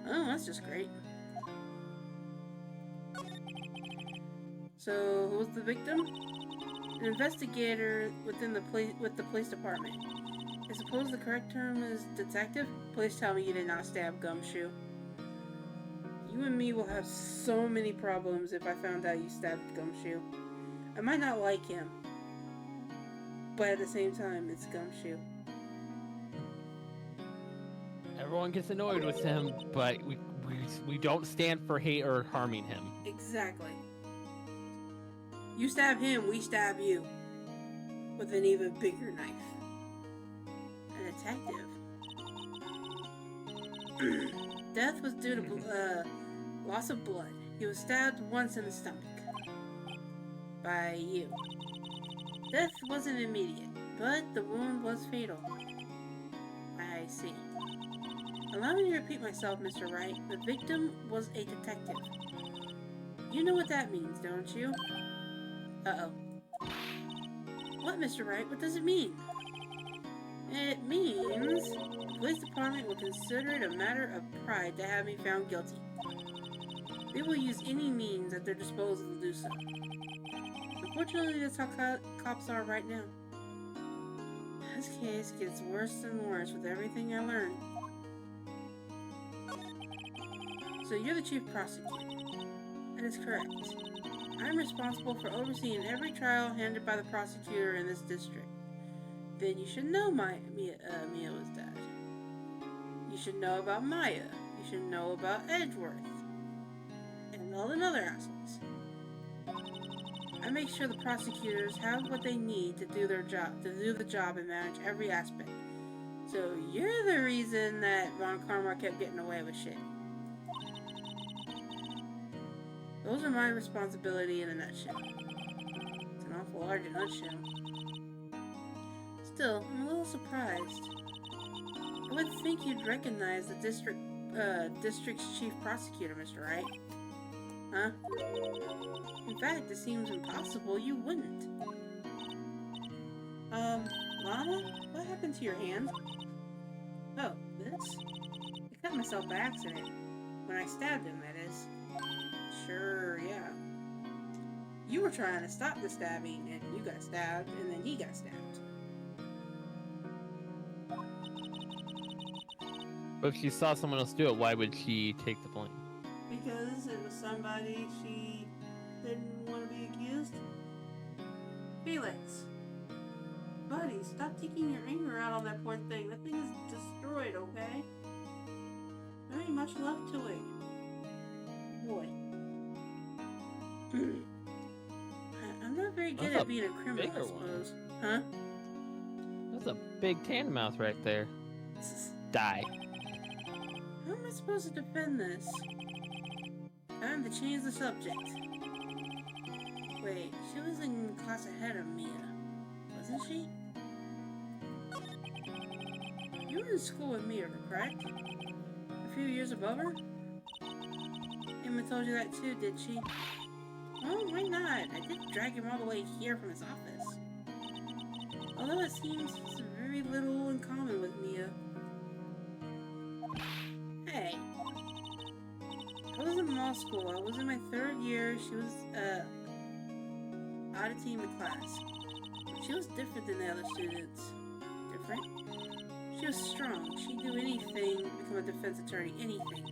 Oh, that's just great. So, who was the victim? An investigator with the police department. I suppose the correct term is detective? Please tell me you did not stab Gumshoe. You and me will have so many problems if I found out you stabbed Gumshoe. I might not like him, but at the same time, it's Gumshoe. Everyone gets annoyed with him, but we don't stand for hate or harming him. Exactly. You stab him, we stab you. With an even bigger knife. A detective. Death was due to loss of blood. He was stabbed once in the stomach. By you. Death wasn't immediate, but the wound was fatal. I see. Allow me to repeat myself, Mr. Wright. The victim was a detective. You know what that means, don't you? Uh-oh. What, Mr. Wright? What does it mean? It means the police department will consider it a matter of pride to have me found guilty. They will use any means at their disposal to do so. Unfortunately, that's how cops are right now. This case gets worse and worse with everything I learn. So you're the chief prosecutor. That is correct. I'm responsible for overseeing every trial handled by the prosecutor in this district. Then you should know Mia was dead. You should know about Maya. You should know about Edgeworth. And all the other assholes. I make sure the prosecutors have what they need to do their job, and manage every aspect. So you're the reason that Von Karma kept getting away with shit. Those are my responsibility in a nutshell. It's an awful large nutshell. Still, I'm a little surprised. I would think you'd recognize the district's chief prosecutor, Mr. Wright. Huh? In fact, it seems impossible you wouldn't. Lana? What happened to your hand? Oh, this? I cut myself by accident. When I stabbed him, that is. Sure, yeah. You were trying to stop the stabbing, and you got stabbed, and then he got stabbed. But if she saw someone else do it, why would she take the blame? Because it was somebody she didn't want to be accused. Felix. Buddy, stop taking your anger out on that poor thing. That thing is destroyed, okay? There ain't much left to it. Boy. I'm not very good at being a criminal, I suppose. Huh? That's a big tandem right there. Die. How am I supposed to defend this? Time to change the subject. Wait, she was in class ahead of Mia, wasn't she? You were in school with Mia, correct? A few years above her? Emma told you that too, did she? Oh, why not? I did drag him all the way here from his office. Although it seems he's very little in common with Mia. Hey. I was in law school. I was in my 3rd year. She was, oddity in the class. She was different than the other students. Different? She was strong. She'd do anything to become a defense attorney. Anything.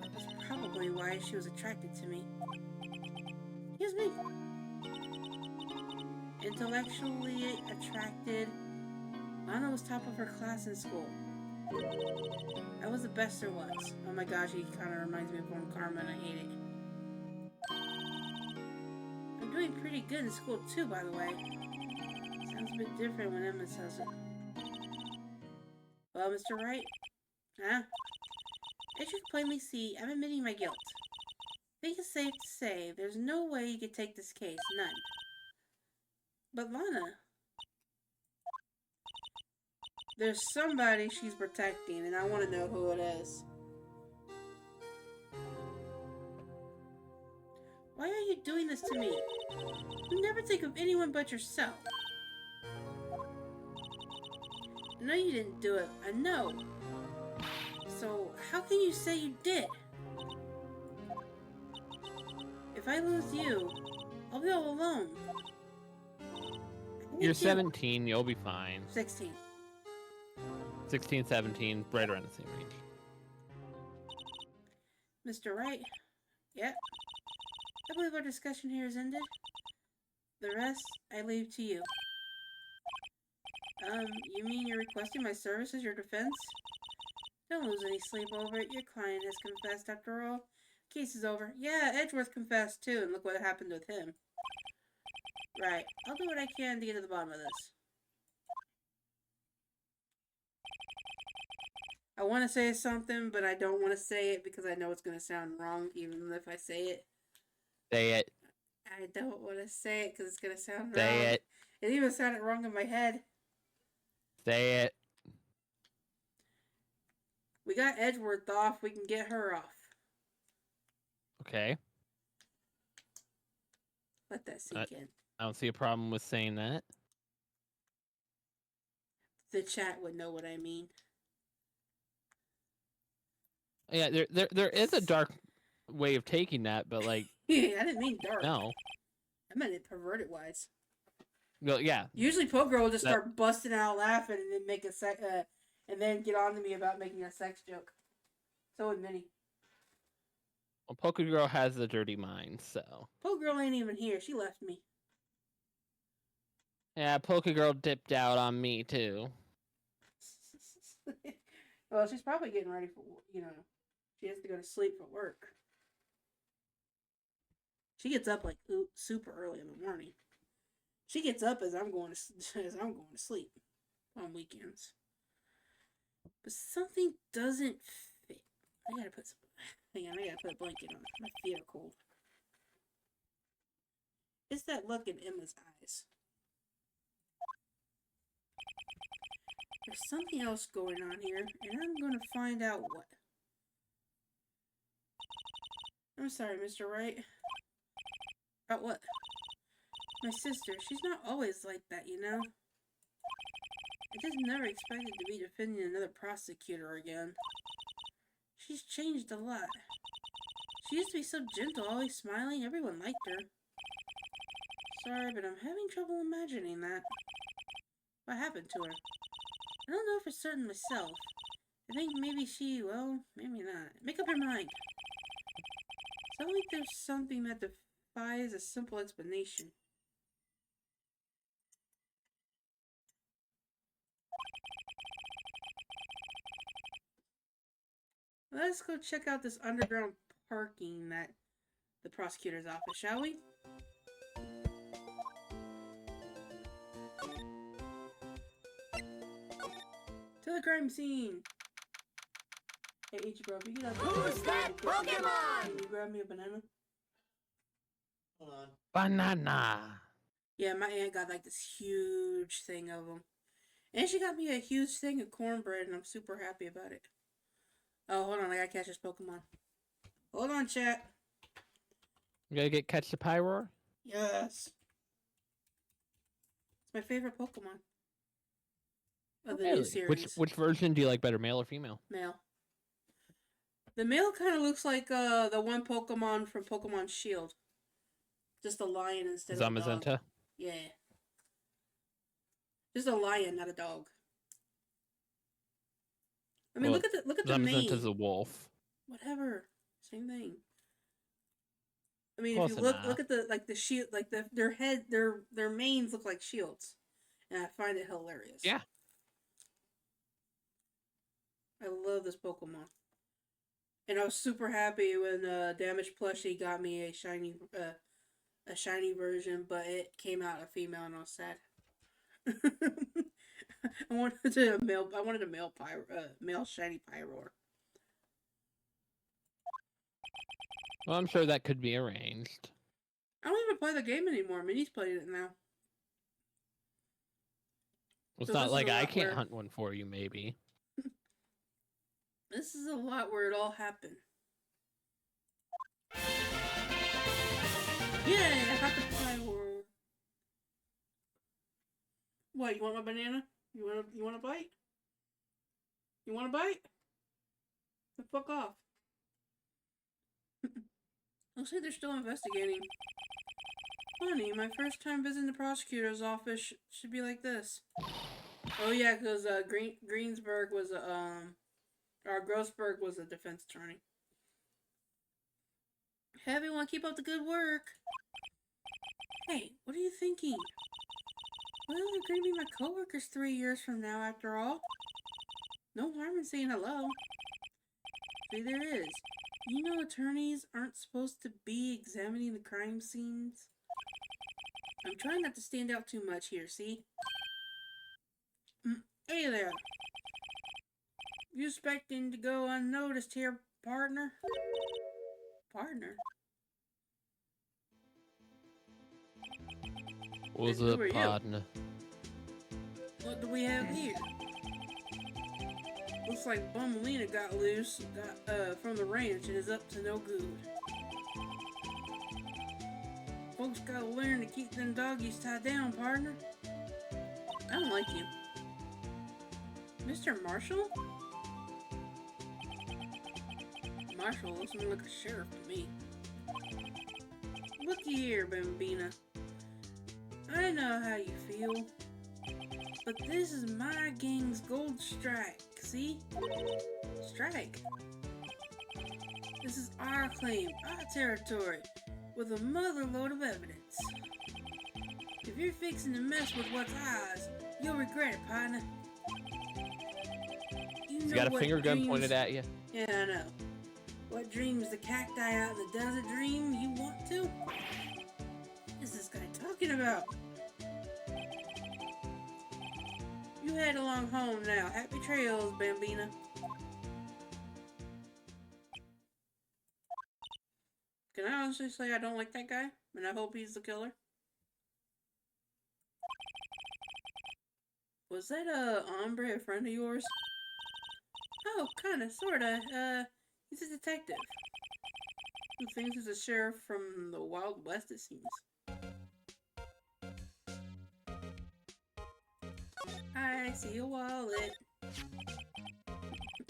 That was probably why she was attracted to me. Excuse me. Intellectually attracted. Anna was top of her class in school. I was the best there was. Oh my gosh, he kind of reminds me of One Karma and I hate it. I'm doing pretty good in school too, by the way. Sounds a bit different when Emma says it. Well, Mr. Wright? Huh? As you can plainly see, I'm admitting my guilt. I think it's safe to say there's no way you could take this case. None. But Lana... There's somebody she's protecting, and I want to know who it is. Why are you doing this to me? You never think of anyone but yourself. I know you didn't do it. I know. So, how can you say you did? If I lose you, I'll be all alone. You're 17, you'll be fine. 16. 16, 17, right around the same range. Mr. Wright? Yep. I believe our discussion here is ended. The rest, I leave to you. You mean you're requesting my service as your defense? Don't lose any sleep over it. Your client has confessed after all. Case is over. Yeah, Edgeworth confessed too, and look what happened with him. Right. I'll do what I can to get to the bottom of this. I want to say something, but I don't want to say it because I know it's going to sound wrong, even if I say it. Say it. I don't want to say it because it's going to sound wrong. Say it. It even sounded wrong in my head. Say it. We got Edgeworth off. We can get her off. Okay. Let that sink in. I don't see a problem with saying that. The chat would know what I mean. Yeah, there is a dark way of taking that, but like... Yeah, I didn't mean dark. No. I meant it perverted wise. Well, yeah. Usually Poke Girl will just start busting out laughing and then make a and then get on to me about making a sex joke. So would Minnie. Well, Poke Girl has a dirty mind, so... Poke Girl ain't even here. She left me. Yeah, Poke Girl dipped out on me, too. Well, she's probably getting ready for, she has to go to sleep for work. She gets up like super early in the morning. She gets up as I'm going to sleep on weekends. But something doesn't fit. I gotta put a blanket on. My feet are cold. It's that look in Emma's eyes. There's something else going on here, and I'm going to find out what. I'm sorry, Mr. Wright. About what? My sister, she's not always like that, you know? I just never expected to be defending another prosecutor again. She's changed a lot. She used to be so gentle, always smiling, everyone liked her. Sorry, but I'm having trouble imagining that. What happened to her? I don't know for certain myself. I think maybe she, well, maybe not. Make up your mind. Sounds like there's something that defies a simple explanation. Let's go check out this underground parking that the prosecutor's office, shall we? To the crime scene! Hey, Ichi bro, if you get out there, Who's that Pokemon? Can you grab me a banana? Hold on. Banana. Yeah, my aunt got like this huge thing of them. And she got me a huge thing of cornbread, and I'm super happy about it. Oh, hold on, I gotta catch this Pokemon. Hold on, chat. You gotta catch the Pyroar? Yes. It's my favorite Pokemon of the new Really? series. Which version do you like better, male or female? Male. The male kind of looks like the one Pokemon from Pokemon Shield. Just a lion instead of a dog. Zamazenta? Yeah. Just a lion, not a dog. I mean, Well, look at the mane. Zamazenta's a wolf. Whatever, same thing. I mean, Close if you look enough. at the shield, like their head, their manes look like shields, and I find it hilarious. Yeah. I love this Pokemon, and I was super happy when Damage Plushie got me a shiny version, but it came out a female, and I was sad. I wanted a male shiny Pyroar. Well, I'm sure that could be arranged. I don't even play the game anymore. Minnie's playing it now. Well, it's So not this like is a I lot can't where- hunt one for you, maybe. This is a lot where it all happened. Yeah, I got the Pyroar. What? You want my banana? You want a bite? You want a bite? The fuck off. Looks like they're still investigating. Funny, my first time visiting the prosecutor's office should be like this. Oh yeah, because Greensburg was or Grossberg was a defense attorney. Hey everyone, keep up the good work. Hey, what are you thinking? Well, they're going to be my coworkers 3 years from now, after all. No harm in saying hello. See, there is. You know attorneys aren't supposed to be examining the crime scenes? I'm trying not to stand out too much here, see? Hey there. You expecting to go unnoticed here, partner? Partner? Was Who a are you? partner. What do we have here? Looks like Bumbleina got loose from the ranch and is up to no good. Folks gotta learn to keep them doggies tied down, partner. I don't like you. Mr. Marshall? Marshall looks more like a sheriff to me. Looky here, Bambina. I know how you feel. But this is my gang's gold strike, see? Strike. This is our claim, our territory, with a motherload of evidence. If you're fixing to mess with what's ours, you'll regret it, partner. He's got a finger gun pointed at you. Yeah, I know. What dreams the cacti out in the desert dream you want to? What is this guy talking about? You head along home now. Happy trails, Bambina. Can I honestly say I don't like that guy? And I hope he's the killer? Was that a hombre a friend of yours? Oh, kinda, sorta. He's a detective. Who thinks he's a sheriff from the Wild West, it seems. I see a wallet.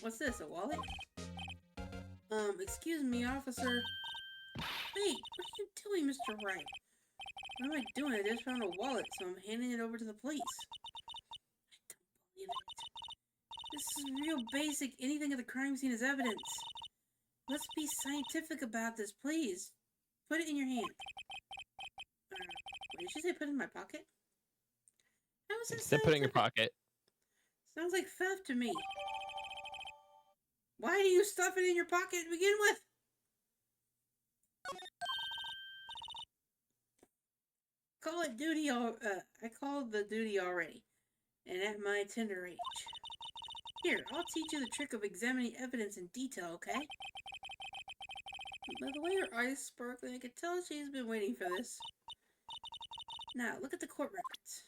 What's this, a wallet? Excuse me, officer. Wait, what are you doing, Mr. Wright? What am I doing? I just found a wallet, so I'm handing it over to the police. I don't believe it. This is real basic. Anything at the crime scene is evidence. Let's be scientific about this, please. Put it in your hand. What did she say? Put it in my pocket? How is that Instead, put it in your pocket. Sounds like theft to me. Why do you stuff it in your pocket to begin with? Call it duty. I called the duty already, and at my tender age. Here, I'll teach you the trick of examining evidence in detail, okay? By the way her eyes sparkling, I could tell she's been waiting for this. Now, look at the court records.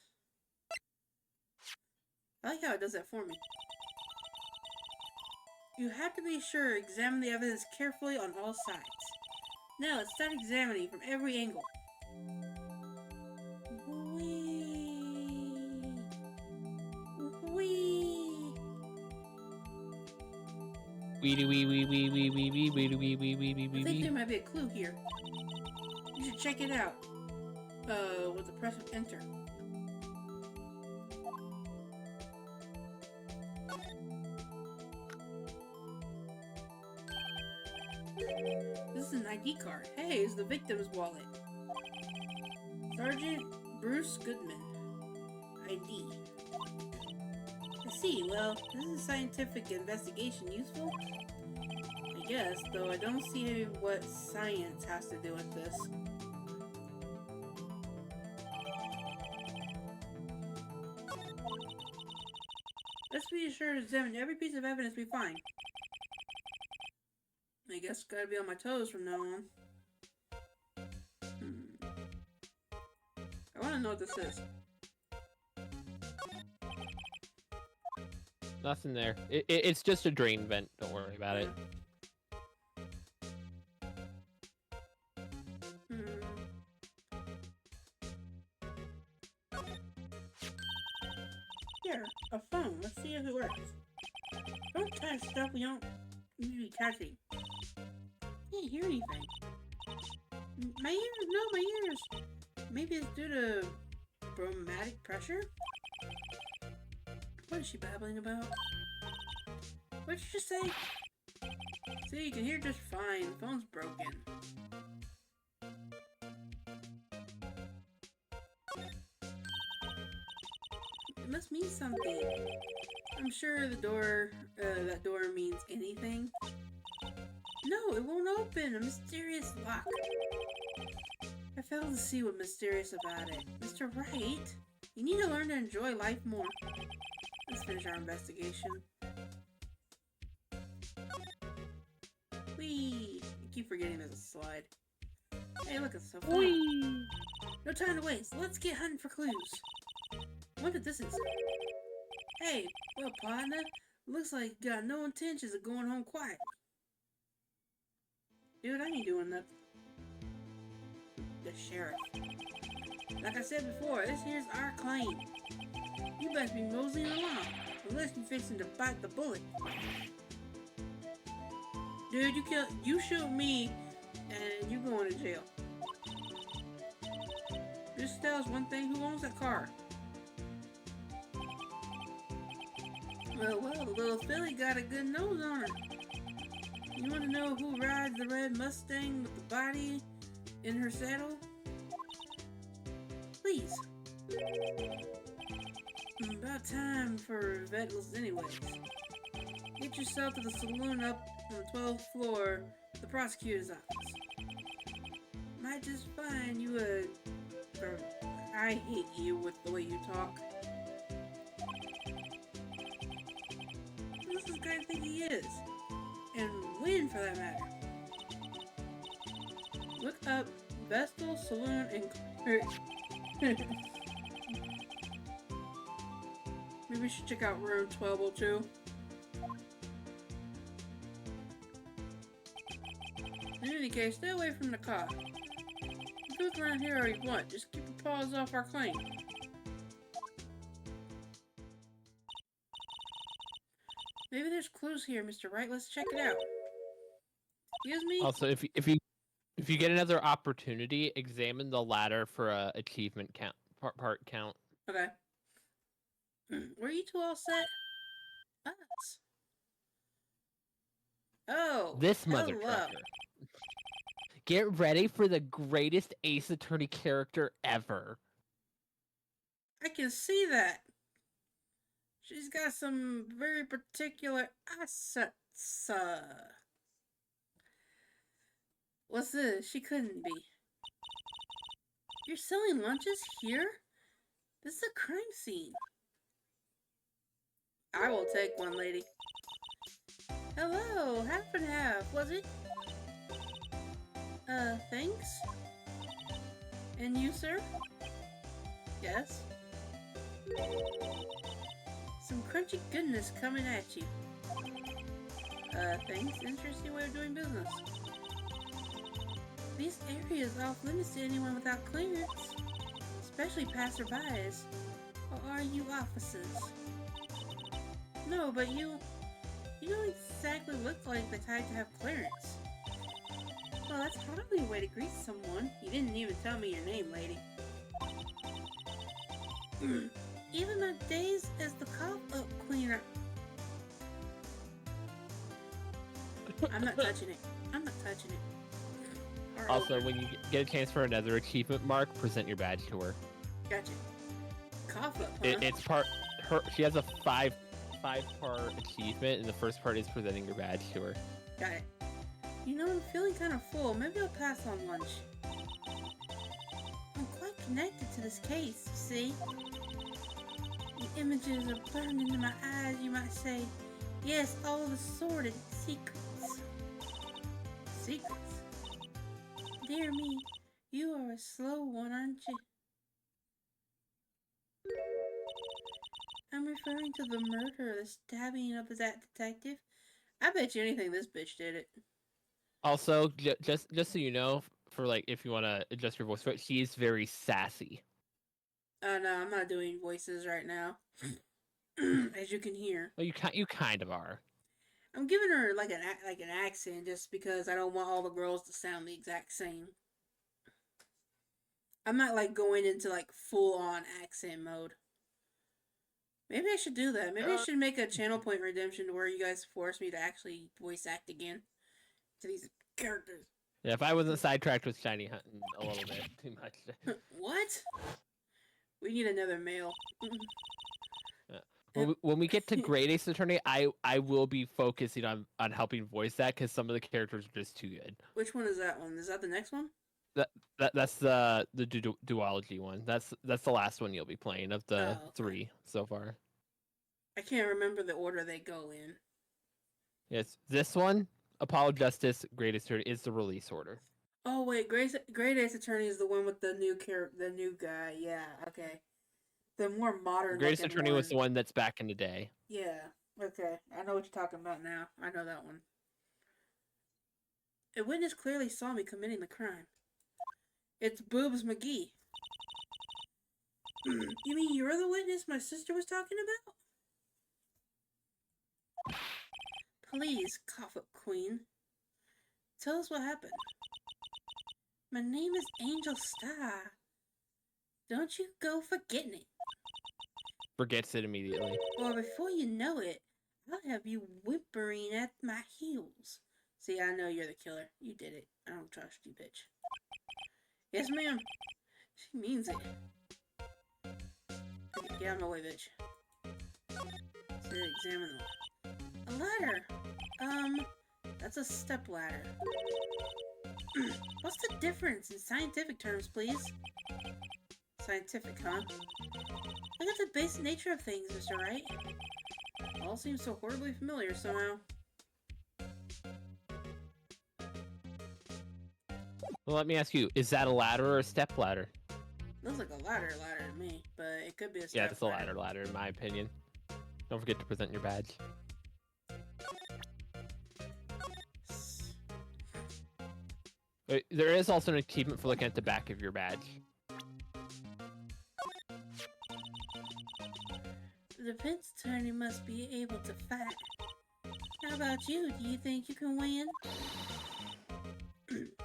I like how it does that for me. You have to be sure to examine the evidence carefully on all sides. Now, let's start examining from every angle. I think there might be a clue here. You should check it out. With the press of enter. This is an ID card. Hey, it's the victim's wallet. Sergeant Bruce Goodman. ID. I see. Well, this is a scientific investigation useful? I guess, though I don't see what science has to do with this. Let's be sure to examine every piece of evidence we find. I guess gotta be on my toes from now on. I wanna know what this is. Nothing there. It's just a drain vent. Don't worry about it. Here, a phone. Let's see if it works. Don't touch stuff we don't usually touching. Can't hear anything. My ears? No, my ears. Maybe it's due to barometric pressure? What is she babbling about? What did you just say? See, you can hear just fine. The phone's broken. It must mean something. I'm sure the door, that door means anything. No, it won't open. A mysterious lock. I fail to see what mysterious about it. Mr. Wright, you need to learn to enjoy life more. Let's finish our investigation. Whee! I keep forgetting there's a slide. Hey, look, it's so fun. Whee! No time to waste. Let's get hunting for clues. I wonder what this is. Hey, well, partner, looks like you got no intentions of going home quiet. Dude, I ain't doing nothing. The sheriff. Like I said before, this here's our claim. You best be moseying along, unless you're fixing to bite the bullet. Dude, you shoot me, and you going to jail. Just tell us one thing, who owns that car? Well, the little filly got a good nose on her. You want to know who rides the red Mustang with the body in her saddle? Please. About time for Vettel's anyways. Get yourself to the saloon up on the 12th floor of the prosecutor's office. Might just find you I hate you with the way you talk. This is the kind of thing he is. And win for that matter. Look up Vestal Saloon and maybe we should check out room 1202. In any case, stay away from the car. You can look around here all you want, just keep your paws off our claim. Maybe there's clues here, Mr. Wright. Let's check it out. Excuse me? Also, if you get another opportunity, examine the ladder for a achievement count part count. Okay. Were you two all set? Us. Oh. This mother hello. trucker. Get ready for the greatest Ace Attorney character ever. I can see that. She's got some very particular assets. What's this? She couldn't be. You're selling lunches here? This is a crime scene. I will take one, lady. Hello, half and half, was it? Thanks. And you, sir? Yes? Some crunchy goodness coming at you. Thanks. Interesting way of doing business. These areas off limits to anyone without clearance, especially passerbys. Or are you officers? No, but you don't exactly look like the type to have clearance. Well, that's hardly a way to greet someone. You didn't even tell me your name, lady. Even my days as the cop-up cleaner. I'm not touching it. I'm not touching it. Also, when you get a chance for another achievement mark, present your badge to her. Gotcha. Cough up, huh? It's part. She has a five-part achievement, and the first part is presenting your badge to her. Got it. You know, I'm feeling kind of full. Maybe I'll pass on lunch. I'm quite connected to this case, you see? The images are burned into my eyes, you might say. Yes, all the sordid secrets. Secrets? Dear me, you are a slow one, aren't you? I'm referring to the murder, the stabbing of that detective. I bet you anything this bitch did it. Also, just so you know, for like if you want to adjust your voice for it, she's very sassy. Oh no, I'm not doing voices right now. As you can hear. Well, you kind of are. I'm giving her like an accent just because I don't want all the girls to sound the exact same. I'm not like going into like full on accent mode. Maybe I should do that. Maybe I should make a channel point redemption where you guys force me to actually voice act again to these characters. Yeah, if I wasn't sidetracked with shiny hunting a little bit too much. What? We need another male. When we get to Great Ace Attorney, I will be focusing on helping voice that because some of the characters are just too good. Which one is that one? Is that the next one? That's the duology one. That's the last one you'll be playing of the 3 so far. I can't remember the order they go in. Yes, this one, Apollo Justice, Great Ace Attorney is the release order. Oh wait, Great Ace Attorney is the one with the new guy. Yeah, okay. The more modern. Great Ace Attorney was the one that's back in the day. Yeah. Okay, I know what you're talking about now. I know that one. A witness clearly saw me committing the crime. It's Boobs McGee. You mean you're the witness my sister was talking about? Please, cough up queen. Tell us what happened. My name is Angel Star. Don't you go forgetting it. Forgets it immediately. Or before you know it, I'll have you whimpering at my heels. See, I know you're the killer. You did it. I don't trust you, bitch. Yes, ma'am. She means it. Okay, get out of my way, bitch. So, examine them. A ladder. That's a step ladder. What's the difference in scientific terms, please? Scientific, huh? Look at the basic nature of things, Mr. Wright. All seems so horribly familiar somehow. Well, let me ask you, is that a ladder or a step ladder? Looks like a ladder to me, but it could be a step ladder. Yeah, it's a ladder in my opinion. Don't forget to present your badge. There is also an achievement for looking at the back of your badge. The defense attorney must be able to fight. How about you? Do you think you can win?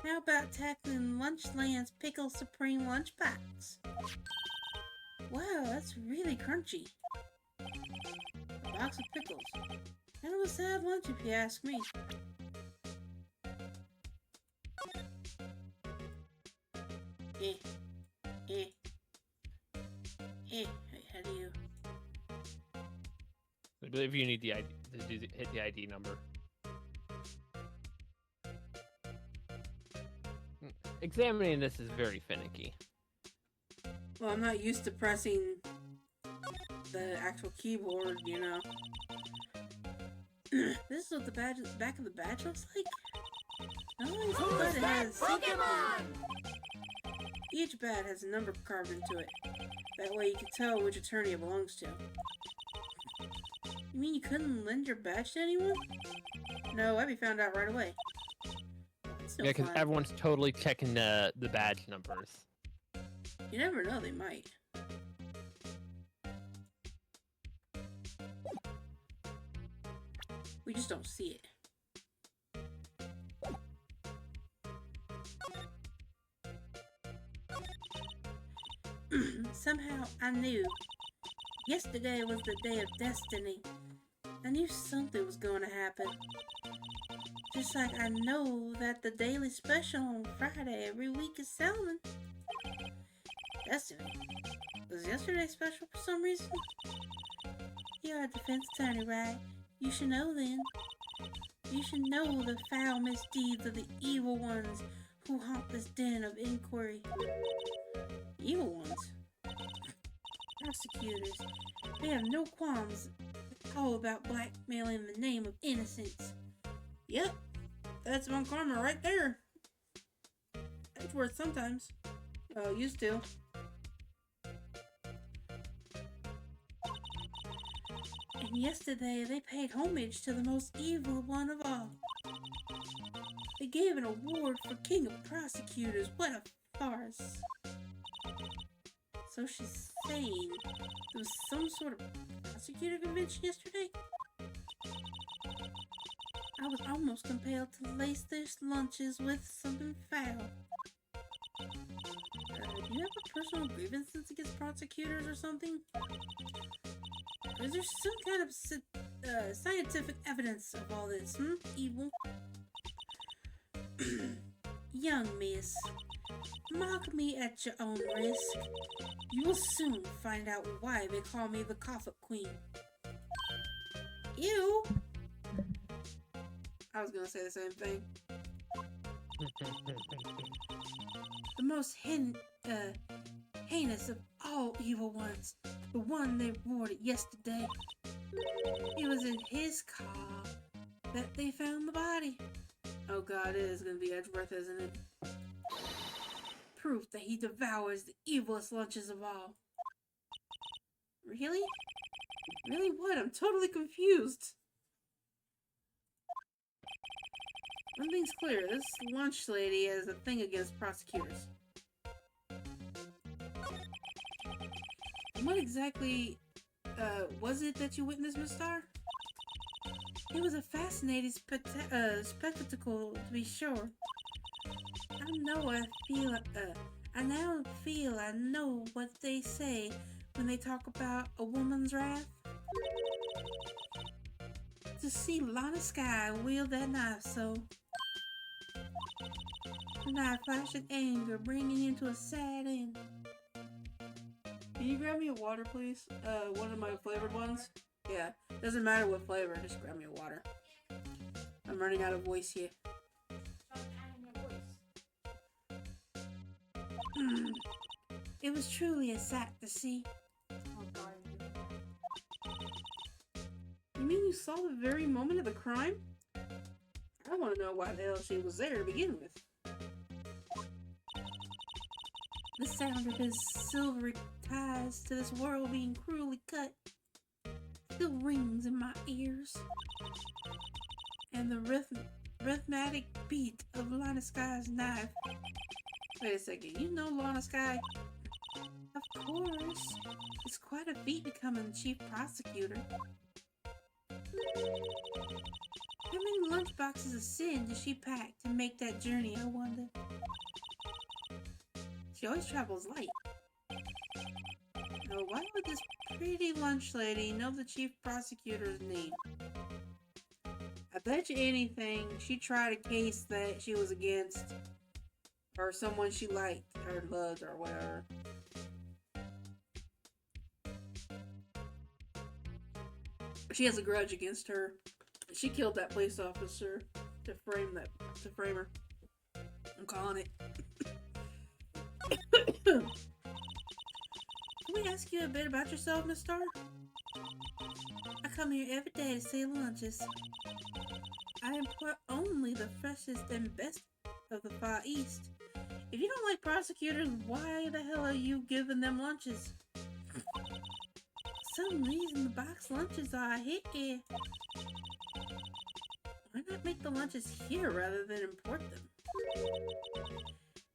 How about tackling Lunchland's Pickle Supreme Lunch Packs? Wow, that's really crunchy. A box of pickles. Kind of a sad lunch if you ask me. How do you... I believe you need the ID, hit the ID number. Examining this is very finicky. Well, I'm not used to pressing the actual keyboard, you know. This is what the back of the badge looks like? Nice, Who's but it that has secret Pokemon? pin. Each bat has a number carved into it. That way you can tell which attorney it belongs to. You mean you couldn't lend your badge to anyone? No, I'd be found out right away. It's no Yeah, because fun. everyone's totally checking the badge numbers. You never know, they might. We just don't see it. Somehow I knew. Yesterday was the day of destiny. I knew something was going to happen. Just like I know that the daily special on Friday every week is Salmon. Destiny? Was yesterday special for some reason? You're a defense attorney, right? You should know then. You should know the foul misdeeds of the evil ones who haunt this den of inquiry. Evil ones? Prosecutors. They have no qualms at all about blackmail in the name of innocence. Yep, that's Von Karma right there. It's worth sometimes. Oh, used to. And yesterday they paid homage to the most evil one of all. They gave an award for King of Prosecutors. What a farce. So she's saying there was some sort of prosecutor convention yesterday? I was almost compelled to lace their lunches with something foul. Do you have a personal grievance against prosecutors or something? Or is there some kind of scientific evidence of all this, Evil? Young miss, mock me at your own risk. You will soon find out why they call me the Coffin Queen. Ew! I was gonna say the same thing. The most heinous of all evil ones. The one they rewarded yesterday. It was in his car that they found the body. Oh god, it is gonna be Edgeworth, isn't it? Proof that he devours the evilest lunches of all. Really? Really what? I'm totally confused. One thing's clear, this lunch lady has a thing against prosecutors. What exactly was it that you witnessed, Miss Star? It was a fascinating spectacle, to be sure. I now feel I know what they say when they talk about a woman's wrath. To see Lana Sky wield that knife so. The knife flashed in anger, bringing him to a sad end. Can you grab me a water, please? One of my flavored ones? Yeah, doesn't matter what flavor, just grab me a water. I'm running out of voice here. It was truly a sight to see. You mean you saw the very moment of the crime? I want to know why the hell she was there to begin with. The sound of his silvery ties to this world being cruelly cut still rings in my ears. And the rhythmic beat of Lana Sky's knife. Wait a second, you know Lana Sky? Of course. It's quite a feat becoming the chief prosecutor. How many lunchboxes of sin did she pack to make that journey, I wonder? She always travels light. Now, why would this pretty lunch lady know the chief prosecutor's name? I bet you anything she tried a case that she was against, or someone she liked or loved or whatever. She has a grudge against her. She killed that police officer to frame her. I'm calling it. Can we ask you a bit about yourself, Miss Star? I come here every day to save lunches. I import only the freshest and best of the Far East. If you don't like prosecutors, why the hell are you giving them lunches? For some reason, the box lunches are a hit here. Why not make the lunches here rather than import them?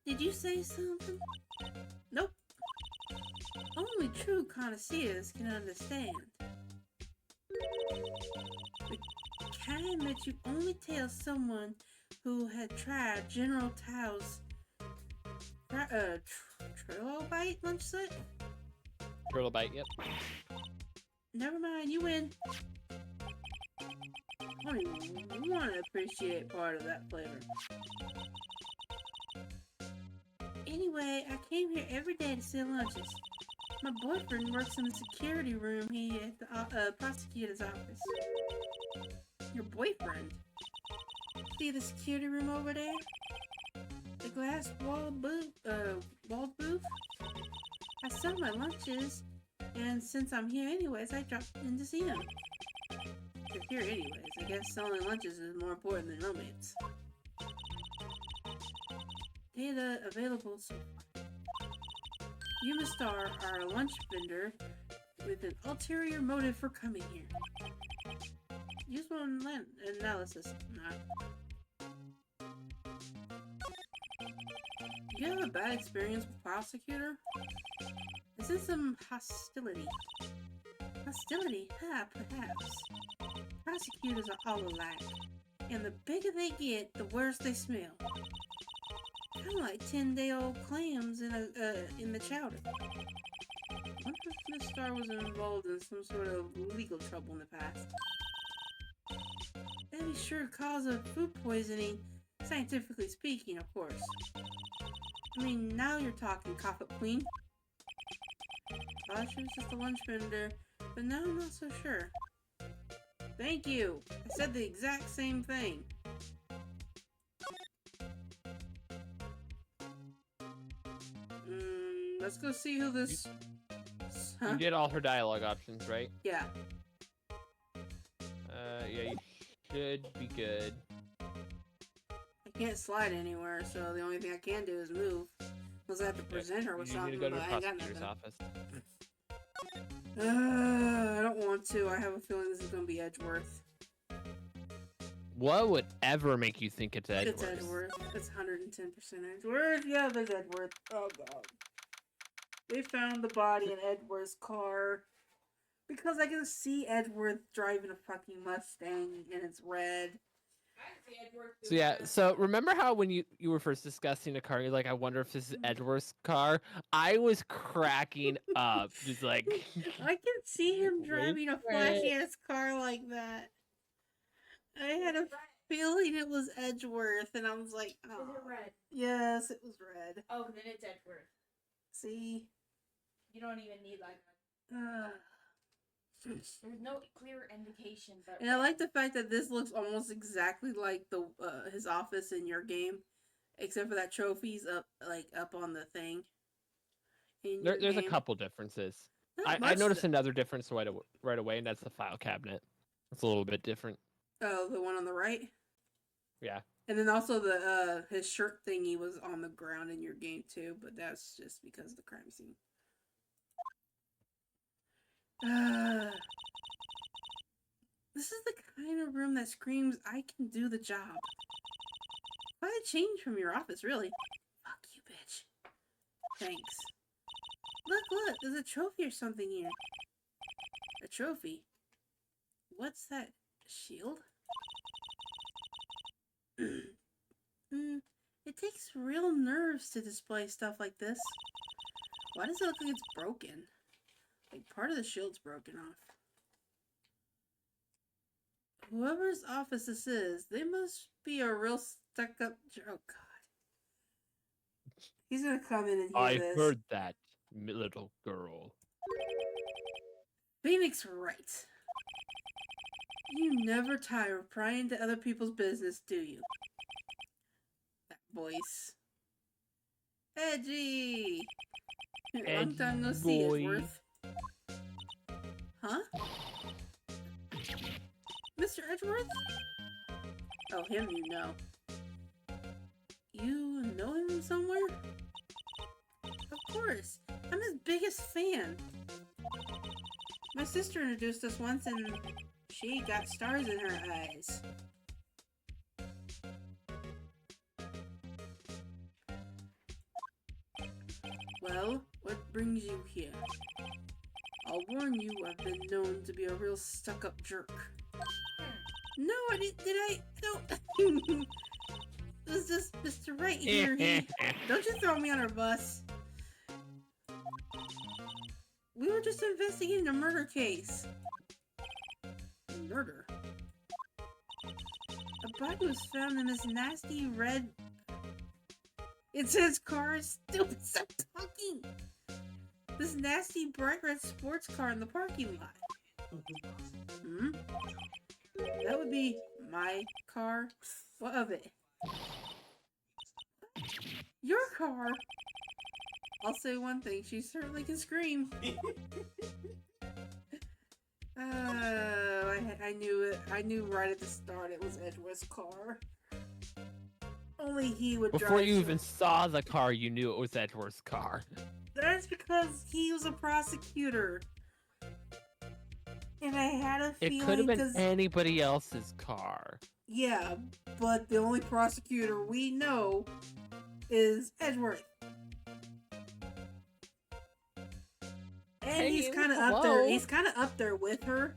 Did you say something? Nope. Only true connoisseurs can understand. The kind that you only tell someone who had tried General Tao's trilobite lunch set? Trilobite, yep. Never mind, you win. I don't even want to appreciate part of that flavor. Anyway, I came here every day to sell lunches. My boyfriend works in the security room here at the prosecutor's office. Your boyfriend? See the security room over there? The glass walled booth? I sell my lunches, and since I'm here anyways, I dropped in to see him. If you're here anyways, I guess selling lunches is more important than romance. Data available so far. You, Miss Star, are a lunch vendor with an ulterior motive for coming here. Useful analysis. Nah. You have a bad experience with prosecutor? Is this some hostility? Hostility? Ha, perhaps. Prosecutors are all alike, and the bigger they get, the worse they smell. Kind of like 10-day-old clams in the chowder. I wonder if Miss Star was involved in some sort of legal trouble in the past. That'd be sure cause of food poisoning, scientifically speaking, of course. I mean, now you're talking, Coffee Queen. Thought she was just a lunch vendor, but now I'm not so sure. Thank you! I said the exact same thing. Let's go see who this... Huh? You did all her dialogue options, right? Yeah. Yeah, you should be good. I can't slide anywhere, so the only thing I can do is move. Unless I have to present her with You something, need to go to but the I ain't got prosecutor's nothing. office. I don't want to. I have a feeling this is going to be Edgeworth. What would ever make you think it's Edgeworth? It's Edgeworth. It's 110% Edgeworth. Yeah, there's Edgeworth. Oh, God. They found the body in Edgeworth's car. Because I can see Edgeworth driving a fucking Mustang and it's red. So yeah, so remember how when you were first discussing a car, you're like, I wonder if this is Edgeworth's car? I was cracking up, just like... I can see him driving a flashy-ass car like that. I had a feeling it was Edgeworth, and I was like, oh. Is it red? Yes, it was red. Oh, then it's Edgeworth. See? You don't even need like there's no clear indication, but And I like the fact that this looks almost exactly like the his office in your game, except for that trophy's up on the thing. There's a couple differences. I noticed another difference right away, and that's the file cabinet. It's a little bit different. Oh, the one on the right? Yeah. And then also the his shirt thingy was on the ground in your game too, but that's just because of the crime scene. This is the kind of room that screams, I can do the job. Quite a change from your office, really. Fuck you, bitch. Thanks. Look, there's a trophy or something here. A trophy? What's that? Shield? It takes real nerves to display stuff like this. Why does it look like it's broken? Like part of the shield's broken off. Whoever's office this is, they must be a real stuck-up... Oh, God. He's gonna come in and hear this. I heard that, little girl. Phoenix Wright. You never tire of prying into other people's business, do you? That voice. Edgy! Long time no see, Edgeworth. Huh? Mr. Edgeworth? Oh, him you know. You know him somewhere? Of course. I'm his biggest fan. My sister introduced us once and she got stars in her eyes. Well, what brings you here? I'll warn you, I've been known to be a real stuck-up jerk. No, I did I? No. It was just Mr. Right here. Don't you throw me on our bus. We were just investigating a murder case. Murder? A body was found in this nasty red... It says car. Stupid, stop talking! This nasty bright red sports car in the parking lot. Hmm? That would be my car. What of it? Your car? I'll say one thing, she certainly can scream. I knew it. I knew right at the start it was Edgeworth's car. Only he would drive. Before you even saw the car, you knew it was Edgeworth's car. That's because he was a prosecutor. And I had a feeling... It could have been anybody else's car. Yeah, but the only prosecutor we know is Edgeworth. And he's kind of up there. He's kind of up there with her.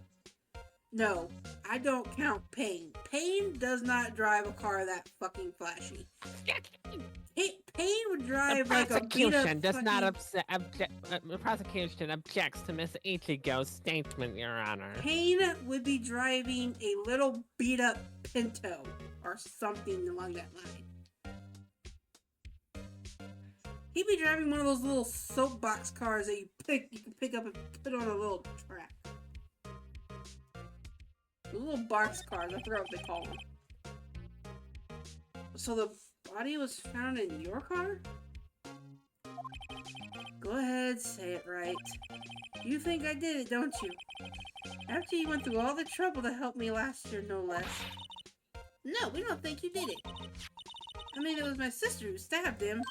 No, I don't count Payne. Payne does not drive a car that fucking flashy. Payne would drive like a prosecution does not prosecution objects to Miss Ichigo's statement, Your Honor. Payne would be driving a little beat up Pinto or something along that line. He'd be driving one of those little soapbox cars that you can pick up and put on a little track. The little box cars, I forgot what they call them. So the body was found in your car? Go ahead, say it right. You think I did it, don't you? After you went through all the trouble to help me last year, no less. No, we don't think you did it. I mean, it was my sister who stabbed him.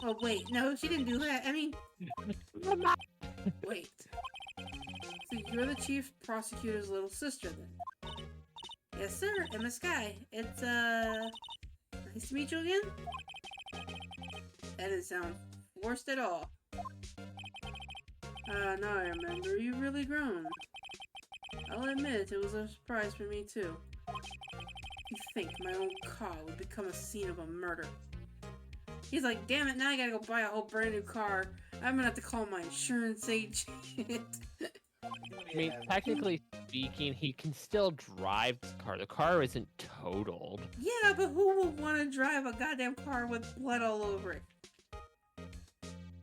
Oh, wait, no, she didn't do that. I mean... Wait. So you're the chief prosecutor's little sister, then? Yes, sir, Emma Sky. It's, nice to meet you again? That didn't sound forced at all. Now I remember. You've really grown. I'll admit, it was a surprise for me, too. You think my own car would become a scene of a murder? He's like, damn it, now I gotta go buy a whole brand new car. I'm gonna have to call my insurance agent. I mean, technically speaking, he can still drive the car. The car isn't totaled. Yeah, but who would want to drive a goddamn car with blood all over it?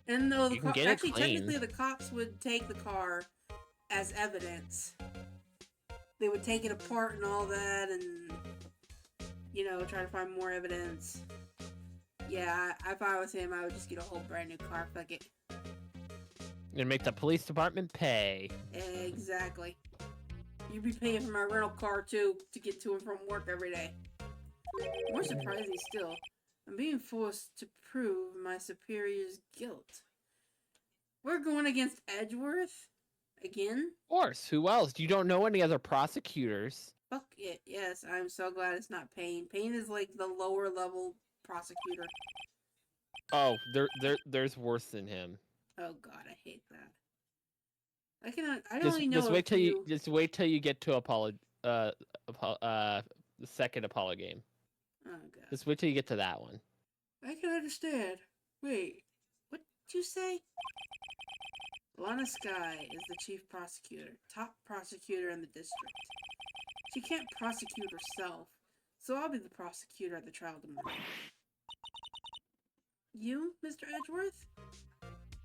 And though the car, actually, technically, the cops would take the car as evidence. They would take it apart and all that, and you know, try to find more evidence. Yeah, if I was him, I would just get a whole brand new car. Fuck it. And make the police department pay. Exactly. You'd be paying for my rental car too to get to and from work every day. More surprising still, I'm being forced to prove my superior's guilt. We're going against Edgeworth? Again? Of course, who else? You don't know any other prosecutors. Fuck it, yes, I'm so glad it's not Payne. Payne is like the lower level prosecutor. Oh, there's worse than him. Oh god, I hate that. I don't only know just wait till you get to the second Apollo game. Oh god. Just wait till you get to that one. I can understand. Wait, what did you say? Lana Sky is the chief prosecutor, top prosecutor in the district. She can't prosecute herself, so I'll be the prosecutor at the trial tomorrow. You, Mr. Edgeworth?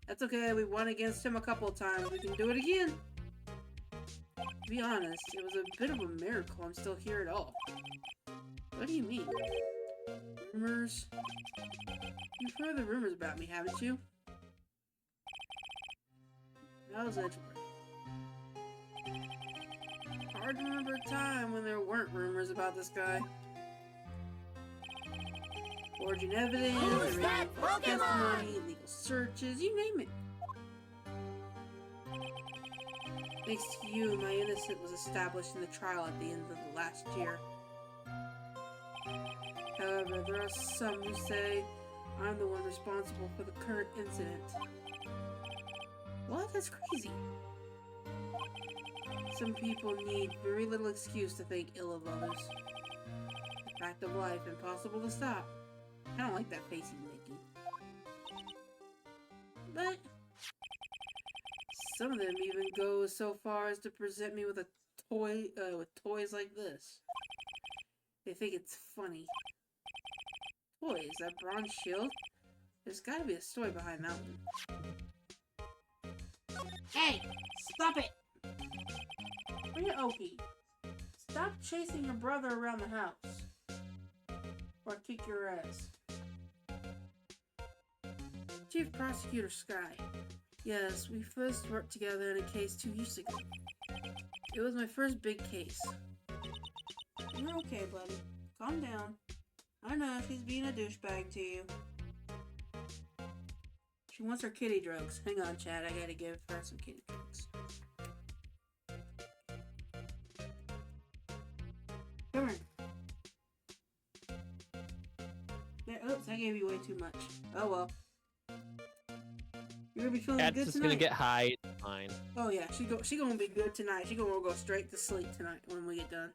That's okay, we won against him a couple of times. We can do it again. To be honest, it was a bit of a miracle I'm still here at all. What do you mean? Rumors? You've heard the rumors about me, haven't you? How's Edgeworth? hard to remember a time when there weren't rumors about this guy. Forging evidence, Who's that Pokemon? testimony, legal searches, you name it. Thanks to you, my innocence was established in the trial at the end of the last year. However, there are some who say I'm the one responsible for the current incident. What? That's crazy. Some people need very little excuse to think ill of others. The fact of life, impossible to stop. I don't like that face he's making. But some of them even go so far as to present me with a toy, with toys like this. They think it's funny. Toys? That bronze shield? There's gotta be a story behind that one. Hey! Stop it! Ryoki, stop chasing your brother around the house. Or I'll kick your ass. Chief Prosecutor Sky. Yes, we first worked together in a case 2 years ago. It was my first big case. You're okay, buddy. Calm down. I know she's being a douchebag to you. She wants her kitty drugs. Hang on, Chad. I gotta give her some kitty drugs. Come here. There, oops, I gave you way too much. Oh well. You're gonna be feeling Cat's good just tonight? gonna get high. It's fine. Oh yeah, she gonna be good tonight. She gonna go straight to sleep tonight when we get done.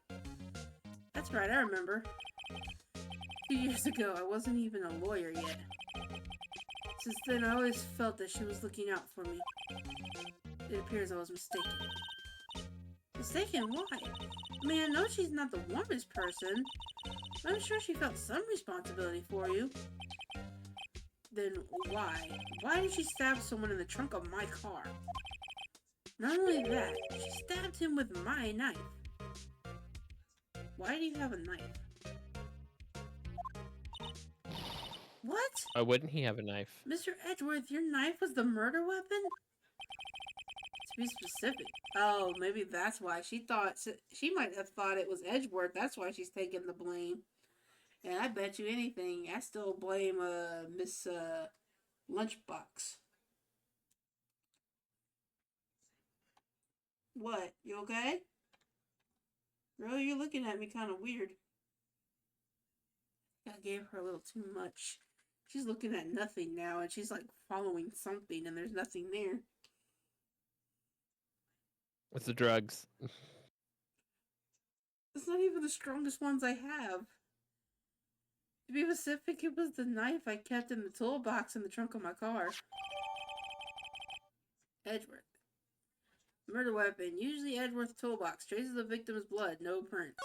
That's right, I remember. 2 years ago, I wasn't even a lawyer yet. Since then, I always felt that she was looking out for me. It appears I was mistaken. Mistaken? Why? I mean, I know she's not the warmest person, but I'm sure she felt some responsibility for you. Then why? Why did she stab someone in the trunk of my car? Not only that, she stabbed him with my knife. Why do you have a knife? What? Why wouldn't he have a knife? Mr. Edgeworth, your knife was the murder weapon? To be specific. Oh, maybe that's why. She might have thought it was Edgeworth. That's why she's taking the blame. And I bet you anything, I still blame Miss Lunchbox. What? You okay? Girl, you're looking at me kind of weird. I gave her a little too much. She's looking at nothing now, and she's like following something, and there's nothing there. With the drugs. It's not even the strongest ones I have. To be specific, it was the knife I kept in the toolbox in the trunk of my car. Edgeworth. Murder weapon. Usually Edgeworth toolbox. Traces the victim's blood. No prints.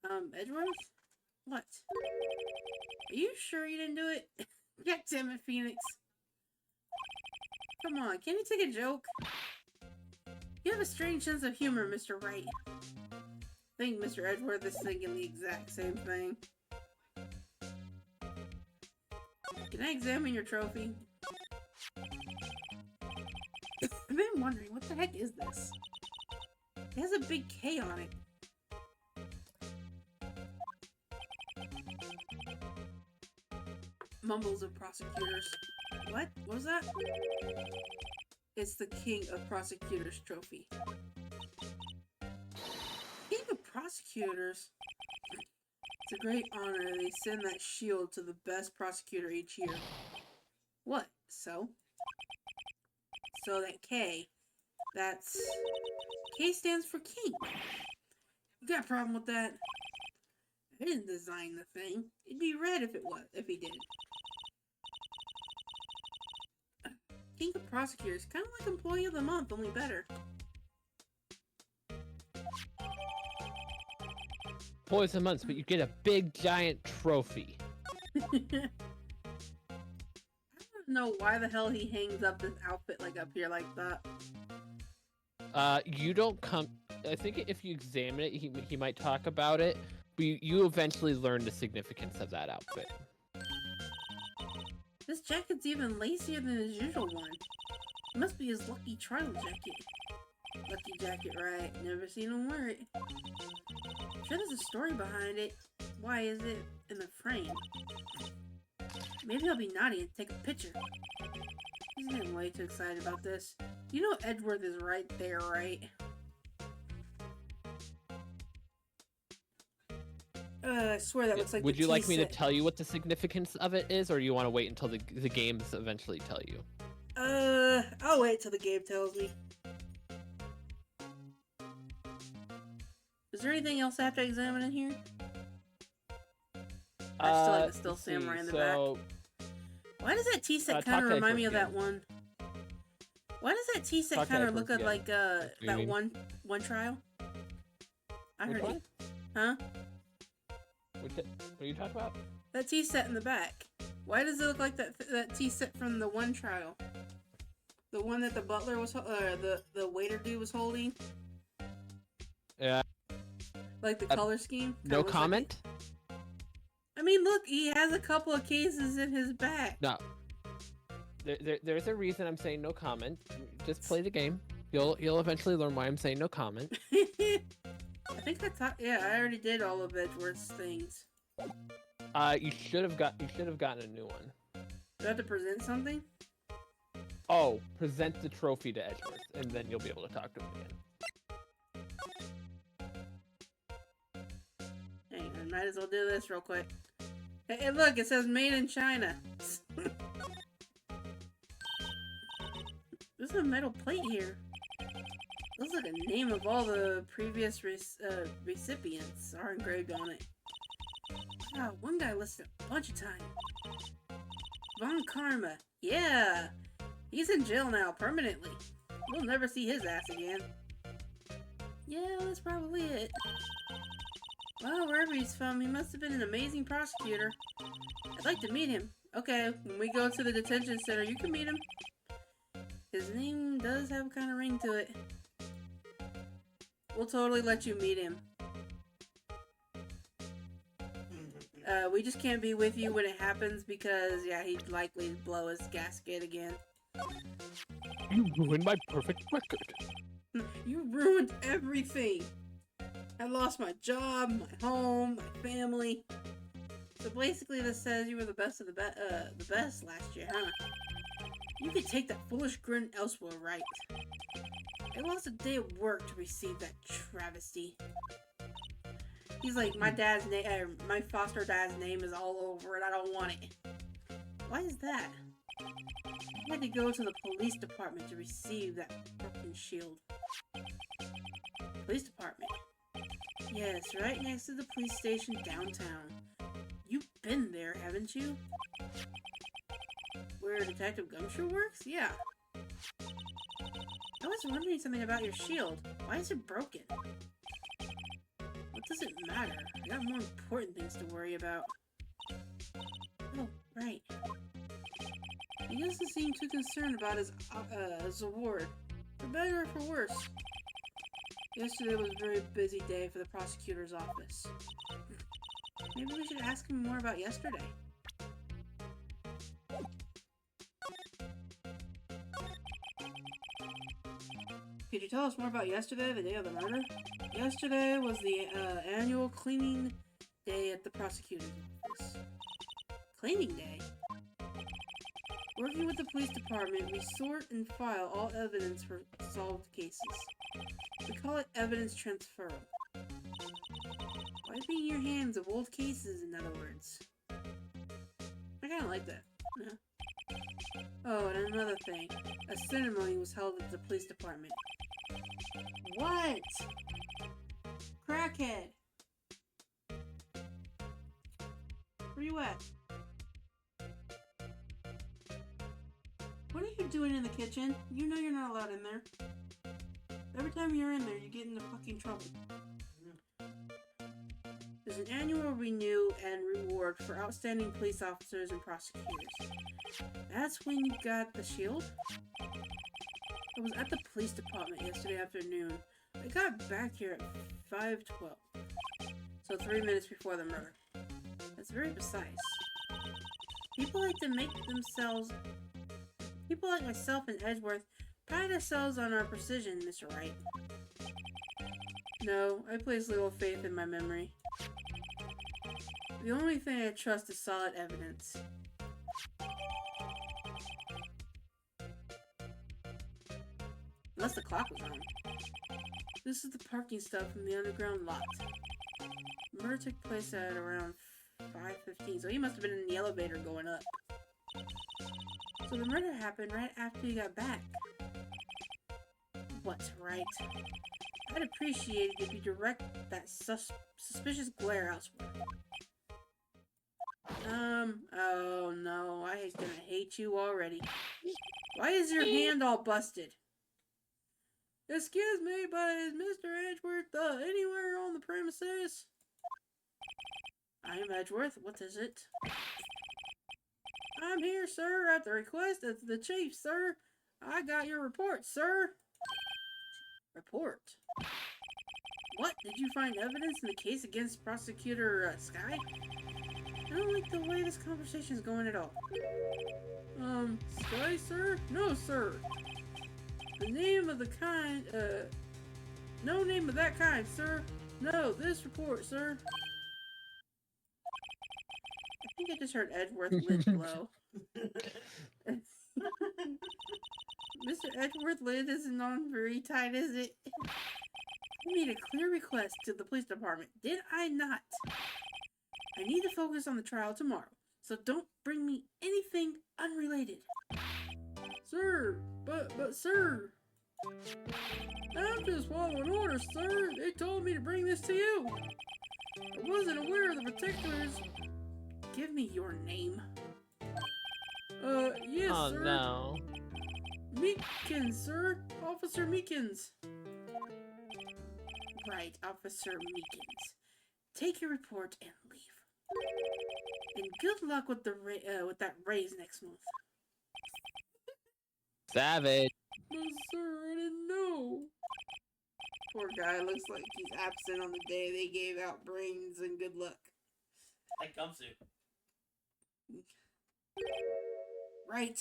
Edgeworth? What? Are you sure you didn't do it? God damn it, Phoenix. Come on, can you take a joke? You have a strange sense of humor, Mr. Wright. I think Mr. Edgeworth is thinking the exact same thing. Can I examine your trophy? I've been wondering, what the heck is this? It has a big K on it. Mumbles of prosecutors. What? What was that? It's the King of Prosecutors trophy. King of Prosecutors? It's a great honor they send that shield to the best prosecutor each year. What? So? So that K, that's... K stands for King. You got a problem with that? I didn't design the thing. It'd be red if he did. King of Prosecutors, kind of like Employee of the Month, only better. Employees a month, but you get a big giant trophy. I don't know why the hell he hangs up this outfit like up here like that. You don't come. I think if you examine it, he might talk about it, but you eventually learn the significance of that outfit. This jacket's even lacier than his usual one. It must be his lucky trial jacket. Lucky jacket, right? Never seen him wear it. Sure, there's a story behind it. Why is it in the frame? Maybe I'll be naughty and take a picture. He's getting way too excited about this. You know Edgeworth is right there, right? I swear that looks like Would the you like me to tea set. tell you what the significance of it is, or you want to wait until the games eventually tell you? I'll wait till the game tells me. Is there anything else I have to examine in here? I still have the Still let's Samurai see, in the so, back. Why does that tea set talk kind of to remind me of Edgeworth that one? Why does that tea set Talk to kind of Edgeworth look again. like What do you that mean? one trial? I Which heard one? it. Huh? What are you talking about? That tea set in the back. Why does it look like that tea set from the one trial? The one that the butler was, the waiter dude was holding. Yeah. Like the color scheme. Kinda No looks like comment. it. I mean, look, he has a couple of cases in his back. No. There's a reason I'm saying no comment. Just play the game. You'll eventually learn why I'm saying no comment. I think yeah, I already did all of Edgeworth's things. You should have gotten a new one. Do I have to present something? Oh, present the trophy to Edgeworth, and then you'll be able to talk to him again. Hang on, might as well do this real quick. Hey, look, it says made in China. There's a metal plate here. Looks like a name of all the previous recipients are engraved on it. Wow, one guy listed a bunch of times. Von Karma. Yeah! He's in jail now, permanently. We'll never see his ass again. Yeah, that's probably it. Well, wherever he's from, he must have been an amazing prosecutor. I'd like to meet him. Okay, when we go to the detention center, you can meet him. His name does have a kind of ring to it. We'll totally let you meet him. We just can't be with you when it happens because, yeah, he'd likely blow his gasket again. You ruined my perfect record. You ruined everything. I lost my job, my home, my family. So basically, this says you were the best of the best last year, huh? You could take that foolish grin elsewhere, right? I lost a day of work to receive that travesty. He's like, my foster dad's name is all over it. I don't want it. Why is that? I had to go to the police department to receive that broken shield. Police department? Yes, right next to the police station downtown. You've been there, haven't you? Where Detective Gumshoe works? Yeah. I was wondering something about your shield. Why is it broken? What does it matter? I got more important things to worry about. Oh, right. He doesn't seem too concerned about his award. For better or for worse. Yesterday was a very busy day for the prosecutor's office. Maybe we should ask him more about yesterday. Could you tell us more about yesterday, the day of the murder? Yesterday was the annual cleaning day at the prosecutor's office. Cleaning day? Working with the police department, we sort and file all evidence for solved cases. We call it evidence transfer. Wiping your hands of old cases, in other words. I kinda like that. Yeah. Oh, and another thing. A ceremony was held at the police department. What? Crackhead! Where you at? What are you doing in the kitchen? You know you're not allowed in there. Every time you're in there, you get into fucking trouble. There's an annual renew and reward for outstanding police officers and prosecutors. That's when you got the shield? I was at the police department yesterday afternoon. I got back here at 5:12. So 3 minutes before the murder. That's very precise. People like myself and Edgeworth Pride ourselves on our precision, Mr. Wright. No, I place little faith in my memory. The only thing I trust is solid evidence. Unless the clock was on. This is the parking stop from the underground lot. The murder took place at around 5:15, so he must have been in the elevator going up. So the murder happened right after he got back. What's right? I'd appreciate it if you direct that suspicious glare elsewhere. Oh no, I'm gonna hate you already. Why is your hand all busted? Excuse me, but is Mr. Edgeworth anywhere on the premises? I'm Edgeworth. What is it? I'm here, sir, at the request of the chief, sir. I got your report, sir. Report? What? Did you find evidence in the case against Prosecutor Sky? I don't like the way this conversation is going at all. Sky, sir? No, sir. The name of the kind, no name of that kind, sir. No, this report, sir. I think I just heard Edgeworth lid blow. Mr. Edgeworth lid isn't on very tight, is it? I made a clear request to the police department, did I not? I need to focus on the trial tomorrow, so don't bring me anything unrelated. Sir, but sir. I'm just following orders, sir. They told me to bring this to you. I wasn't aware of the particulars. Give me your name. Yes, Oh sir. no. Meekins, sir. Officer Meekins. Right, Officer Meekins. Take your report and leave. And good luck with that raise next month. Savage. But sir, I didn't know. Poor guy looks like he's absent on the day they gave out brains and good luck. Like Gumsu. Right.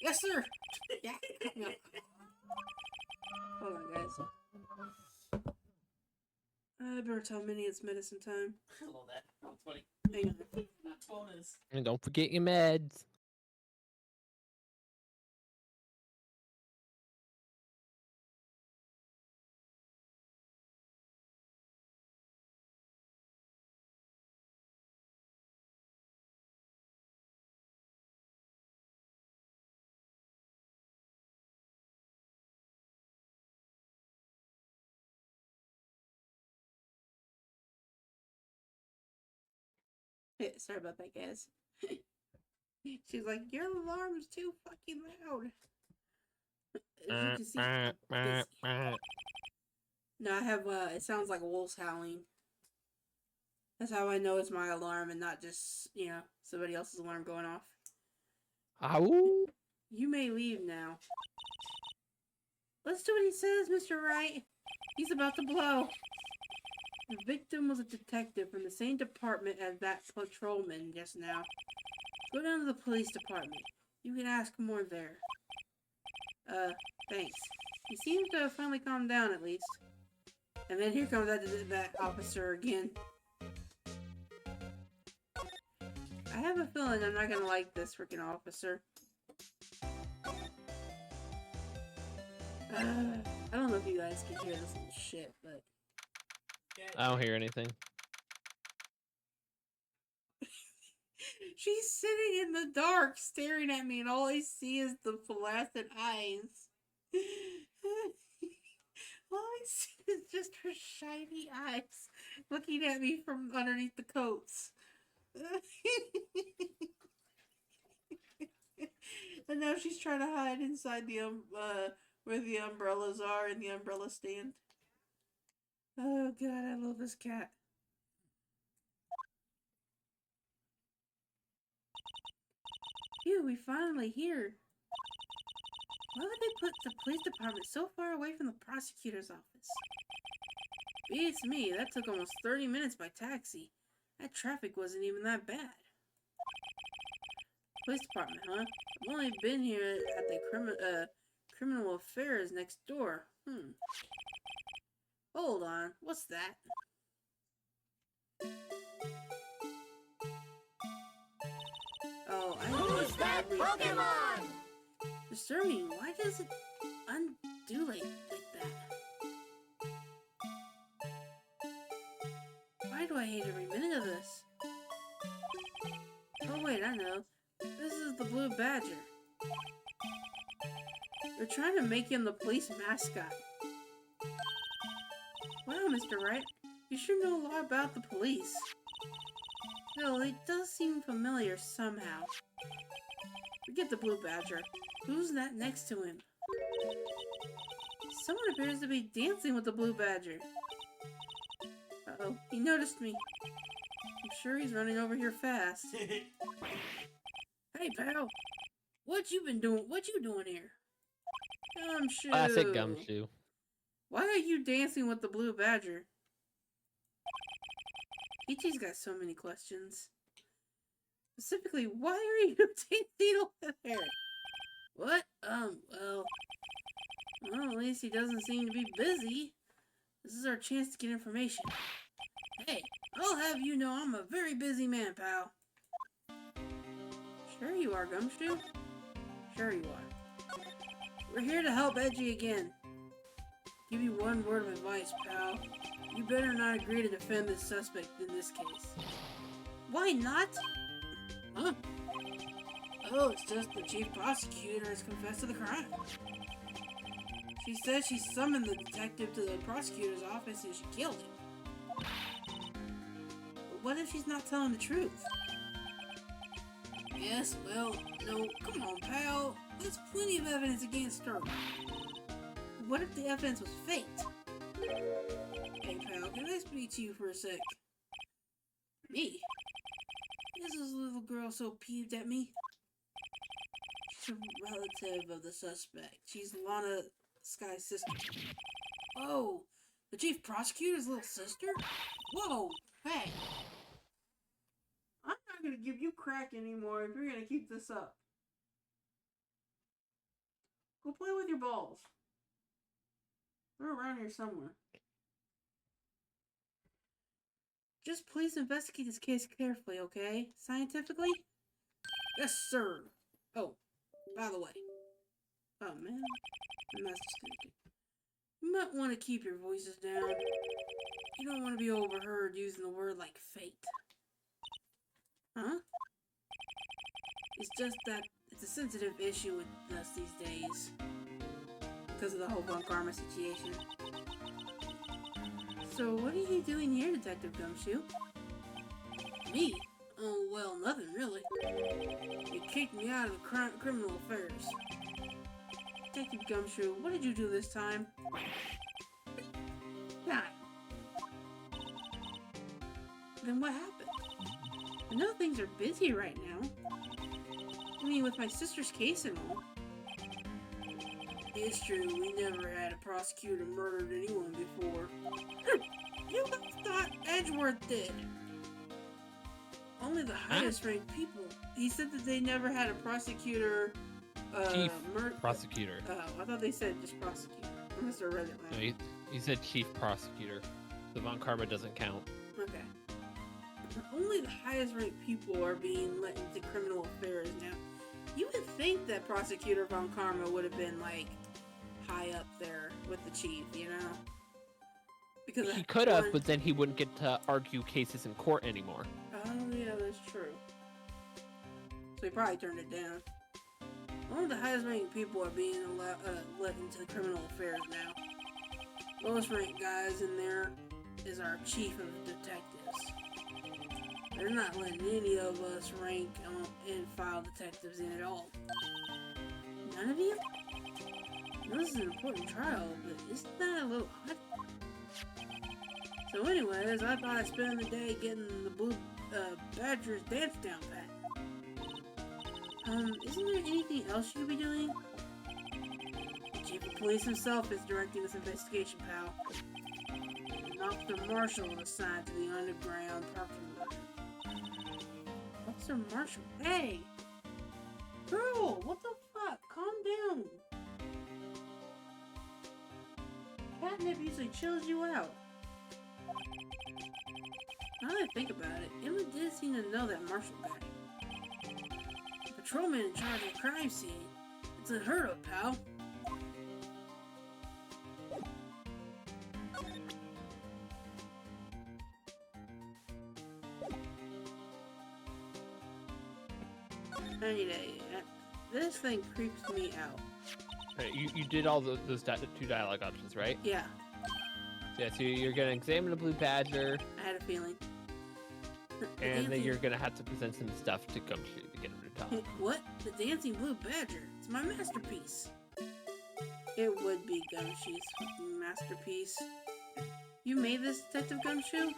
Yes, sir. Yeah. Hold on, guys. I better tell Minnie it's medicine time. I love that. That's funny. Hang on. Bonus. And don't forget your meds. Yeah, sorry about that, guys. She's like, your alarm is too fucking loud. As you can see, I'm busy. No, I have, it sounds like wolves howling. That's how I know it's my alarm and not just, somebody else's alarm going off. Ow. You may leave now. Let's do what he says, Mr. Wright. He's about to blow. The victim was a detective from the same department as that patrolman just now. Go down to the police department. You can ask more there. Thanks. He seems to have finally calmed down at least. And then here comes that officer again. I have a feeling I'm not gonna like this freaking officer. I don't know if you guys can hear this little shit, but... I don't hear anything. She's sitting in the dark, staring at me, and all I see is the flaccid eyes. All I see is just her shiny eyes, looking at me from underneath the coats. And now she's trying to hide inside the where the umbrellas are in the umbrella stand. Oh god, I love this cat. Phew, we finally here. Why would they put the police department so far away from the prosecutor's office? Beats me, that took almost 30 minutes by taxi. That traffic wasn't even that bad. Police department, huh? I've only been here at the criminal affairs next door. Hold on, what's that? Oh, I know Who's it's that badly Pokemon? disturbing. Why does it undulate like that? Why do I hate every minute of this? Oh wait, I know. This is the Blue Badger. They're trying to make him the police mascot. Wow, Mr. Wright, you sure know a lot about the police. Still, it does seem familiar somehow. Forget the Blue Badger. Who's that next to him? Someone appears to be dancing with the Blue Badger. Uh-oh, he noticed me. I'm sure he's running over here fast. Hey, pal. What you doing here? Gumshoe. Classic Gumshoe. Why are you dancing with the Blue Badger? Ichi's got so many questions. Specifically, why are you dancing over there? What? Well, at least he doesn't seem to be busy. This is our chance to get information. Hey, I'll have you know I'm a very busy man, pal. Sure you are, Gumshoe. Sure you are. We're here to help Edgy again. Give you one word of advice, pal. You better not agree to defend this suspect in this case. Why not? Huh? Oh, it's just the chief prosecutor has confessed to the crime. She said she summoned the detective to the prosecutor's office and she killed him. But what if she's not telling the truth? Yes, well, no, come on, pal. There's plenty of evidence against her. What if the evidence was faked? Hey, pal, can I speak to you for a sec? Me? Is this little girl so peeved at me? She's a relative of the suspect. She's Lana Sky's sister. Oh, the chief prosecutor's little sister? Whoa, hey. I'm not gonna give you crack anymore if you're gonna keep this up. Go play with your balls. They're around here somewhere. Just please investigate this case carefully, okay? Scientifically? Yes, sir. Oh, by the way. Oh, man. The master's connected. You might want to keep your voices down. You don't want to be overheard using the word like fate. Huh? It's just that it's a sensitive issue with us these days. Because of the whole Von Karma situation. So, what are you doing here, Detective Gumshoe? Me? Oh, well, nothing really. They kicked me out of the criminal affairs. Detective Gumshoe, what did you do this time? Time. Then what happened? I know things are busy right now. I mean, with my sister's case and all. It's true, we never had a prosecutor murdered anyone before. You thought Edgeworth did. Only the highest ranked people. He said that they never had a prosecutor. Chief prosecutor. Oh, I thought they said just prosecutor. I must have read it wrong. No, he said chief prosecutor. The Von Karma doesn't count. Okay. Only the highest ranked people are being let into criminal affairs now. You would think that Prosecutor Von Karma would have been like high up there with the chief, you know? Because he could have, but then he wouldn't get to argue cases in court anymore. Oh yeah, that's true. So he probably turned it down. One of the highest ranked people are being let into the criminal affairs now. Lowest ranked guys in there is our chief of detectives. They're not letting any of us rank and file detectives in at all. None of you? This is an important trial, but isn't that a little odd? So anyways, I thought I'd spend the day getting the Blue Badger's dance down pat. Isn't there anything else you could be doing? The chief of police himself is directing this investigation, pal. An Officer Marshall was assigned to the underground parking lot. Officer Marshall? Hey! Girl, what the fuck? Calm down. Catnip usually chills you out. Now that I think about it, Emma did seem to know that marshal guy. The patrolman in charge of the crime scene. It's unheard of, pal. Anyway, this thing creeps me out. Right, you did all those two dialogue options, right? Yeah, Yeah, so you're gonna examine the blue badger, I had a feeling. and then you're gonna have to present some stuff to Gumshoe to get him to talk. What? The dancing blue badger. It's my masterpiece. It would be Gumshoe's masterpiece. You made this, Detective Gumshoe?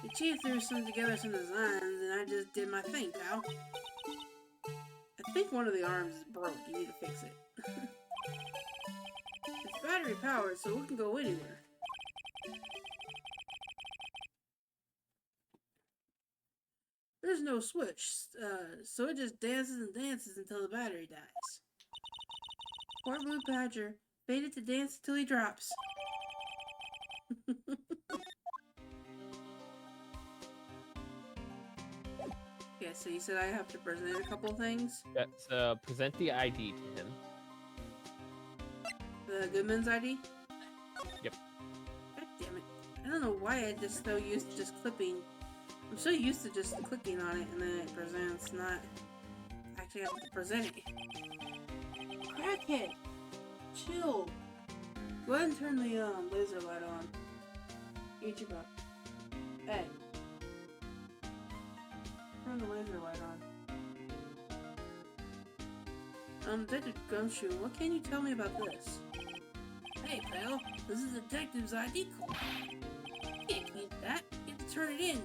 Ichi threw together some designs, and I just did my thing, pal. I think one of the arms is broke. You need to fix it. It's battery powered, so it can go anywhere. There's no switch, so it just dances and dances until the battery dies. Poor blue badger, fated to dance until he drops. Okay, so you said I have to present a couple things. Yeah, so present the ID to him. The Goodman's ID? Yep. God damn it. I don't know why I just so used to just clipping. I'm so used to just clicking on it and then it presents, not actually have to present it. Crackhead! Chill! Go ahead and turn the laser light on. Ichi, hey. Turn the laser light on. Detective Gumshoe, what can you tell me about this? Hey, pal, this is the detective's ID card. You can't keep that. You have to turn it in.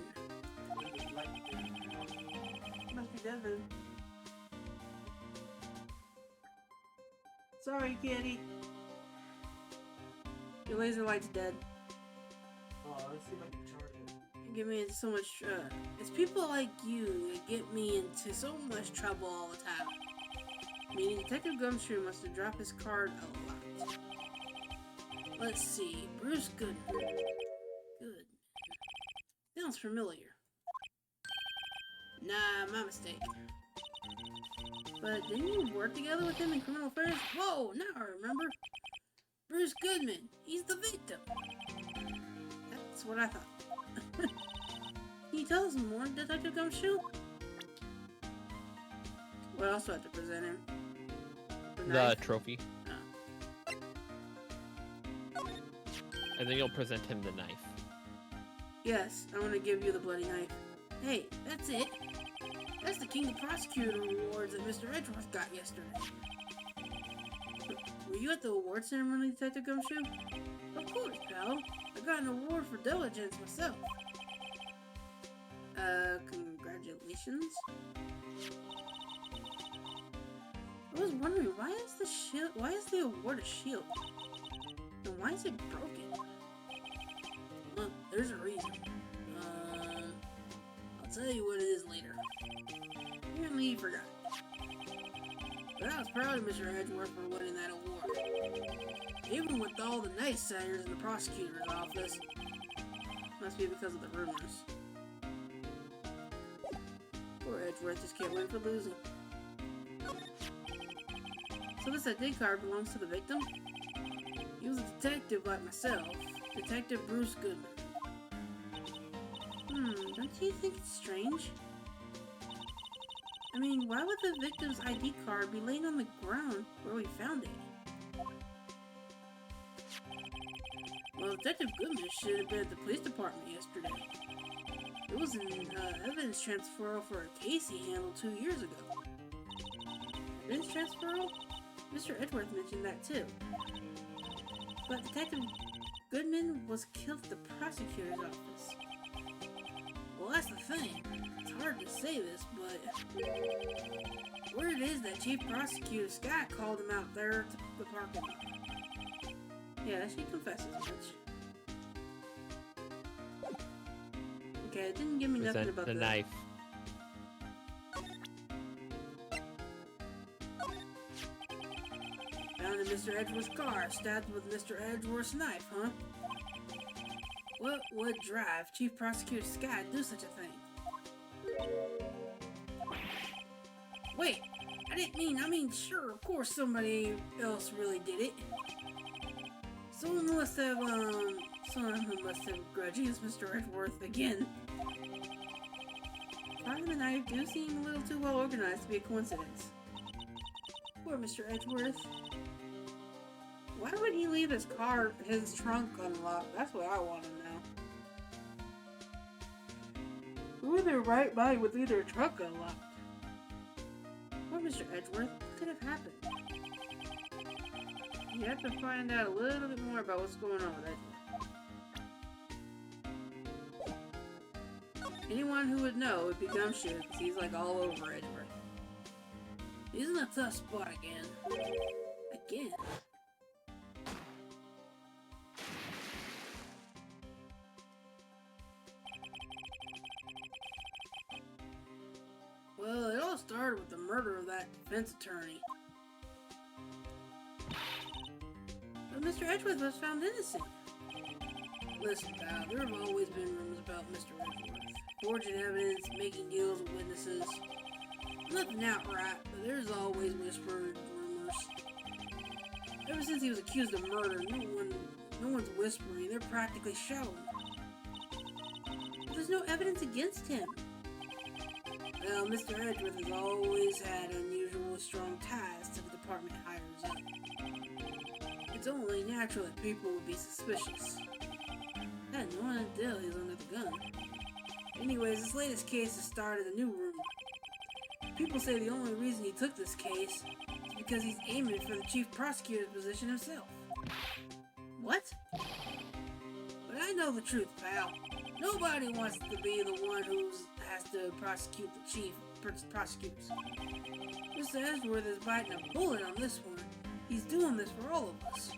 Must be Devin. Sorry, kitty. Your laser light's dead. Oh, let's see if I can charge it. You get me into so much, it's people like you that get me into so much trouble all the time. Meaning Detective Gumshoe must have dropped his card a lot. Let's see, Bruce Goodman. Good. Sounds familiar. Nah, my mistake. But didn't you work together with him in criminal affairs? Whoa, now I remember. Bruce Goodman, he's the victim. That's what I thought. Can you tell us more, Detective Gumshoe? What else do I have to present him? The trophy. Oh. And then you'll present him the knife. Yes, I want to give you the bloody knife. Hey, that's it. That's the King of Prosecutor Awards that Mr. Edgeworth got yesterday. Were you at the award ceremony, Detective Gumshoe? Of course, pal. I got an award for diligence myself. Congratulations. I was wondering, why is the award a shield? And why is it broken? Well, there's a reason. I'll tell you what it is later. Apparently you forgot. But I was proud of Mr. Edgeworth for winning that award. Even with all the naysayers in the prosecutor's office. Must be because of the rumors. Poor Edgeworth just can't win for losing. So this ID card belongs to the victim? He was a detective like myself. Detective Bruce Goodman. Don't you think it's strange? I mean, why would the victim's ID card be laying on the ground where we found it? Well, Detective Goodman should have been at the police department yesterday. It was an evidence transferal for a case he handled 2 years ago. Evidence transferal? Mr. Edgeworth mentioned that too. But Detective Goodman was killed at the prosecutor's office. Well, that's the thing. It's hard to say this, but word is that Chief Prosecutor Scott called him out there to the parking lot. Yeah, she confesses much. Okay, it didn't give me nothing about the knife. Found in Mr. Edgeworth's car, stabbed with Mr. Edgeworth's knife, huh? What would drive Chief Prosecutor Sky to do such a thing? Wait, I mean, sure, of course somebody else really did it. Someone must have grudged against Mr. Edgeworth again. Farnham and I do seem a little too well organized to be a coincidence. Poor Mr. Edgeworth. Why would he leave his trunk unlocked? That's what I want to know. Who in their right mind would leave their trunk unlocked? Poor Mr. Edgeworth, what could have happened? You have to find out a little bit more about what's going on with Edgeworth. Anyone who would know would be Gumshoe, because he's like all over Edgeworth. He's in a tough spot again. Again. Well, it all started with the murder of that defense attorney. But Mr. Edgeworth was found innocent. Listen, pal, there have always been rumors about Mr. Edgeworth. Forging evidence, making deals with witnesses. Nothing outright, but there's always whispered rumors. Ever since he was accused of murder, no one's whispering, they're practically shouting. But there's no evidence against him. Well, Mr. Edgeworth has always had unusually strong ties to the department hires up. It's only natural that people would be suspicious. I had no idea he was under the gun. Anyways, this latest case has started a new rumor. People say the only reason he took this case is because he's aiming for the chief prosecutor's position himself. What? But I know the truth, pal. Nobody wants to be the one who has to prosecute the chief prosecutors. Mr. Edgeworth is biting a bullet on this one. He's doing this for all of us.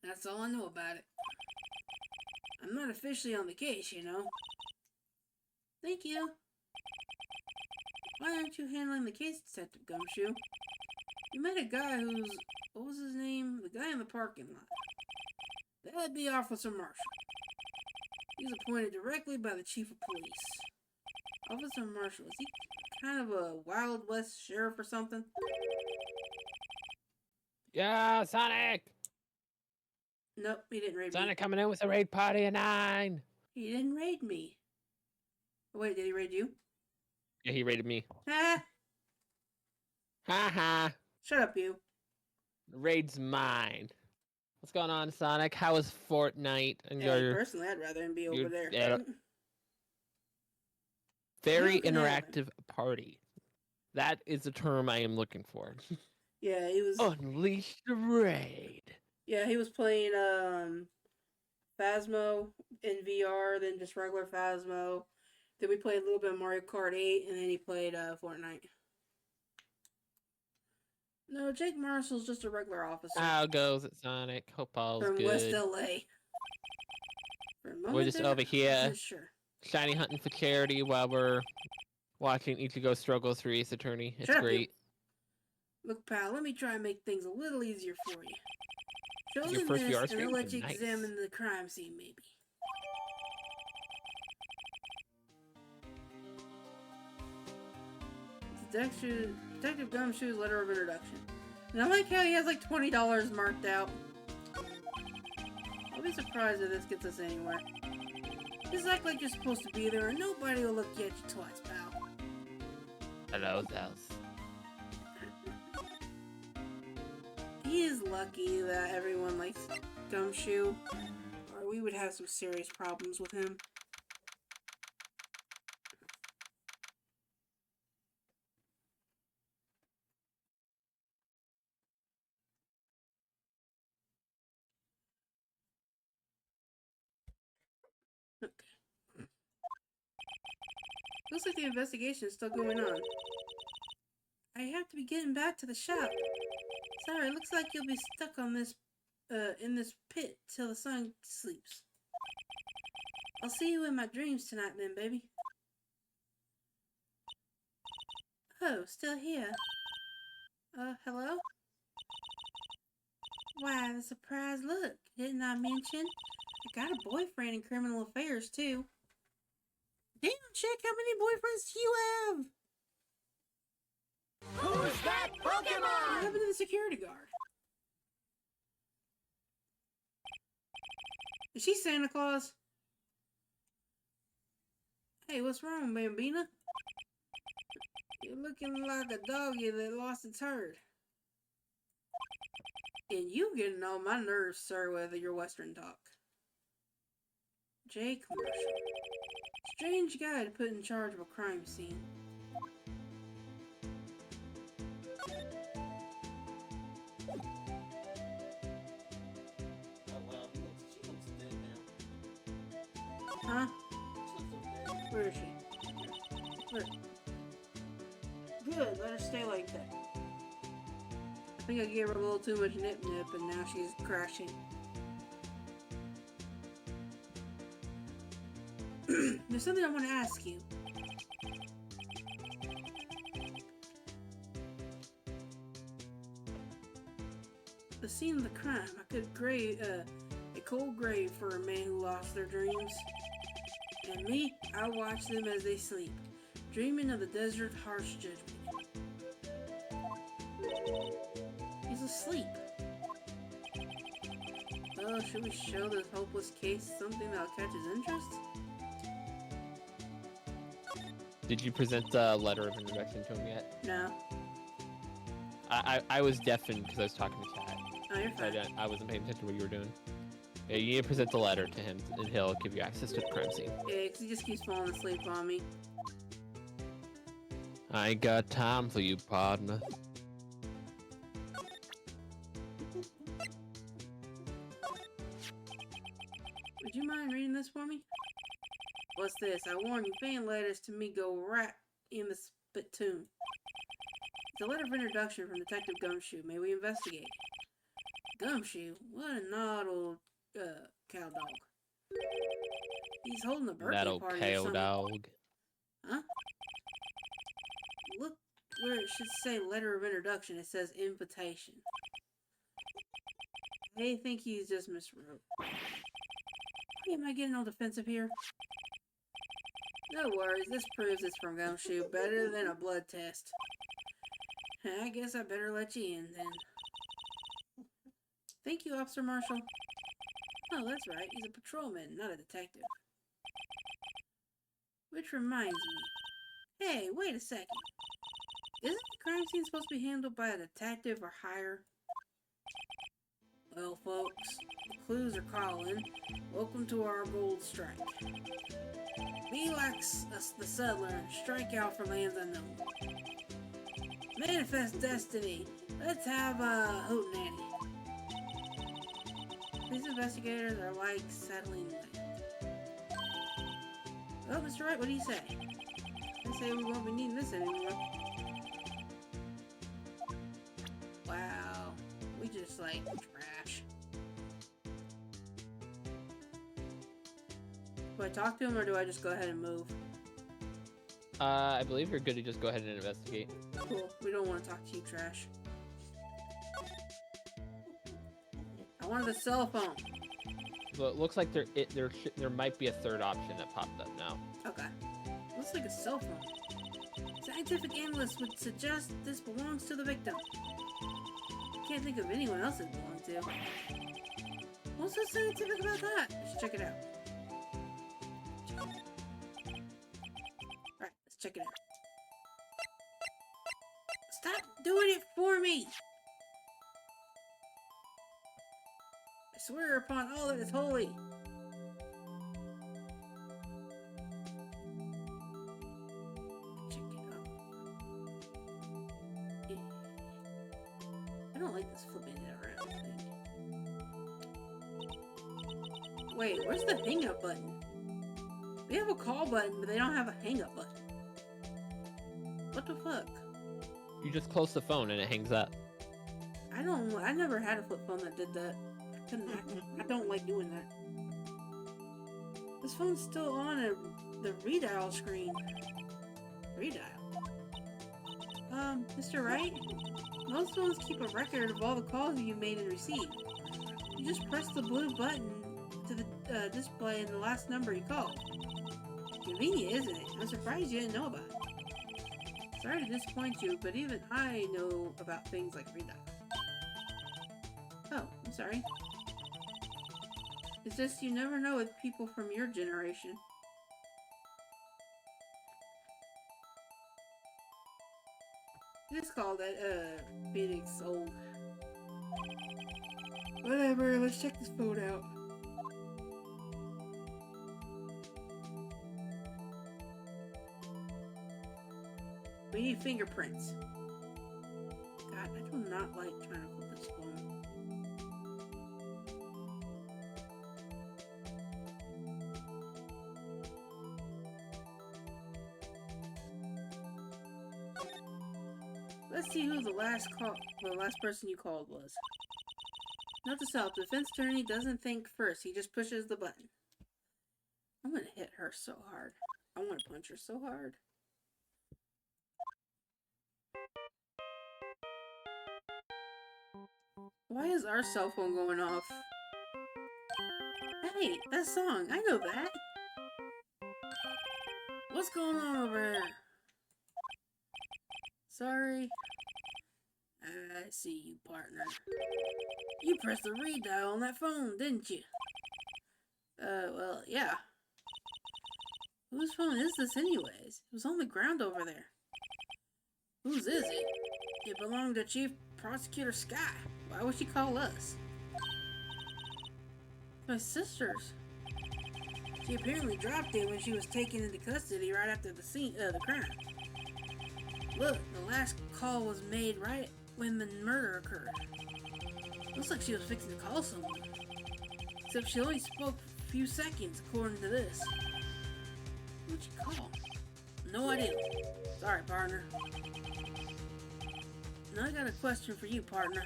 That's all I know about it. I'm not officially on the case, you know. Thank you. Why aren't you handling the case, Detective Gumshoe? You met a guy who's... what was his name? The guy in the parking lot. That'd be Officer Marshall. He's appointed directly by the Chief of Police. Officer Marshall, is he kind of a Wild West sheriff or something? Yeah, Sonic! Nope, he didn't raid me. Sonic coming in with a raid party at 9! He didn't raid me. Oh, wait, did he raid you? Yeah, he raided me. Ha! Ha ha! Shut up, you. The raid's mine. What's going on, Sonic? How was Fortnite? And Personally, I'd rather him be over there. Very interactive party. That is the term I am looking for. Yeah, he was... Unleash the raid. Yeah, he was playing Phasmo in VR, then just regular Phasmo. Then we played a little bit of Mario Kart 8, and then he played Fortnite. No, Jake Marshall's just a regular officer. How goes it, Sonic? Hope all's from good. West LA. We're just over here, sure. shiny hunting for charity while we're watching Ichigo struggle through Ace Attorney. It's Shut up, great. Look, pal, let me try and make things a little easier for you. Show Your them first this, VR and stream? I'll let you Nice. examine the crime scene, maybe. Detective Gumshoe's letter of introduction. And I like how he has like $20 marked out. I'll be surprised if this gets us anywhere. Just act like you're supposed to be there and nobody will look at you twice, pal. Hello, Zells. He is lucky that everyone likes Gumshoe, or we would have some serious problems with him. Okay. Looks like the investigation is still going on. I have to be getting back to the shop. Sorry, looks like you'll be stuck on this, in this pit till the sun sleeps. I'll see you in my dreams tonight then, baby. Oh, still here. Hello? a surprised look. Didn't I mention? I got a boyfriend in criminal affairs, too. Damn, chick, how many boyfriends do you have? Who's that What Pokemon? happened to the security guard? Is she Santa Claus? Hey, what's wrong, Bambina? You're looking like a doggy that lost its herd. And you getting on my nerves, sir, with your Western talk. J commercial. Strange guy to put in charge of a crime scene. Oh well, she looks dead now. Huh? She looks so dead. Where is she? Where? Good, let her stay like that. I think I gave her a little too much nip-nip and now she's crashing. There's something I want to ask you. The scene of the crime, a cold grave for a man who lost their dreams. And me, I watch them as they sleep, dreaming of the desert harsh judgment. He's asleep. Well, should we show this hopeless case something that'll catch his interest? Did you present the letter of introduction to him yet? No. I was deafened because I was talking to Kat. Oh, you're fine. I wasn't paying attention to what you were doing. Yeah, you need to present the letter to him, and he'll give you access to the crime scene. Yeah, 'cause he just keeps falling asleep on me. I ain't got time for you, partner. Would you mind reading this for me? What's this? I warn you, fan letters to me go right in the spittoon. It's a letter of introduction from Detective Gumshoe. May we investigate? Gumshoe? What a odd old cow dog. He's holding a birthday That old party or cow something. dog. Huh? Look where it should say letter of introduction. It says invitation. I think he's just miswrote. Why am I getting all defensive here? No worries, this proves it's from Gumshoe. Better than a blood test. I guess I better let you in then. Thank you, Officer Marshall. Oh, that's right. He's a patrolman, not a detective. Which reminds me. Hey, wait a second. Isn't the crime scene supposed to be handled by a detective or higher? Well, folks, the clues are calling. Welcome to our gold strike. Be like us, the settler, and strike out for lands unknown. Manifest destiny. Let's have a hootenanny. These investigators are like settling land. Oh, Mr. Wright, what do you say? I say we won't be needing this anymore. Wow, we just like trash. Do I talk to him or do I just go ahead and move? I believe you're good to just go ahead and investigate. Cool, we don't want to talk to you, trash. I wanted a cell phone. So it looks like there might be a third option that popped up now. Okay. Looks like a cell phone. Scientific analysts would suggest this belongs to the victim. Can't think of anyone else it belongs to. What's so scientific about that? Let's check it out. Alright, let's check it out. Stop doing it for me! I swear upon all that is holy. Check it out. Yeah. I don't like this flipping it around thing. Wait, where's the hang up button? They have a call button, but they don't have a hang up button. What the fuck? You just close the phone and it hangs up. I never had a flip phone that did that. I don't like doing that. This phone's still on the redial screen. Redial? Mr. Wright? Most phones keep a record of all the calls you made and received. You just press the blue button to the display in the last number you called. Convenient, isn't it? I'm surprised you didn't know about it. Sorry to disappoint you, but even I know about things like redial. Oh, I'm sorry. It's just you never know with people from your generation. Just call that, Phoenix old. Whatever, let's check this phone out. We need fingerprints. God, I do not like trying to flip this phone. Let's see who the last person you called was. Note to self, the defense attorney doesn't think first, he just pushes the button. I'm gonna hit her so hard. I wanna punch her so hard. Why is our cell phone going off? Hey, that song, I know that! What's going on over here? Sorry. I see you, partner. You pressed the redial on that phone, didn't you? Well, yeah. Whose phone is this anyways? It was on the ground over there. Whose is it? It belonged to Chief Prosecutor Sky. Why would she call us? My sister's. She apparently dropped it when she was taken into custody right after the scene of the crime. Look, the last call was made right when the murder occurred. Looks like she was fixing to call someone. Except she only spoke a few seconds, according to this. What'd she call? No idea. Sorry, partner. Now I got a question for you, partner.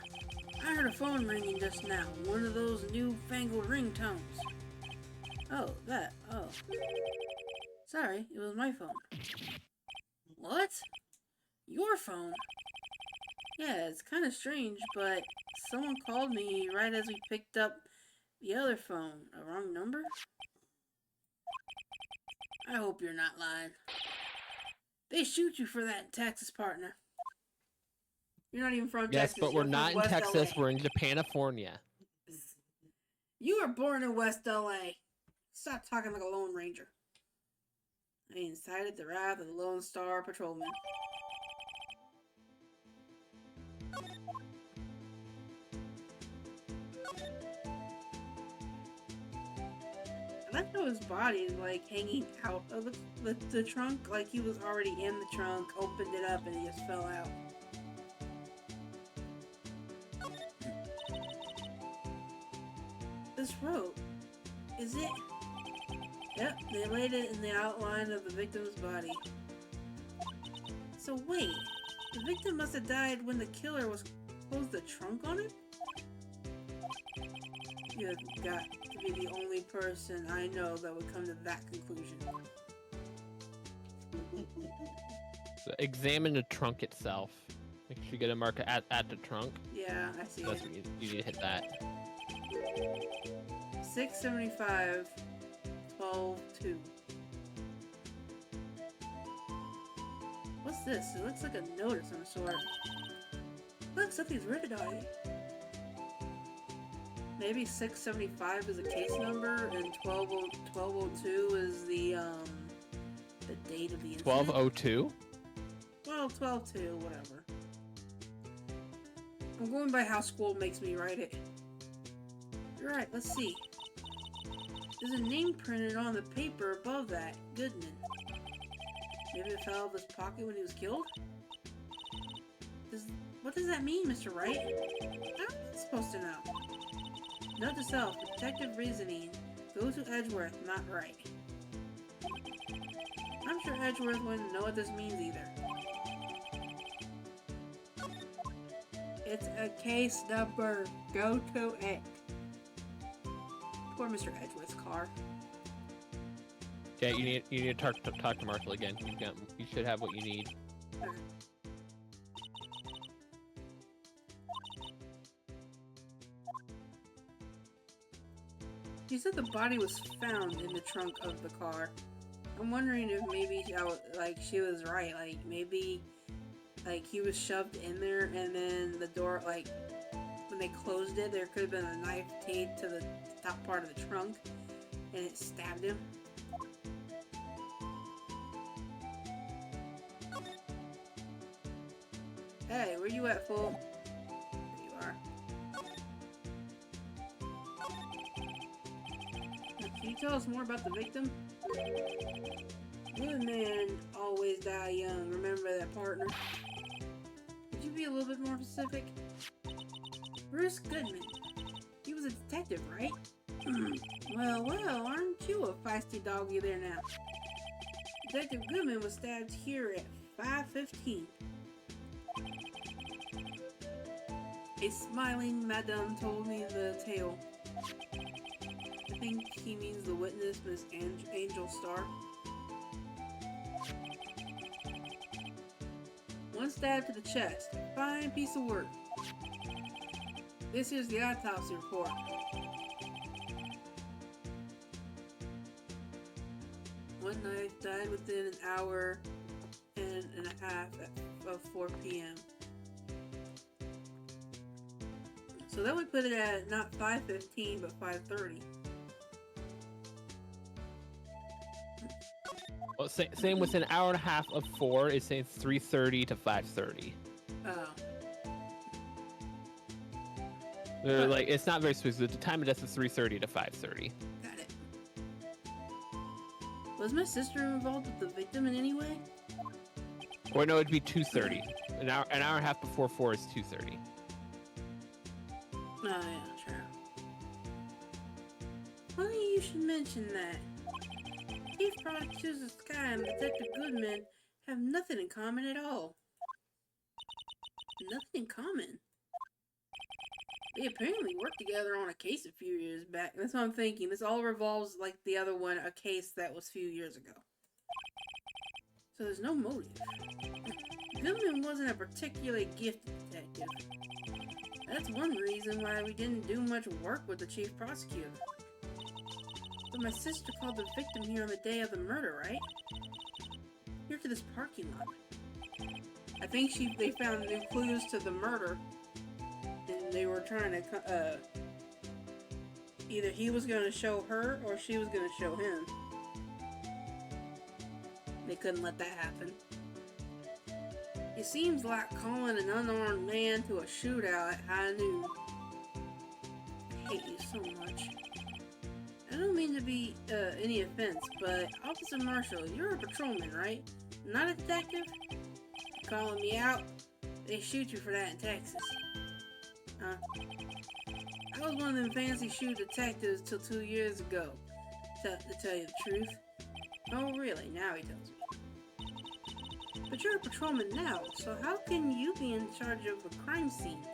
I heard a phone ringing just now. One of those newfangled ringtones. Oh, that. Oh. Sorry, it was my phone. What? Your phone? Yeah, it's kind of strange, but someone called me right as we picked up the other phone. A wrong number? I hope you're not lying. They shoot you for that in Texas, partner. You're not even from Yes, Texas. but we're You're not from in West Texas. LA. We're in Japanifornia. You were born in West LA. Stop talking like a Lone Ranger. I incited the wrath of the Lone Star Patrolman. I like how his body is like hanging out of the trunk, like he was already in the trunk, opened it up, and he just fell out. This rope, is it? Yep, they laid it in the outline of the victim's body. So wait, the victim must have died when the killer was closed the trunk on him? You have got to be the only person I know that would come to that conclusion. So examine the trunk itself. Make sure you get a marker at the trunk. Yeah, I see That's it. what you need to hit that. 675, 12-2. What's this? It looks like a note of some sort. Look, something's written on it. Maybe 675 is a case number and 1202 is the date of the incident. 1202? Well, 12-2, whatever. I'm going by how school makes me write it. You're right, let's see. There's a name printed on the paper above that. Goodman. Maybe it fell out of his pocket when he was killed? What does that mean, Mr. Wright? How am I supposed to know? Note to self, detective reasoning. Go to Edgeworth, not Wright. I'm sure Edgeworth wouldn't know what this means either. It's a case number. Go to it. Poor Mr. Edgeworth's car. Yeah, you need to talk to Marshall again. You should have what you need. She said the body was found in the trunk of the car. I'm wondering if maybe she was right. Like maybe like he was shoved in there and then the door, like when they closed it, there could have been a knife taped to the top part of the trunk and it stabbed him. Hey, where you at, fool? There you are. Can you tell us more about the victim? Good men always die young. Remember that, partner? Could you be a little bit more specific? Bruce Goodman. He was a detective, right? Well, aren't you a feisty doggy there now? Detective Goodman was stabbed here at 5:15. A smiling madame told me the tale. I think he means the witness, Miss Angel Star. One stab to the chest. Fine piece of work. This is the autopsy report. One knife died within an hour and a half of 4 p.m. So that would put it at not 5:15 but 5:30. Well, same with an hour and a half of 4 is saying 3:30 to 5:30. Oh. They're like, it's not very specific. The time of death is 3:30 to 5:30. Got it. Was my sister involved with the victim in any way? Or no, it'd be 2:30. An hour and a half before 4 is 2:30. Oh yeah, sure. Funny you should mention that. Chief Prosecutor Sky and Detective Goodman have nothing in common at all. Nothing in common? They apparently worked together on a case a few years back. That's what I'm thinking. This all revolves like the other one, a case that was a few years ago. So there's no motive. Goodman wasn't a particularly gifted detective. That's one reason why we didn't do much work with the chief prosecutor. But my sister called the victim here on the day of the murder, right? Here to this parking lot. I think they found new clues to the murder, and they were trying to, either he was going to show her or she was going to show him. They couldn't let that happen. It seems like calling an unarmed man to a shootout at high noon. I hate you so much. I don't mean to be any offense, but Officer Marshall, you're a patrolman, right? Not a detective? Calling me out? They shoot you for that in Texas. Huh? I was one of them fancy shoe detectives till 2 years ago, to tell you the truth. Oh really? Now he tells me. But you're a patrolman now, so how can you be in charge of a crime scene?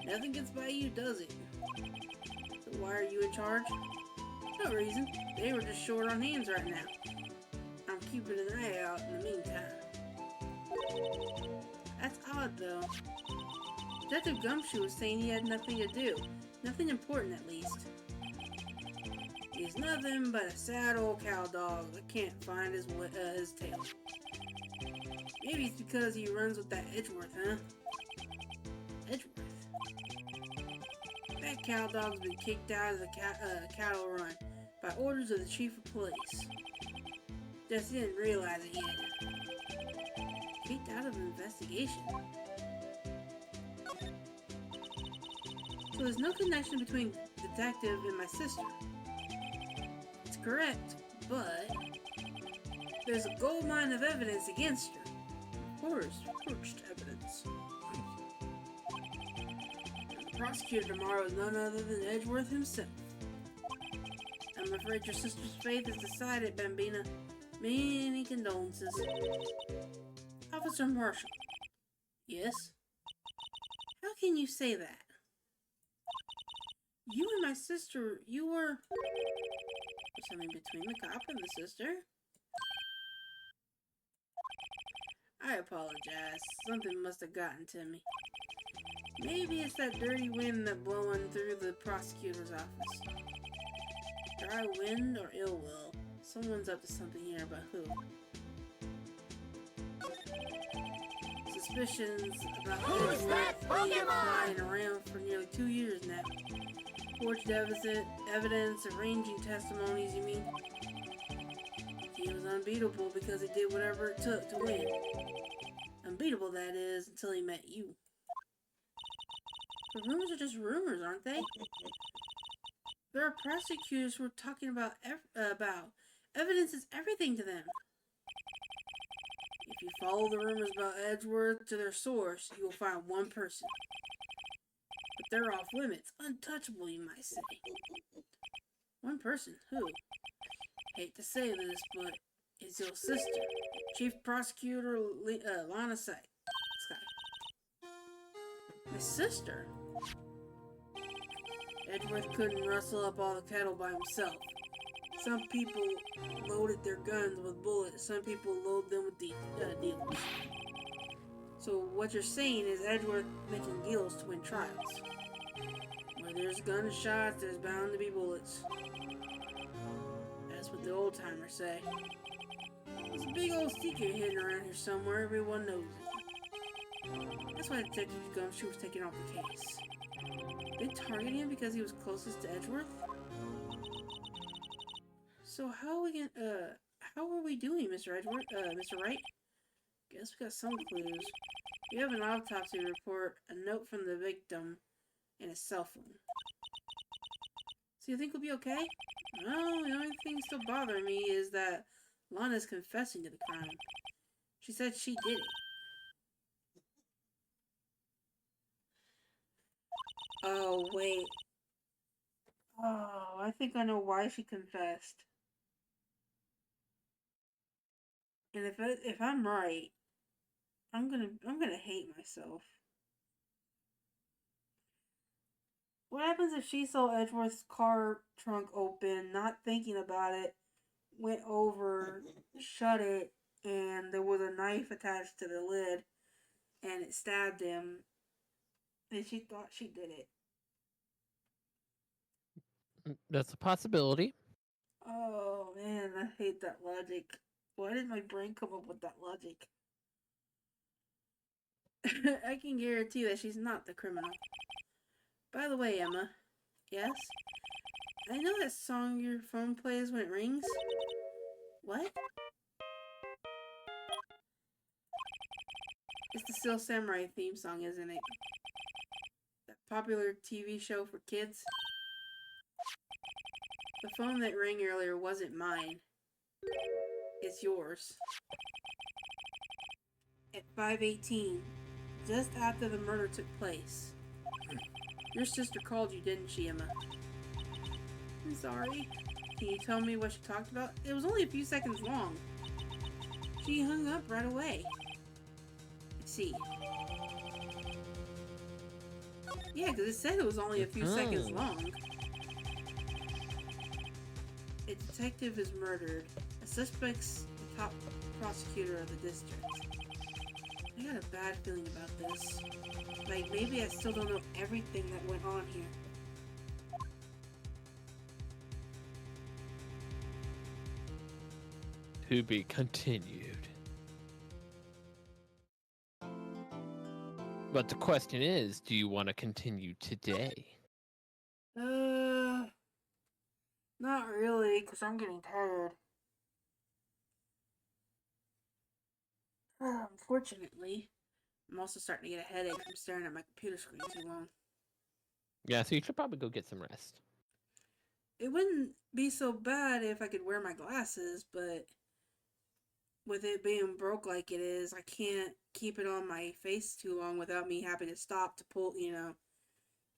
Nothing gets by you, does it? So why are you in charge? No reason. They were just short on hands right now. I'm keeping an eye out in the meantime. That's odd, though. Detective Gumshoe was saying he had nothing to do. Nothing important, at least. He's nothing but a sad old cow dog that can't find his tail. Maybe it's because he runs with that Edgeworth, huh? Edgeworth? That cow dog's been kicked out of the cattle run by orders of the chief of police. Just didn't realize it yet. Kicked out of an investigation. So there's no connection between the detective and my sister. It's correct, but there's a goldmine of evidence against her. Of course, forged evidence. The prosecutor tomorrow is none other than Edgeworth himself. I'm afraid your sister's fate is decided, Bambina. Many condolences. Officer Marshall. Yes? How can you say that? You and my sister, you were... something between the cop and the sister? I apologize. Something must have gotten to me. Maybe it's that dirty wind that blowing through the prosecutor's office. Dry wind or ill will. Someone's up to something here, but who? Suspicions about Who's that Edgeworth being Pokemon? flying around for nearly 2 years now. Forged evidence, arranging testimonies, you mean? He was unbeatable because he did whatever it took to win. Unbeatable, that is, until he met you. But rumors are just rumors, aren't they? There are prosecutors who are talking about evidence is everything to them. If you follow the rumors about Edgeworth to their source, you will find one person. But they're off limits, untouchable, you might say. One person? Who? Hate to say this, but it's your sister, Chief Prosecutor Lana Sky. My sister? Edgeworth couldn't rustle up all the cattle by himself. Some people loaded their guns with bullets. Some people load them with deals. So what you're saying is Edgeworth making deals to win trials. Where there's gunshots, there's bound to be bullets. That's what the old timers say. There's a big old secret hidden around here somewhere. Everyone knows it. That's why Detective Gumshoe was taking off the case. They targeted him because he was closest to Edgeworth? So how are we doing, Mr. Edgeworth? Mr. Wright? Guess we got some clues. We have an autopsy report, a note from the victim, and a cell phone. So you think we'll be okay? Well, the only thing still bothering me is that Lana's confessing to the crime. She said she did it. Oh, wait. Oh, I think I know why she confessed. And if I'm right, I'm gonna hate myself. What happens if she saw Edgeworth's car trunk open, not thinking about it, went over, shut it, and there was a knife attached to the lid, and it stabbed him, and she thought she did it? That's a possibility. Oh man, I hate that logic. Why did my brain come up with that logic? I can guarantee that she's not the criminal. By the way, Emma. Yes? I know that song your phone plays when it rings. What? It's the Steel Samurai theme song, isn't it? That popular TV show for kids? The phone that rang earlier wasn't mine. It's yours. At 5:18, just after the murder took place. Your sister called you, didn't she, Emma? I'm sorry. Can you tell me what she talked about? It was only a few seconds long. She hung up right away. I see. Yeah, because it said it was only a few seconds long. A detective is murdered. A suspect's the top prosecutor of the district. I got a bad feeling about this. Like, maybe I still don't know everything that went on here. To be continued. But the question is, do you want to continue today? Not really, because I'm getting tired. Unfortunately, I'm also starting to get a headache from staring at my computer screen too long. Yeah, so you should probably go get some rest. It wouldn't be so bad if I could wear my glasses, but with it being broke like it is, I can't keep it on my face too long without me having to stop to pull,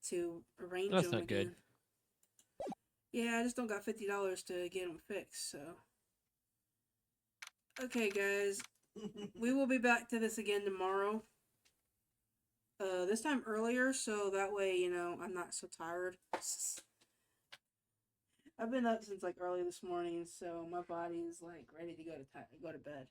to arrange That's them not good. again. Yeah, I just don't got $50 to get them fixed, so. Okay, guys. We will be back to this again tomorrow. This time earlier, so that way, I'm not so tired. I've been up since, early this morning, so my body is, ready to go to bed.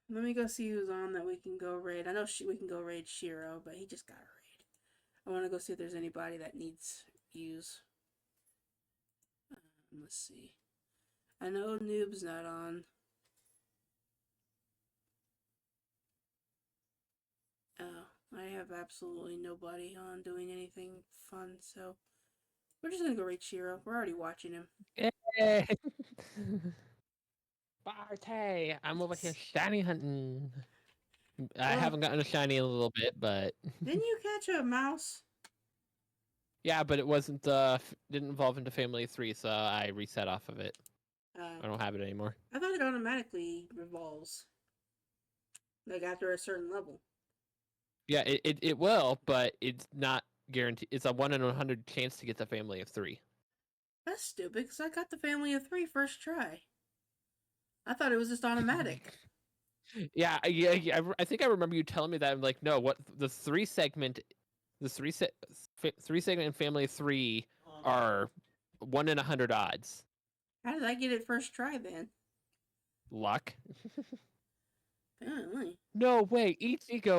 Let me go see who's on that we can go raid. I know we can go raid Shiro, but he just got a raid. I want to go see if there's anybody that needs use. Let's see. I know Noob's not on. Oh, I have absolutely nobody on doing anything fun, so we're just gonna go raid Shiro. We're already watching him. Yay! Barte, I'm over here shiny hunting. I Well, haven't gotten a shiny in a little bit, but didn't you catch a mouse? yeah, but it wasn't didn't evolve into Family 3, so I reset off of it. I don't have it anymore. I thought it automatically revolves. Like after a certain level. Yeah, it will, but it's not guaranteed. It's a 1 in 100 chance to get the Family of 3. That's stupid, because I got the family of 3 first try. I thought it was just automatic. Yeah, I think I remember you telling me that. I'm like, no, what the 3 segment, the 3 segment and Family of 3 are 1 in 100 odds. How did I get it first try then? Luck. Apparently. No way, Ichi